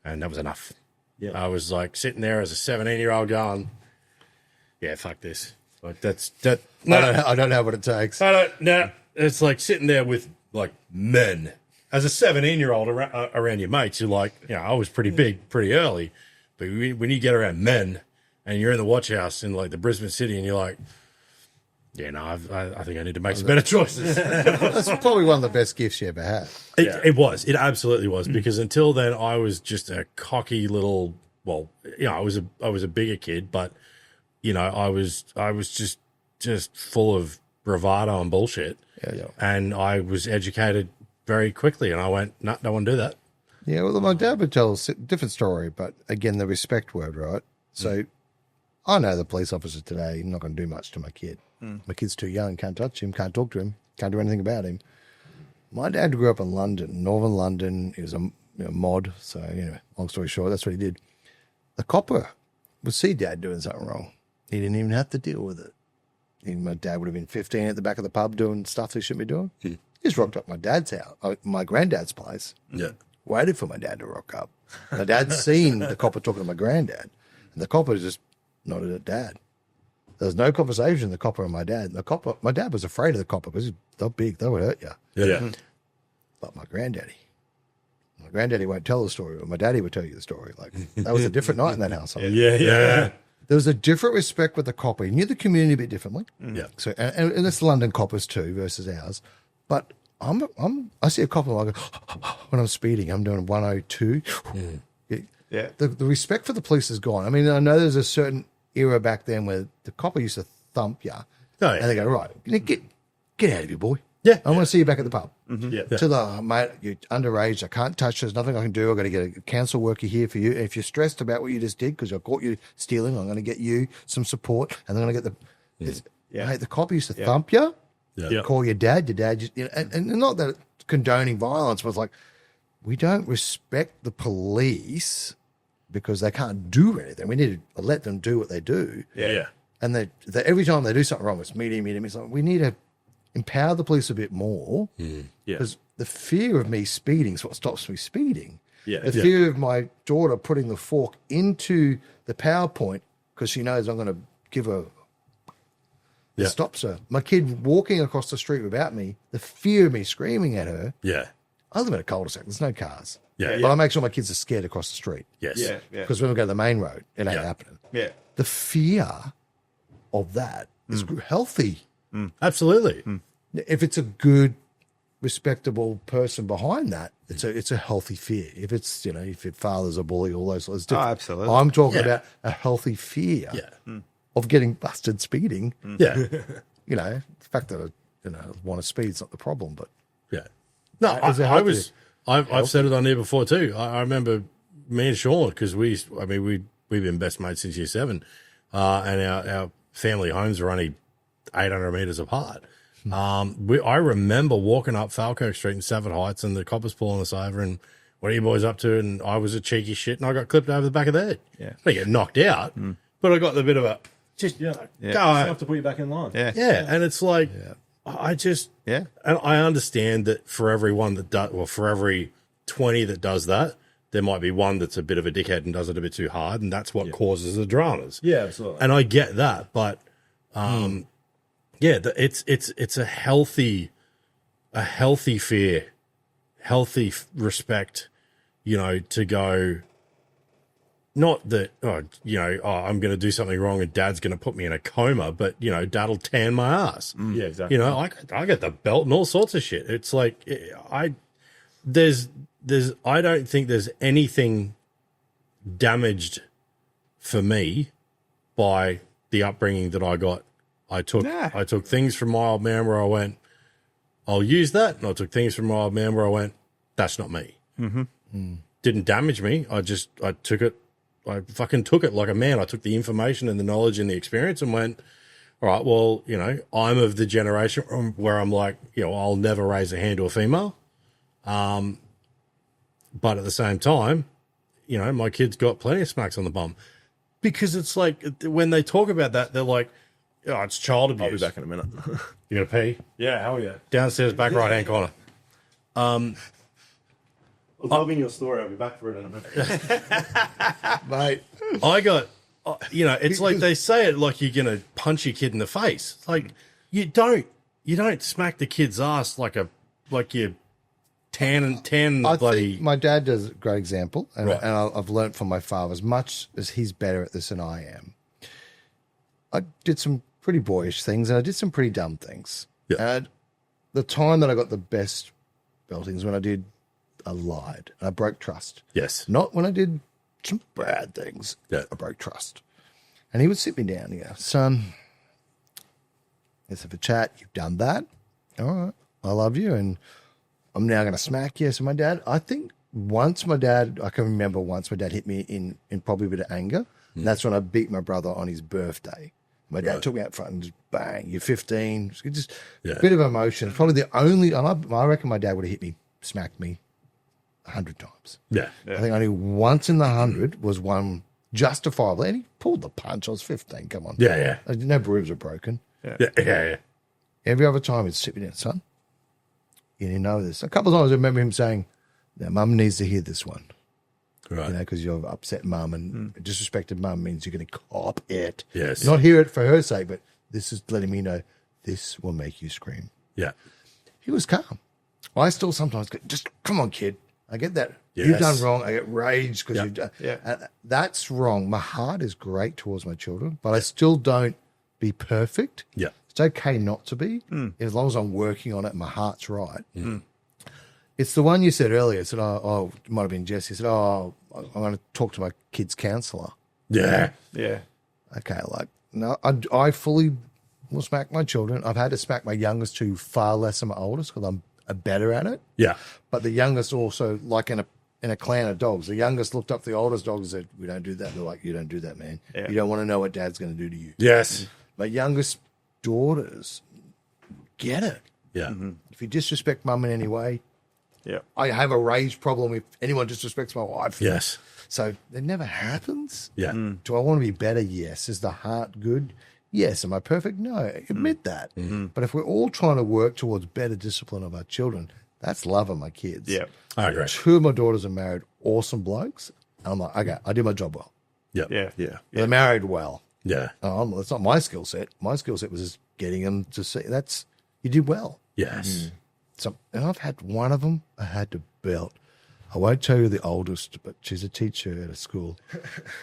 and that was enough. Yeah. I was like sitting there as a 17-year-old going, yeah, fuck this. Like that. No, I don't know what it takes. I don't. No, it's like sitting there with like men. As a 17-year-old around your mates, you're like, you know, I was pretty big pretty early, but when you get around men and you're in the watch house in like the Brisbane city, and you're like, yeah, no, I think I need to make some better choices. That's probably one of the best gifts you ever had. It was. It absolutely was. Because until then, I was just a cocky little. Well, you know, I was a bigger kid, but you know, I was just full of bravado and bullshit. Yeah. And I was educated very quickly, and I went, no, don't want to do that. Yeah, well, my dad would tell a different story, but again, the respect word, right? So I know the police officer today, not going to do much to my kid. My kid's too young, can't touch him, can't talk to him, can't do anything about him. My dad grew up in London, northern London. He was a mod, so, long story short, that's what he did. The copper would see Dad doing something wrong. He didn't even have to deal with it. My dad would have been 15 at the back of the pub doing stuff he shouldn't be doing. He just rocked up my dad's house, my granddad's place. Yeah. Waited for my dad to rock up. My dad'd seen the copper talking to my granddad, and the copper just nodded at Dad. There was no conversation, the copper and my dad. My dad was afraid of the copper because they're big, they would hurt you. Yeah. But my granddaddy won't tell the story, but my daddy would tell you the story. Like, that was a different night in that household. Yeah. There was a different respect with the copper. He knew the community a bit differently. Yeah. So, and it's London coppers too versus ours. But I see a copper, I go, when I'm speeding, I'm doing 102. Yeah. The respect for the police is gone. I mean, I know there's a certain era back then where the copper used to thump you. Oh, yeah. And they go, right, get out of here, boy. Yeah. I want to see you back at the pub. Yeah. To the, mate, you're underage. I can't touch. There's nothing I can do. I've got to get a council worker here for you. And if you're stressed about what you just did because I caught you stealing, I'm going to get you some support. And I'm going to get Mate, the cop used to thump you, call your dad. Your dad just, and not that it's condoning violence, but it's like, we don't respect the police because they can't do anything. We need to let them do what they do. Yeah. And they every time they do something wrong, it's meeting. It's like, we need to empower the police a bit more because the fear of me speeding is what stops me speeding. Yeah. The fear of my daughter putting the fork into the PowerPoint because she knows I'm going to give her. It stops her. My kid walking across the street without me, the fear of me screaming at her. Yeah. I live in a cul-de-sac. There's no cars. Yeah. But I make sure my kids are scared across the street. Yes. Yeah. Yeah. Because when we go to the main road, it ain't happening. Yeah. The fear of that is healthy. Absolutely. If it's a good, respectable person behind that, it's a healthy fear. If it's, if your father's a bully, all those sorts of stuff. Absolutely. I'm talking about a healthy fear of getting busted speeding. Yeah. The fact that I want to speed is not the problem, but Yeah. No, I've said it on here before too. I remember me and Sean, because we've been best mates since year 7, and our family homes are only 800 meters apart. I remember walking up Falco Street in Savard Heights, and the coppers pulling us over, and what are you boys up to? And I was a cheeky shit, and I got clipped over the back of the head. Yeah. I didn't get knocked out, but I got the bit of a go. Enough to put you back in line. Yeah. Yeah, and it's like I just and I understand that for everyone that does, well, for every 20 that does that, there might be one that's a bit of a dickhead and does it a bit too hard, and that's what causes the dramas. Yeah, absolutely. And I get that, but it's a healthy fear, healthy respect, to go. Not that, I'm going to do something wrong and Dad's going to put me in a coma, but, Dad'll tan my ass. Yeah, exactly. I get the belt and all sorts of shit. It's like, I don't think there's anything damaged for me by the upbringing that I got. I took things from my old man where I went, I'll use that. And I took things from my old man where I went, that's not me. Didn't damage me. I took it. I fucking took it like a man. I took the information and the knowledge and the experience and went, all right, well, I'm of the generation where I'm like, I'll never raise a hand to a female. But at the same time, my kid's got plenty of smacks on the bum. Because it's like, when they talk about that, they're like, oh, it's child abuse. I'll be back in a minute. You gonna pee? Yeah, hell yeah. Downstairs, back right-hand corner. I was loving your story. I'll be back for it in a minute. mate, I got, it's like they say it like you're going to punch your kid in the face. It's like, you don't smack the kid's ass like you tan I bloody. think my dad does a great example, and, Right. and I've learned from my father as much as he's better at this than I am. I did some pretty boyish things, and I did some pretty dumb things. Yeah. And the time that I got the best beltings when I lied and I broke trust. Yes. Not when I did some bad things. Yeah. I broke trust. And he would sit me down and go, son, let's have a chat. You've done that. All right. I love you. And I'm now going to smack you. So my dad, I think I can remember once my dad hit me in probably a bit of anger. And that's when I beat my brother on his birthday. My dad took me out front and just bang, you're 15. Just a bit of emotion. Probably the only, and I reckon my dad would have hit me, smacked me 100 times. Yeah. I think only once in the 100 was one justifiable. And he pulled the punch. I was 15. Come on. Yeah. No ribs were broken. Yeah. Every other time he'd sit me down, son, you didn't know this. A couple of times I remember him saying, now mum needs to hear this one. Right. Because you've upset mum and disrespected mum means you're going to cop it. Yes. Not hear it for her sake, but this is letting me know this will make you scream. Yeah. He was calm. I still sometimes go, just come on, kid. I get that. Yes. You've done wrong. I get rage because you've done. Yeah. That's wrong. My heart is great towards my children, but I still don't be perfect. Yeah. It's okay not to be, as long as I'm working on it and my heart's right. It's the one you said earlier. It said, it might have been Jesse. Said, I'm going to talk to my kid's counsellor. Yeah. Yeah. Okay, like, no, I fully will smack my children. I've had to smack my youngest two far less than my oldest because I'm better at it. Yeah. But the youngest also, like in a clan of dogs, the youngest looked up to the oldest dog and said, we don't do that. They're like, you don't do that, man. Yeah. You don't want to know what dad's going to do to you. Yes. My youngest daughters get it. Yeah. If you disrespect mum in any way, Yeah. I have a rage problem if anyone disrespects my wife. Yes. So it never happens. Yeah. Do I want to be better? Yes. Is the heart good? Yes. Am I perfect? No. Admit that. But if we're all trying to work towards better discipline of our children, that's loving my kids. Yeah. I agree. Two of my daughters are married, awesome blokes. And I'm like, okay, I did my job well. Yeah. Yeah. Yeah. They're married well. Yeah. It's not my skill set. My skill set was just getting them to see you did well. Yes. So, and I've had one of them I had to belt. I won't tell you the oldest, but she's a teacher at a school.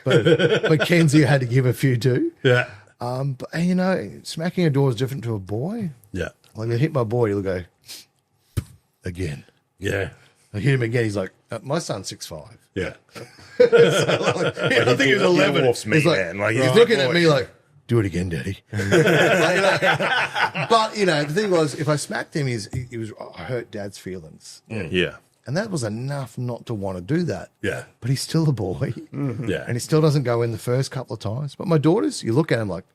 But Mackenzie had to give a few too. Yeah. But you know, smacking a door is different to a boy. Yeah. Like you hit my boy, he'll go again. Yeah. I hit him again. He's like, my son's 6'5". Yeah. I think he was 11. Dwarfs me, He's like, man. Like, he's looking at me like, do it again, Daddy. But you know, the thing was, if I smacked him, he was I hurt Dad's feelings, Yeah. and that was enough not to want to do that. Yeah. But he's still a boy, Yeah. and he still doesn't go in the first couple of times. But my daughters, you look at him like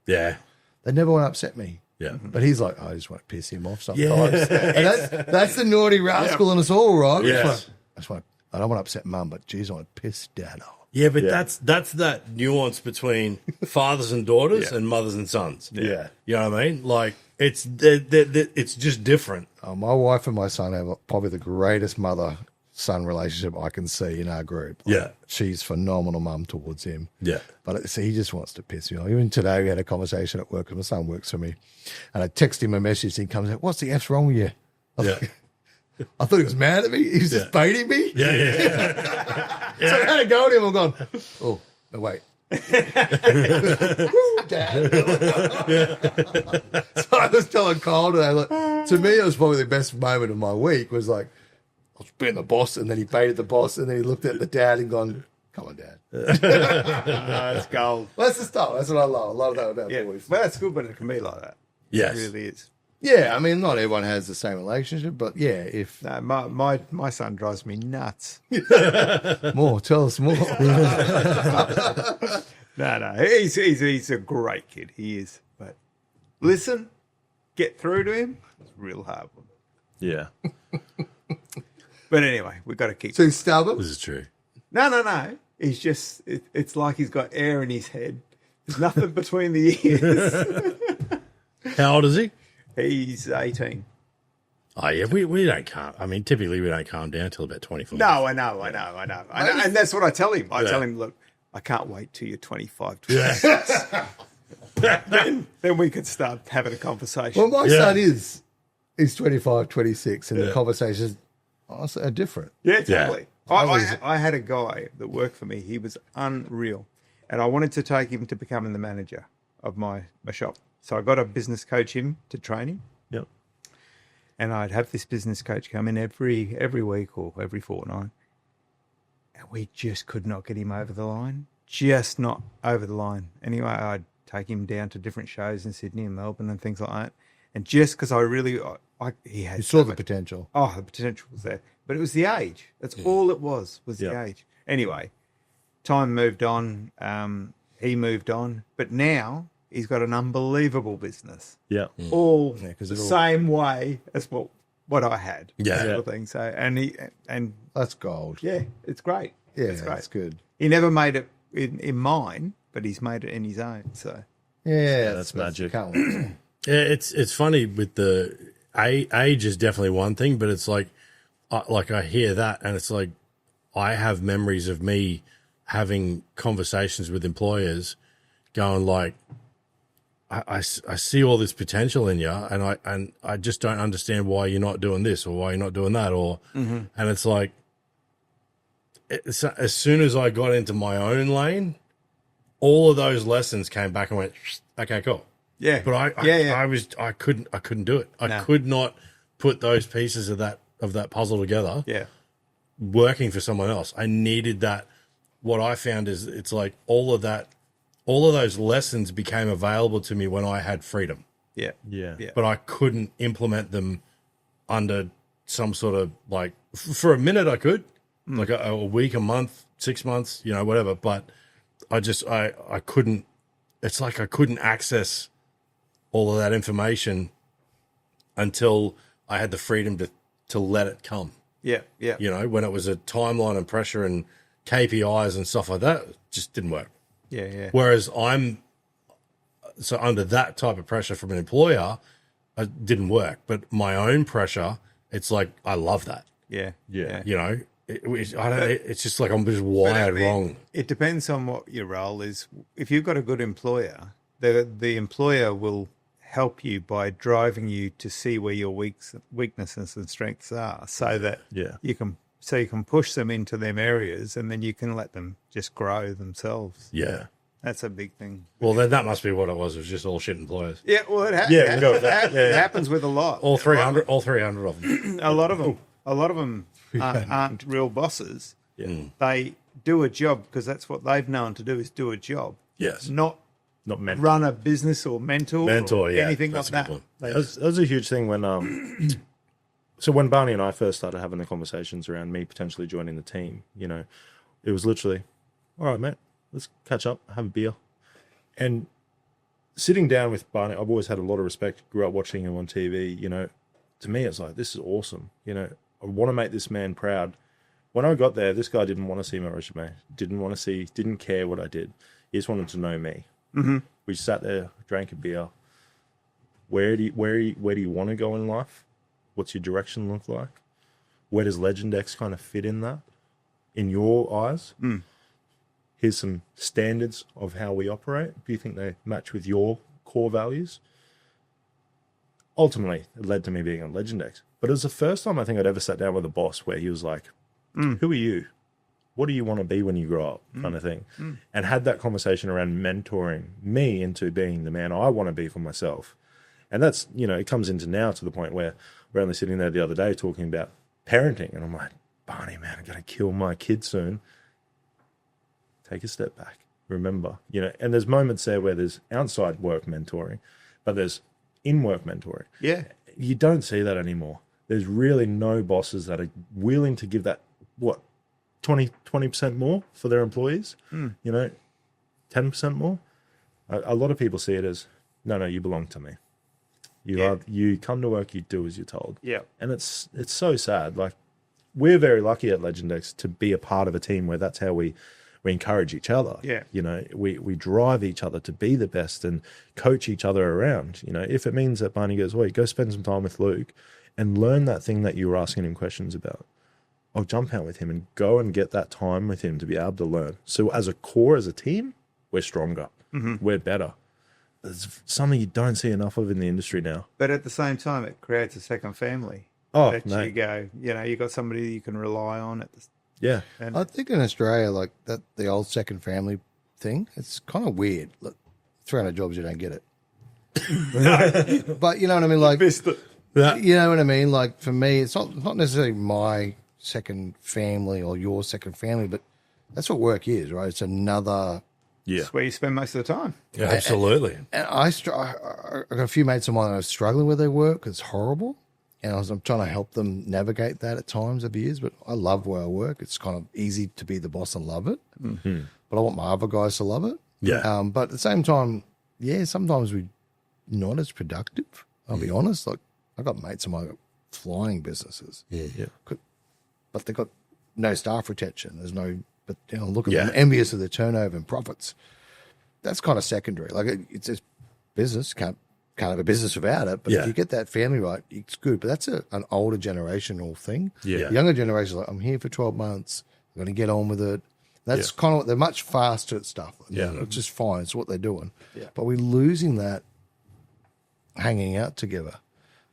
Yeah. they never want to upset me. Yeah. But he's like, I just want to piss him off sometimes. Yeah. And that's the naughty rascal in us all, right? Yes. I don't want to upset Mum, but geez, I want to piss Dad off. Yeah, but that's that nuance between fathers and daughters and mothers and sons. Yeah. You know what I mean? Like it's it's just different. My wife and my son have probably the greatest mother-son relationship I can see in our group. Like, Yeah. she's phenomenal mum towards him. Yeah. But he just wants to piss me off. Even today we had a conversation at work, and my son works for me. And I text him a message, and he comes out, what's the F's wrong with you? Yeah. I thought he was mad at me. He was just baiting me. Yeah. So I had to go to him. I'm going, oh, no, wait. Dad. So I was telling Kyle today, like, to me, it was probably the best moment of my week was like, I was being the boss, and then he baited the boss, and then he looked at the dad and gone, come on, Dad. It's gold. Well, that's the stuff. That's what I love. I love that about Yeah. boys. Well, that's good, but it can be like that. Yes. It really is. Yeah, I mean, not everyone has the same relationship, but yeah, if No, my son drives me nuts. more, tell us more. No, he's a great kid. He is. But listen, get through to him. It's a real hard one. Yeah. But anyway, we've got to keep. Too stubborn. This is true. No. He's just. It's like he's got air in his head. There's nothing between the ears. How old is he? He's 18. Oh yeah, we don't calm. I mean, typically we don't calm down till about 24. No, I know. And that's what I tell him. I tell him, look, I can't wait till you're 25, 26. then we could start having a conversation. Well, my son is 25, 26, and the conversations are different. Yeah, totally. Yeah. I had a guy that worked for me. He was unreal. And I wanted to take him to becoming the manager of my shop. So I got a business coach in to train him. Yep. And I'd have this business coach come in every week or every fortnight. And we just could not get him over the line. Just not over the line. Anyway, I'd take him down to different shows in Sydney and Melbourne and things like that. And just because he had You saw the potential. Oh, the potential was there. But it was the age. That's all it was the age. Anyway, time moved on. He moved on. But now he's got an unbelievable business. Yeah. All the 'cause it all- same way as what I had. Yeah. Sort of thing. So, and That's gold. yeah, it's great. Yeah, it's great. that's good. He never made it in mine, but he's made it in his own. So, Yeah, that's magic. Can't wait. Yeah, it's funny with the age is definitely one thing, but it's like I hear that and it's like I have memories of me having conversations with employers going like, I see all this potential in you, and I just don't understand why you're not doing this or why you're not doing that, or and it's like as soon as I got into my own lane, all of those lessons came back and went, okay, cool. yeah. But I couldn't do it. I No. could not put those pieces of that puzzle together. Yeah. Working for someone else, I needed that. What I found is it's like all of those lessons became available to me when I had freedom. Yeah. Yeah. Yeah. But I couldn't implement them under some sort of like, for a minute I could, like a week, a month, 6 months, whatever. But I couldn't, it's like I couldn't access all of that information until I had the freedom to let it come. Yeah. Yeah. When it was a timeline and pressure and KPIs and stuff like that, it just didn't work. Yeah. Yeah. Whereas so under that type of pressure from an employer, it didn't work. But my own pressure, it's like, I love that. Yeah. Yeah. It's just like I'm just wired wrong. It depends on what your role is. If you've got a good employer, the employer will help you by driving you to see where your weaknesses and strengths are, so that you can push them into them areas, and then you can let them just grow themselves. Yeah. That's a big thing. Well, then that must be what it was. It was just all shit employers. Yeah, well, it happens with a lot. All 300 of them. A lot of them aren't real bosses. Yeah. They do a job because that's what they've known to do, is do a job. Yes. Not mentor. Run a business or mentor or anything like that. That was a huge thing when so when Barney and I first started having the conversations around me potentially joining the team, it was literally, all right, mate, let's catch up, have a beer. And sitting down with Barney, I've always had a lot of respect, grew up watching him on TV, to me it's like, this is awesome. I want to make this man proud. When I got there, this guy didn't want to see my resume, didn't care what I did. He just wanted to know me. Mm-hmm. We sat there, drank a beer. Where do you want to go in life? What's your direction look like? Where does LegendX kind of fit in that, in your eyes? Here's some standards of how we operate. Do you think they match with your core values? Ultimately, it led to me being on LegendX. But it was the first time I think I'd ever sat down with a boss where he was like, who are you? What do you want to be when you grow up, kind of thing? And had that conversation around mentoring me into being the man I want to be for myself. And that's, it comes into now to the point where we're only sitting there the other day talking about parenting. And I'm like, Barney, man, I'm going to kill my kid soon. Take a step back. Remember, and there's moments there where there's outside work mentoring, but there's in-work mentoring. Yeah. You don't see that anymore. There's really no bosses that are willing to give that, 20% more for their employees, 10% more. A lot of people see it as, no, you belong to me. You come to work, you do as you're told. Yeah. And it's so sad. Like, we're very lucky at LegendX to be a part of a team where that's how we encourage each other. Yeah. We drive each other to be the best and coach each other around. If it means that Barney goes, wait, go spend some time with Luke and learn that thing that you were asking him questions about. I'll jump out with him and go and get that time with him to be able to learn. So as a core, as a team, we're stronger. Mm-hmm. We're better. It's something you don't see enough of in the industry now. But at the same time, it creates a second family. Oh, that mate. you go, you got somebody you can rely on at the. Yeah. And I think in Australia, like that, the old second family thing, it's kind of weird. Look, 300 jobs, you don't get it. But you know what I mean? Like, you know what I mean? Like, for me, it's not necessarily my second family or your second family, but that's what work is, right? It's another. Yeah. It's where you spend most of the time. Yeah, absolutely. And I got a few mates of mine that are struggling with their work. It's horrible. And I'm trying to help them navigate that at times over years, but I love where I work. It's kind of easy to be the boss and love it. Mm-hmm. But I want my other guys to love it. Yeah. But at the same time, sometimes we're not as productive. I'll be honest. Like, I got mates of mine got flying businesses. Yeah. But they've got no staff retention. There's no, but look at them, envious of the turnover and profits. That's kind of secondary. Like, it's just business. Can't have a business without it. But if you get that family right, it's good. But that's an older generational thing. Yeah. The younger generation, like, I'm here for 12 months. I'm going to get on with it. That's kind of what they're much faster at stuff. Yeah. It's just fine. It's what they're doing. Yeah. But we're losing that hanging out together,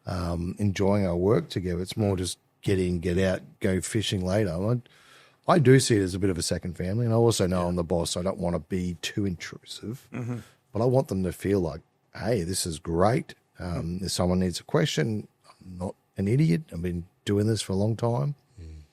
enjoying our work together. It's more just get in, get out, go fishing later. I do see it as a bit of a second family. And I also know I'm the boss. So I don't want to be too intrusive. Mm-hmm. But I want them to feel like, hey, this is great. If someone needs a question, I'm not an idiot. I've been doing this for a long time.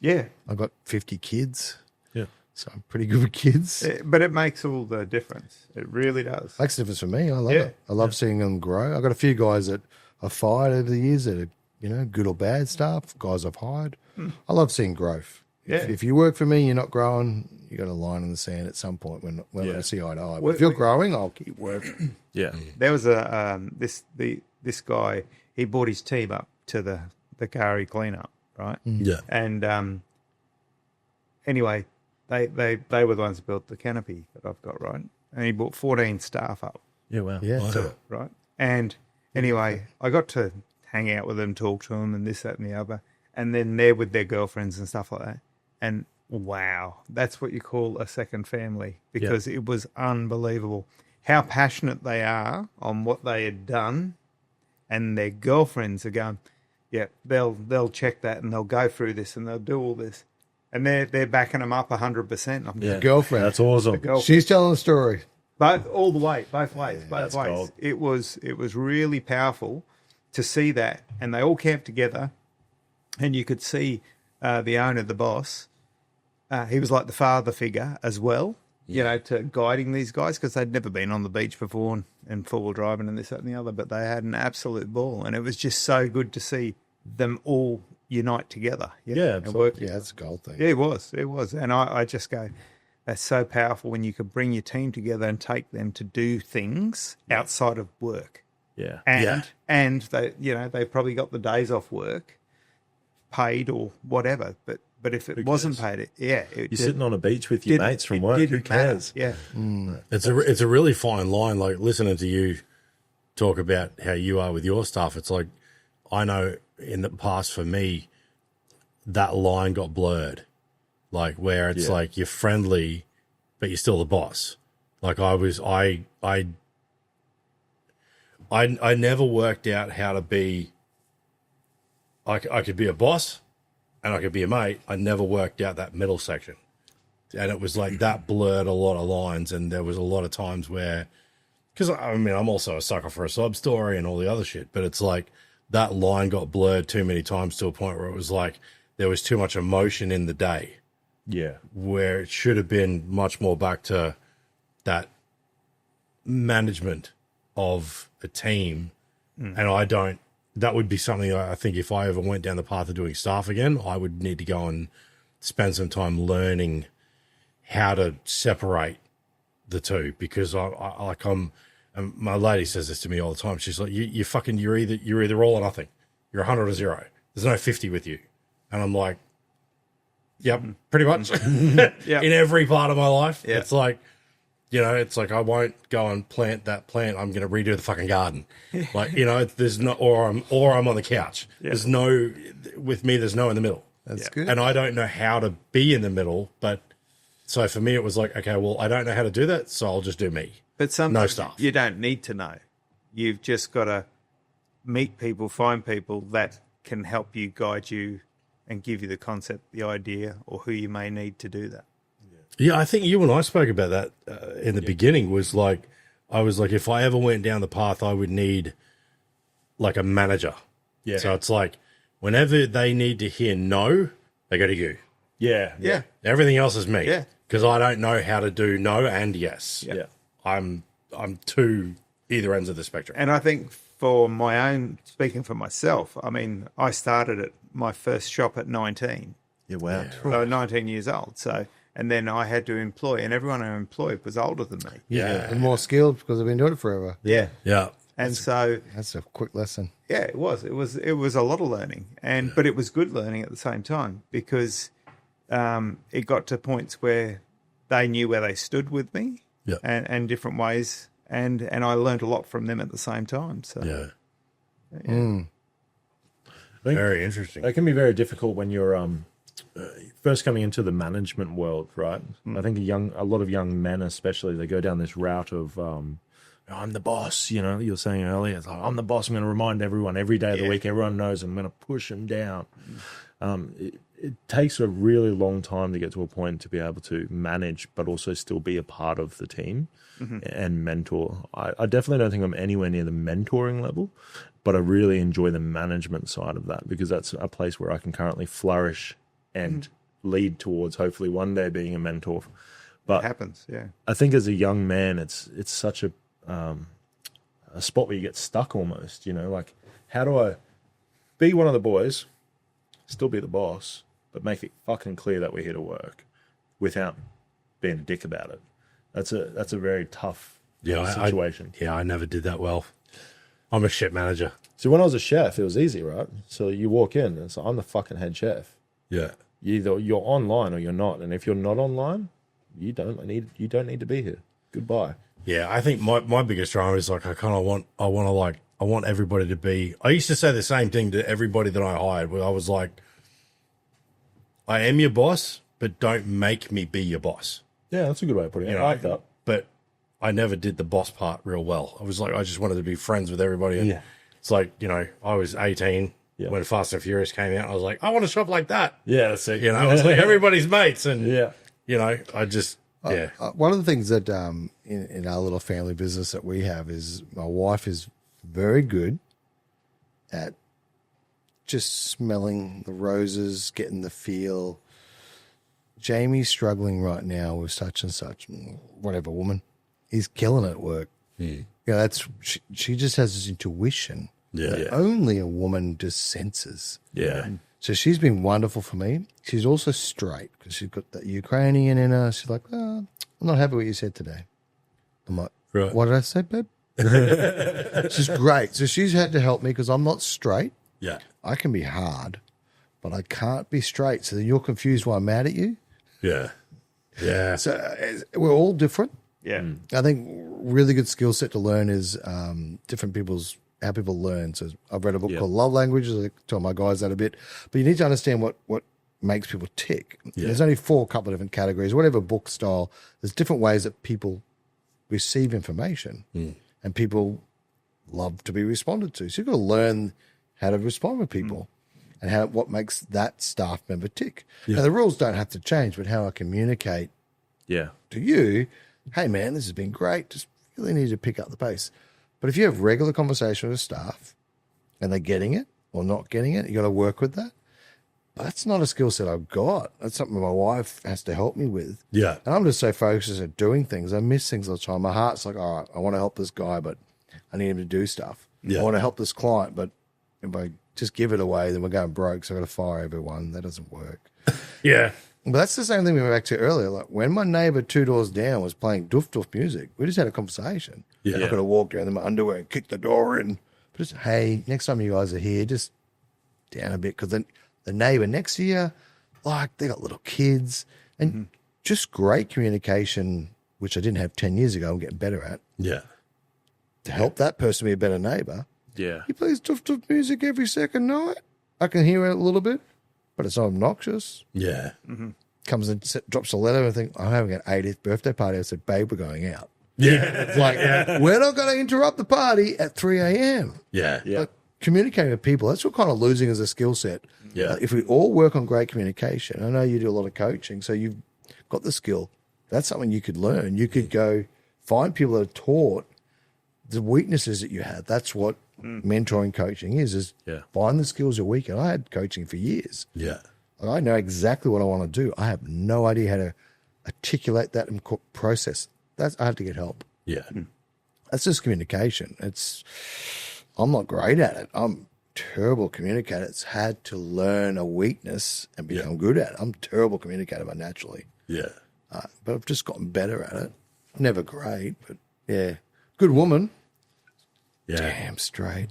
Yeah. I've got 50 kids. Yeah. So I'm pretty good with kids. But it makes all the difference. It really does. Makes a difference for me. I love it. I love seeing them grow. I've got a few guys that I've fired over the years that are, good or bad stuff, guys I've hired. I love seeing growth. Yeah. If you work for me, you're not growing, you got a line in the sand at some point when I see eye to eye. But if you're growing, I'll keep working. Yeah. There was this guy, he brought his team up to the Kari cleanup, right? Yeah. And anyway, they were the ones that built the canopy that I've got, right? And he brought 14 staff up, Yeah, wow. Yeah. to it, right? And anyway, I got to hang out with them, talk to them, and this, that, and the other. And then they're with their girlfriends and stuff like that. And wow, that's what you call a second family, because it was unbelievable how passionate they are on what they had done. And their girlfriends are going, yeah, they'll check that and they'll go through this and they'll do all this. And they're backing them up 100%. I'm Yeah. Girlfriend. That's awesome. She's telling the story. Both all the way, both ways, both that's ways. gold. It was really powerful to see that, and they all camped together, and you could see the owner, the boss. He was like the father figure as well, to guiding these guys, because they'd never been on the beach before and four-wheel driving and this, that, and the other, but they had an absolute ball, and it was just so good to see them all unite together. Yeah, and work. Yeah, that's a gold thing. Yeah, it was, and I just go, that's so powerful when you could bring your team together and take them to do things outside of work. Yeah. And they they probably got the days off work paid or whatever, but if it wasn't paid, You're sitting on a beach with your mates from work. Who cares? Yeah. It's a really fine line. Like listening to you talk about how you are with your stuff. It's like, I know in the past for me, that line got blurred. Like where it's like you're friendly, but you're still the boss. Like I never worked out how to be. I could be a boss, and I could be a mate. I never worked out that middle section, and it was like that blurred a lot of lines. And there was a lot of times where, because I'm also a sucker for a sob story and all the other shit, but it's like that line got blurred too many times to a point where it was like there was too much emotion in the day. Yeah. Where it should have been much more back to that management of a team. And that would be something I think if I ever went down the path of doing staff again, I would need to go and spend some time learning how to separate the two, because and my lady says this to me all the time. She's like, you're either all or nothing. You're 100 or 0. There's no 50 with you. And I'm like, yep, pretty much. In every part of my life. Yeah. It's like, it's like I won't go and plant that plant. I'm going to redo the fucking garden. Like, there's no, or I'm on the couch. Yeah. There's no in the middle. That's good. And I don't know how to be in the middle. But so for me, it was like, okay, well, I don't know how to do that, so I'll just do me. But sometimes you don't need to know. You've just got to meet people, find people that can help you, guide you, and give you the concept, the idea, or who you may need to do that. Yeah, I think you and I spoke about that in the beginning. Was like, I was like, if I ever went down the path, I would need like a manager. Yeah. So it's like, whenever they need to hear no, they go to you. Yeah. Yeah. Everything else is me. Yeah. Because I don't know how to do no and yes. Yeah. I'm to either ends of the spectrum. And I think for my own, speaking for myself, I started at my first shop at 19. Yeah, wow. So 19 years old. So, and then I had to employ, and everyone I employed was older than me. Yeah. And more skilled because I've been doing it forever. Yeah. Yeah. And so That's a quick lesson. yeah, it was a lot of learning, but it was good learning at the same time, because it got to points where they knew where they stood with me, and different ways, and I learned a lot from them at the same time. So Yeah. Very interesting. It can be very difficult when you're first coming into the management world, right? I think a lot of young men, especially, they go down this route of I'm the boss. You were saying earlier, it's like, I'm the boss. I'm going to remind everyone every day of the week. Everyone knows I'm going to push them down. It takes a really long time to get to a point to be able to manage, but also still be a part of the team and mentor. I definitely don't think I'm anywhere near the mentoring level, but I really enjoy the management side of that because that's a place where I can currently flourish and lead towards hopefully one day being a mentor. But It happens, yeah. I think as a young man, it's such a spot where you get stuck almost, you know, like how do I be one of the boys, still be the boss, but make it fucking clear that we're here to work without being a dick about it. That's a very tough situation. I never did that well. I'm a shit manager. So when I was a chef, it was easy, right? So you walk in and so I'm the fucking head chef. Yeah. Either you're online or you're not. And if you're not online, you don't need to be here. Goodbye. Yeah, I think my biggest drama is like I want everybody to be. I used to say the same thing to everybody that I hired, where I was like, I am your boss, but don't make me be your boss. Yeah, that's a good way of putting it. You I know, like that. But I never did the boss part real well. I was like, I just wanted to be friends with everybody. And Yeah. it's like, you know, I was 18 when Fast and Furious came out. I was like, I want to shop like that. Yeah, that's it. You know, I was like everybody's mates, and Yeah. you know, I just One of the things that in our little family business that we have is my wife is very good at just smelling the roses, getting the feel. Jamie's struggling right now with such and such, whatever woman. He's killing it at work. You know, she just has this intuition that only a woman just senses. Yeah. So she's been wonderful for me. She's also straight because she's got that Ukrainian in her. She's like, I'm not happy with what you said today. I'm like, Right. What did I say, babe? She's great. So she's had to help me because I'm not straight. yeah. I can be hard, but I can't be straight. So then you're confused why I'm mad at you. Yeah. Yeah. So we're all different. Yeah. I think really good skill set to learn is different people's how people learn. So I've read a book called Love Languages. I tell my guys that a bit, but you need to understand what makes people tick. Yeah. There's only a couple of different categories. Whatever book style, there's different ways that people receive information, and people love to be responded to. So you've got to learn how to respond with people. And what makes that staff member tick. Now, the rules don't have to change, but how I communicate Yeah. to you, hey, man, this has been great. Just really need to pick up the pace. But if you have regular conversation with staff and they're getting it or not getting it, you got to work with that. But that's not a skill set I've got. That's something my wife has to help me with. Yeah. And I'm just so focused on doing things. I miss things all the time. My heart's like, all right, I want to help this guy, but I need him to do stuff. Yeah. I want to help this client, but if I just give it away, then we're going broke, so I've got to fire everyone. That doesn't work. Yeah. But that's the same thing we went back to earlier. Like when my neighbour 2 doors down was playing doof music, we just had a conversation. Yeah. I could have walked around in my underwear and kicked the door in. But just, hey, next time you guys are here, just down a bit. Because then the neighbour next to you, like they got little kids. And just great communication, which I didn't have 10 years ago, I'm getting better at. Yeah. To help that person be a better neighbour. Yeah. He plays doof music every second night. I can hear it a little bit, but it's not obnoxious. Yeah. Comes and drops a letter and think, I'm having an 80th birthday party. I said, babe, we're going out. Yeah. It's like, we're not going to interrupt the party at 3 a.m. Yeah. Yeah. Like, communicating with people, that's what kind of losing as a skill set. Yeah. If we all work on great communication, I know you do a lot of coaching, so you've got the skill. That's something you could learn. You could go find people that are taught the weaknesses that you have. That's what mentoring coaching is find the skills you're weak in. I had coaching for years. Yeah. Like, I know exactly what I want to do. I have no idea how to articulate that and process. I have to get help. Yeah. That's just communication. I'm not great at it. I'm terrible communicator. It's had to learn a weakness and become good at it. I'm a terrible communicator by naturally. Yeah. But I've just gotten better at it. Never great, but yeah. Good woman. Yeah. Damn straight.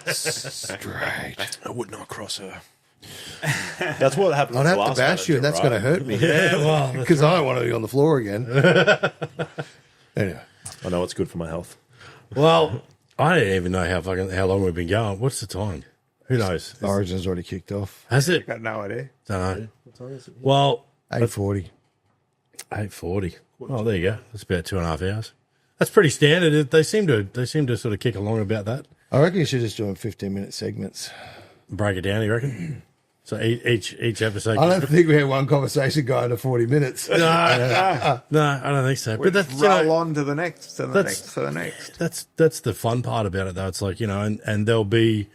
Straight. I would not cross her. That's what happened. I'd with have the to last bash you, and that's manager, going to hurt me. Yeah. Well, Because I don't want to be on the floor again. Anyway. I know it's good for my health. well, I don't even know how long we've been going. What's the time? Who knows? Origin's already kicked off. Has it? Got no idea. Don't know. Well, 8:40. 8:40. Oh, there you go. That's about 2.5 hours. That's pretty standard. They seem to sort of kick along about that. I reckon you should just do 15-minute segments. Break it down, you reckon? So each episode. I don't think we had one conversation going to 40 minutes. No, I don't think so. But that's roll on to the next, to the next, to the next. That's the fun part about it, though. It's like, and there'll be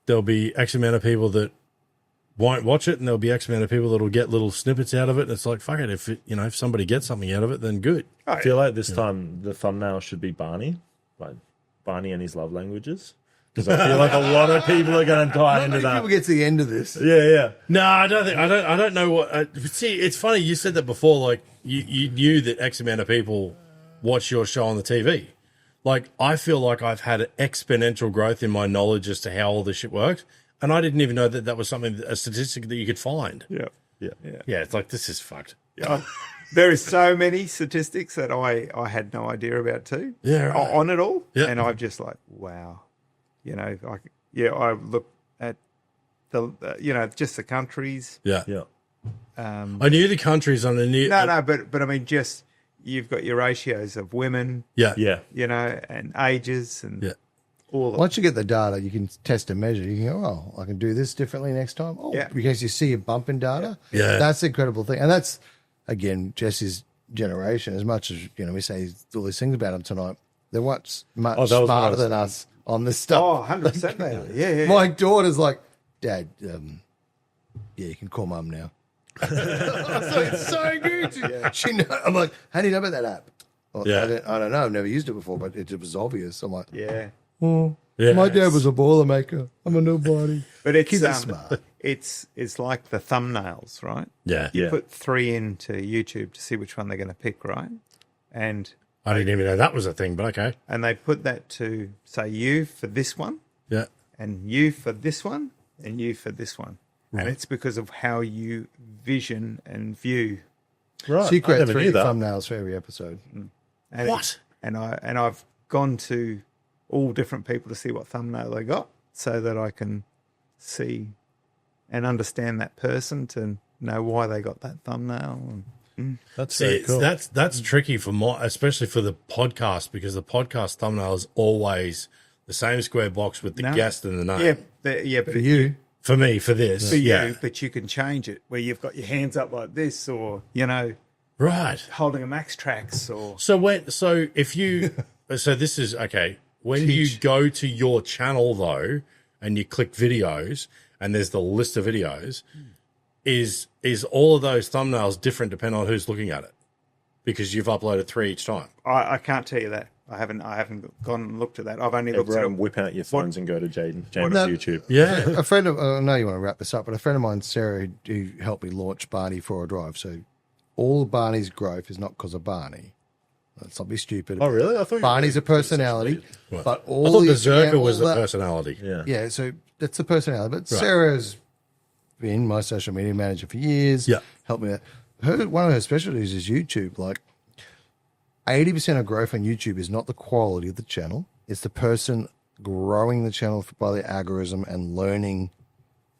X amount of people that won't watch it, and there'll be X amount of people that'll get little snippets out of it. And it's like, fuck it, if somebody gets something out of it, then good. I feel like this time the thumbnail should be Barney, like Barney and his love languages. Because I feel like a lot of people are going to tie into that. People get to the end of this. Yeah. No, I don't know what. See, it's funny you said that before. Like you knew that X amount of people watch your show on the TV. Like I feel like I've had exponential growth in my knowledge as to how all this shit works, and I didn't even know that was a statistic that you could find. Yeah. It's like this is fucked. Yeah. There is so many statistics that I had no idea about too. Yeah, right. On it all, Yeah. and I'm just like, wow. I look at the, just the countries. Yeah. Um, I knew the countries on the new. but I mean, just you've got your ratios of women, Yeah. and ages and all. Once you get the data, you can test and measure. You can go, I can do this differently next time. Because you see a bump in data. Yeah. That's the incredible thing. And that's, again, Jesse's generation. As much as, we say all these things about them tonight, they're much smarter than us on this stuff. 100% they are. Yeah. My daughter's like, Dad, you can call Mum now. It's so good. She know, I'm like, how do you know about that app? Well, Yeah. I don't know. I've never used it before, but it was obvious. I'm like, Yeah. my dad was a Boilermaker. I'm a nobody. But it's Kids are smart. It's like the thumbnails, right? Yeah. You put 3 into YouTube to see which one they're going to pick, right? And I didn't even know that was a thing, but okay. and they put that to say you for this one, Yeah. and you for this one, and you for this one. Right. And it's because of how you vision and view. Right. So you I create never 3 knew that. thumbnails for every episode. And What? And I've gone to all different people to see what thumbnail they got, so that I can see and understand that person to know why they got that thumbnail. That's See, very cool. that's tricky especially for the podcast, because the podcast thumbnail is always the same square box with the guest and the name. But For you, For me, for this. for you, but you can change it where you've got your hands up like this, or Right. holding a MAXTRAX, or So this is okay. When you go to your channel though, and you click videos, and there's the list of videos, is all of those thumbnails different depending on who's looking at it? Because you've uploaded 3 each time. I can't tell you that. I haven't gone and looked at that. I've only looked at Everyone it. whip out your phones and go to James' YouTube. Yeah. a friend of, I know you want to wrap this up, but a friend of mine, Sarah, who helped me launch Barney 4-wheel drive. So all Barney's growth is not because of Barney. Let's not be stupid. Oh, really? I thought Barney's a personality, but all I thought the Berserker was the all that- personality. Yeah, so that's the personality. But Sarah's been my social media manager for years. Yeah. Helped me out. One of her specialties is YouTube. Like 80% of growth on YouTube is not the quality of the channel. It's the person growing the channel by the algorithm and learning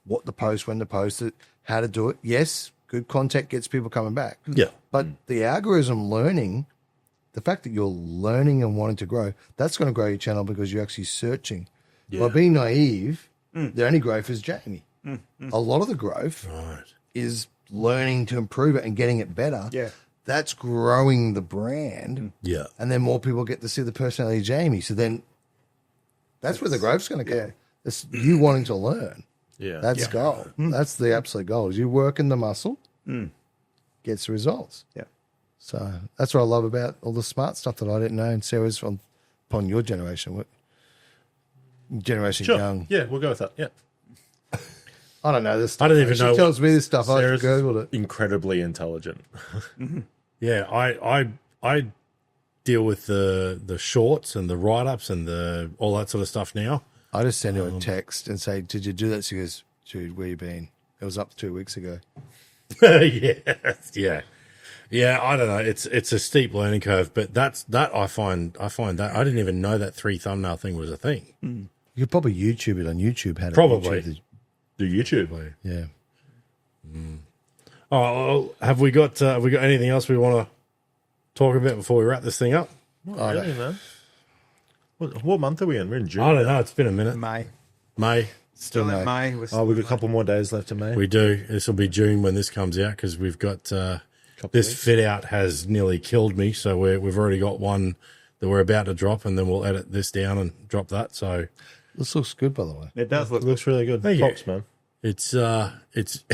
what to post, when to post it, how to do it. Yes, good content gets people coming back. Yeah. But the algorithm learning, the fact that you're learning and wanting to grow, that's going to grow your channel because you're actually searching. By being naive, the only growth is Jamie. A lot of the growth is learning to improve it and getting it better. Yeah. That's growing the brand. Yeah. And then more people get to see the personality of Jamie. So then that's where the growth's going to come. Yeah. It's you wanting to learn. Yeah. That's goal. That's the absolute goal. Is you working the muscle, gets the results. Yeah. So that's what I love about all the smart stuff that I didn't know. And Sarah's upon your generation. What generation Sure. young? Yeah, we'll go with that. Yeah. I don't know this stuff. I don't even she know tells me this stuff. Sarah's I googled it. incredibly intelligent. Yeah, I deal with the shorts and the write-ups and all that sort of stuff now. I just send her a text and say, "Did you do that?" She goes, "Dude, where you been?" It was up 2 weeks ago. Yeah. I don't know. It's a steep learning curve, but I find that I didn't even know that 3 thumbnail thing was a thing. You could probably YouTube it on YouTube. How to Probably. YouTube Do YouTube. yeah. Oh, well, have we got anything else we want to talk about before we wrap this thing up? I don't know. What month are we in? We're in June. I don't know. It's been a minute. May. May. Still in no. May. Oh, we've got a couple more days left in May. We do. This will be June when this comes out because we've got this fit out has nearly killed me. So we've already got one that we're about to drop, and then we'll edit this down and drop that. So This looks good, by the way. It does look. It looks really good. Thank you. Props, man. it's it's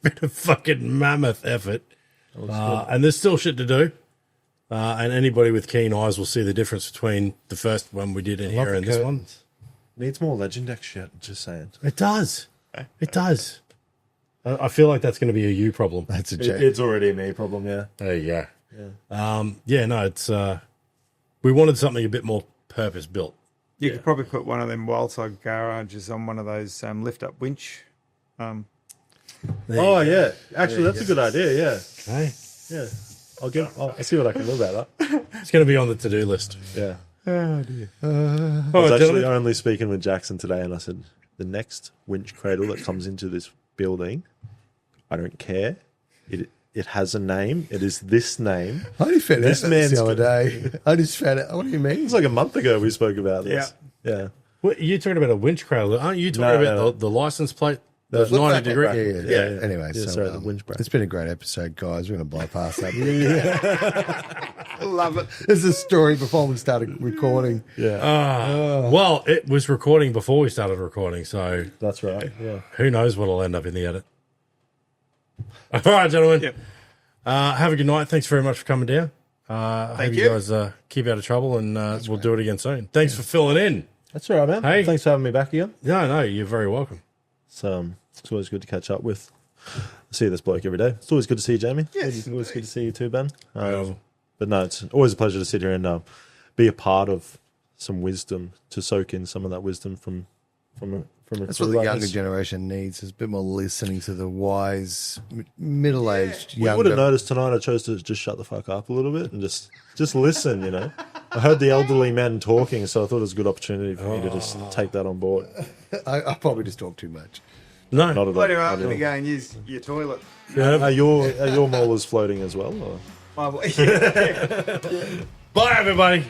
been a fucking mammoth effort, and there's still shit to do. And anybody with keen eyes will see the difference between the first one we did in here and this one. Needs more Legend shit, just saying. It does. It does. I feel like that's going to be a you problem. That's a joke. It's already a me problem, yeah. There you go. Yeah. No, it's we wanted something a bit more purpose built. You could probably put one of them wildside garages on one of those lift up winch. Oh, yeah. Actually, that's a good idea, yeah. Okay. Yeah. I'll see what I can do about that. It's going to be on the to-do list. Yeah. Oh, dear. I was actually only speaking with Jackson today, and I said, the next winch cradle that comes into this building, I don't care. It has a name. It is this name. I only found out This this man's the other day. I just found out. What do you mean? It's like a month ago we spoke about this. Yeah. What, you're talking about a winch cradle, aren't you? Talking about the license plate? The 90 degree. Yeah. Anyway, Yeah, so, sorry, the winch bracket. it's been a great episode, guys. We're going to bypass that. I love it. There's a story before we started recording. Yeah. Well, it was recording before we started recording, so That's right. Yeah. who knows what'll end up in the edit. All right, gentlemen. Yep. Have a good night. Thanks very much for coming down. I hope you you. guys keep out of trouble, and we'll do it again soon. Thanks for filling in. That's all right, man. Hey. Thanks for having me back again. No, you're very welcome. It's always good to catch up with. I see this bloke every day. It's always good to see you, Jamie. Yes. It's always good to see you too, Ben. Yeah. But no, it's always a pleasure to sit here and be a part of some wisdom, to soak in some of that wisdom from a That's crew what the like younger this. generation needs, is a bit more listening to the wise, middle-aged We would younger. have noticed tonight I chose to just shut the fuck up a little bit and just listen, you know. I heard the elderly men talking, so I thought it was a good opportunity for me to just take that on board. I probably just talk too much. No. Not at all. Why do you Not have at to all. go and use your toilet? Are your molars floating as well? Or? Bye, everybody.